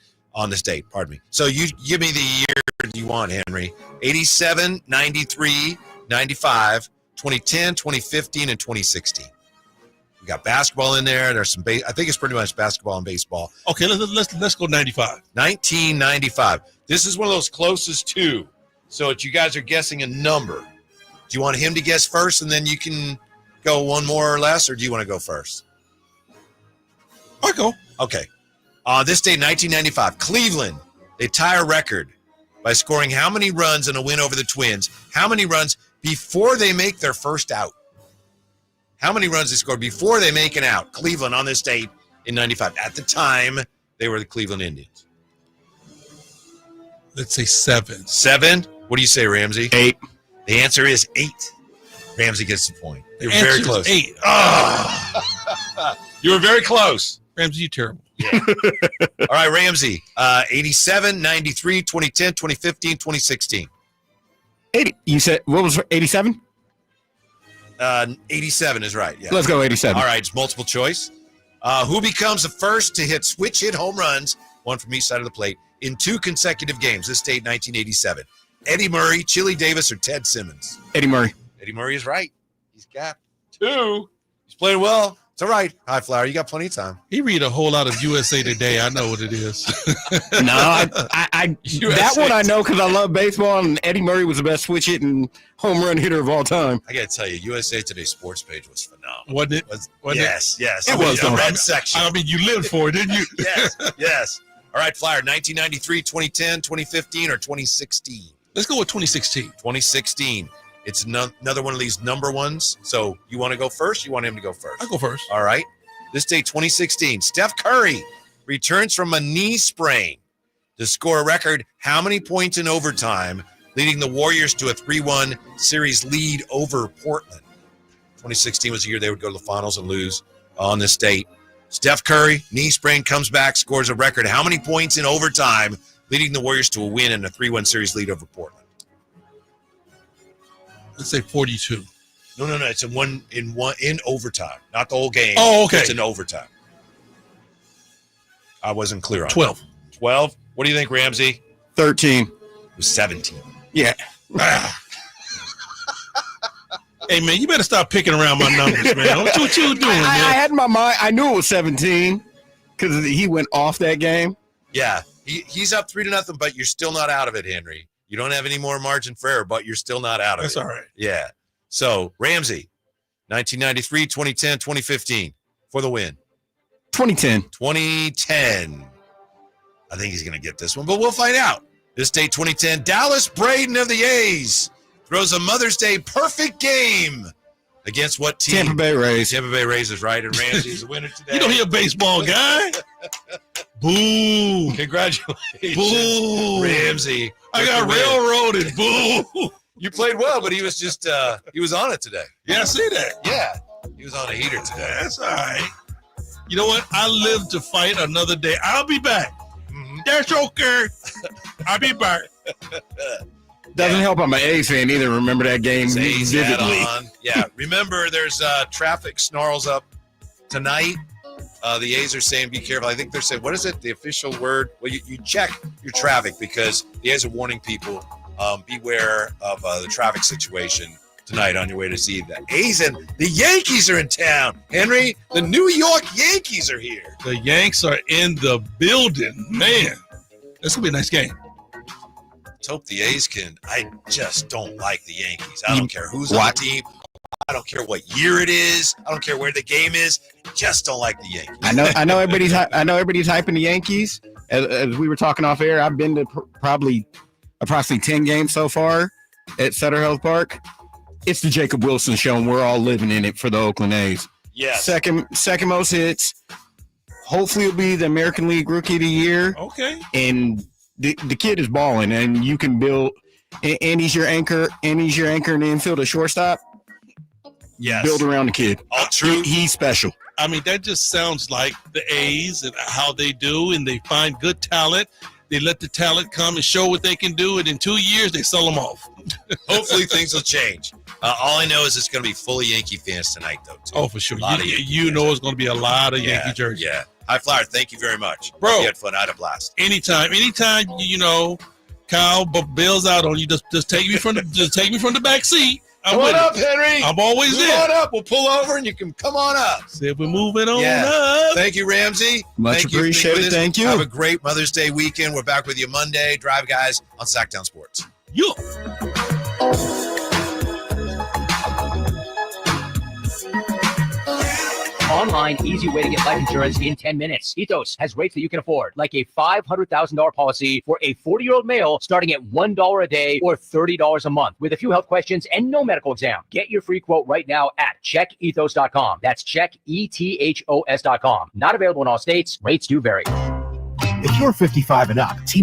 Pardon me. So you give me the year you want, Henry. 87, 93, 95, 2010, 2015, and 2016. We got basketball in there. There's some I think it's pretty much basketball and baseball. Okay, let's go 95. 1995. This is one of those closest to. So you guys are guessing a number. Do you want him to guess first and then you can go one more or less, or do you want to go first? I'll go. Okay. This day, 1995, Cleveland, they tie a record by scoring how many runs in a win over the Twins? How many runs before they make their first out? How many runs they scored before they make an out? Cleveland on this date in 95. At the time, they were the Cleveland Indians. Let's say 7. 7? What do you say, Ramsey? 8. The answer is 8. Ramsey gets the point. You're very close. 8. Oh. You were very close. Ramsey, you're terrible. Yeah. All right, Ramsey. 87, 93, 2010, 2015, 2016. 80. You said, what was 87? 87 is right. Yeah. Let's go 87. All right, it's multiple choice. Who becomes the first to hit switch hit home runs, one from each side of the plate, in 2 consecutive games? This date, 1987. Eddie Murray, Chili Davis, or Ted Simmons? Eddie Murray. Eddie Murray is right. He's got 2. He's playing well. It's all right, Highflyer. You got plenty of time. He read a whole lot of USA Today. I know what it is. No, I that one I know because I love baseball, and Eddie Murray was the best switch hitting home run hitter of all time. I got to tell you, USA Today's sports page was phenomenal. Wasn't it? Yes. It was the the red section. I mean, you lived for it, didn't you? Yes. All right, Flyer, 1993, 2010, 2015, or 2016? Let's go with 2016. 2016. It's another one of these number ones. So you want to go first? You want him to go first? I'll go first. All right. This day, 2016, Steph Curry returns from a knee sprain to score a record how many points in overtime, leading the Warriors to a 3-1 series lead over Portland. 2016 was the year they would go to the finals and lose on this date. Steph Curry, knee sprain, comes back, scores a record how many points in overtime, leading the Warriors to a win and a 3-1 series lead over Portland. Let's say 42. No. It's in overtime, not the whole game. Oh, okay. It's in overtime. I wasn't clear on 12. 12. What do you think, Ramsey? 13. It was 17. Yeah. Hey, man, you better stop picking around my numbers, man. What you doing, man? I had in my mind. I knew it was 17 because he went off that game. Yeah, he's up 3-0, but you're still not out of it, Henry. You don't have any more margin for error, but you're still not out of That's it. all right. Yeah. So, Ramsey, 1993, 2010, 2015 for the win. 2010. 2010. I think he's going to get this one, but we'll find out. This day, 2010, Dallas Braden of the A's throws a Mother's Day perfect game against what team? Tampa Bay Rays. Tampa Bay Rays is right, and Ramsey is the winner today. You know he a baseball guy. Boo. Congratulations. Boo. Ramsey. I got railroaded. Boo. You played well, but he was just he was on it today. Yeah, I see that. Yeah. He was on a heater today. That's all right. You know what? I live to fight another day. I'll be back. Mm-hmm. That's okay. I'll be back. Doesn't help I'm an A's fan either. Remember that game A's hat vividly. on. Yeah. Remember, there's traffic snarls up tonight. The A's are saying be careful. I think they're saying, what is it? The official word? Well, you check your traffic because the A's are warning people beware of the traffic situation tonight on your way to see the A's, and the Yankees are in town. Henry, the New York Yankees are here. The Yanks are in the building. Man, this will be a nice game. Let's hope the A's can. I just don't like the Yankees. I don't care who's on the team. I don't care what year it is. I don't care where the game is. Just don't like the Yankees. I know everybody's hyping the Yankees. As we were talking off air, I've been to probably approximately 10 games so far at Sutter Health Park. It's the Jacob Wilson show, and we're all living in it for the Oakland A's. Yes. Second most hits. Hopefully it'll be the American League Rookie of the Year. Okay. And the kid is balling, and you can build. And he's your anchor. And he's your anchor in the infield, a shortstop. Yes. Build around the kid. All true. He's special. I mean, that just sounds like the A's and how they do, and they find good talent. They let the talent come and show what they can do, and in 2 years, they sell them off. Hopefully things will change. All I know is it's going to be full of Yankee fans tonight, though, too. Oh, for sure. A lot of Yankee You know it's going to be a lot of Yeah, Yankee jerseys. Yeah. Highflyer, thank you very much. Bro. You had fun. I had a blast. Anytime, Kyle bails out on you, just take me from the back seat. Come on up, Henry. I'm always Come there. on up. We'll pull over and you can come on up. See if we're moving on up. Thank you, Ramsey. Much Thank you for being appreciated. with us. Thank you. Have a great Mother's Day weekend. We're back with you Monday. Drive Guys on Sacktown Sports. You. Online, easy way to get life insurance in 10 minutes. Ethos has rates that you can afford, like a $500,000 policy for a 40-year-old male starting at $1 a day or $30 a month with a few health questions and no medical exam. Get your free quote right now at checkethos.com. That's checkethos.com. Not available in all states. Rates do vary. If you're 55 and up, T-Mobile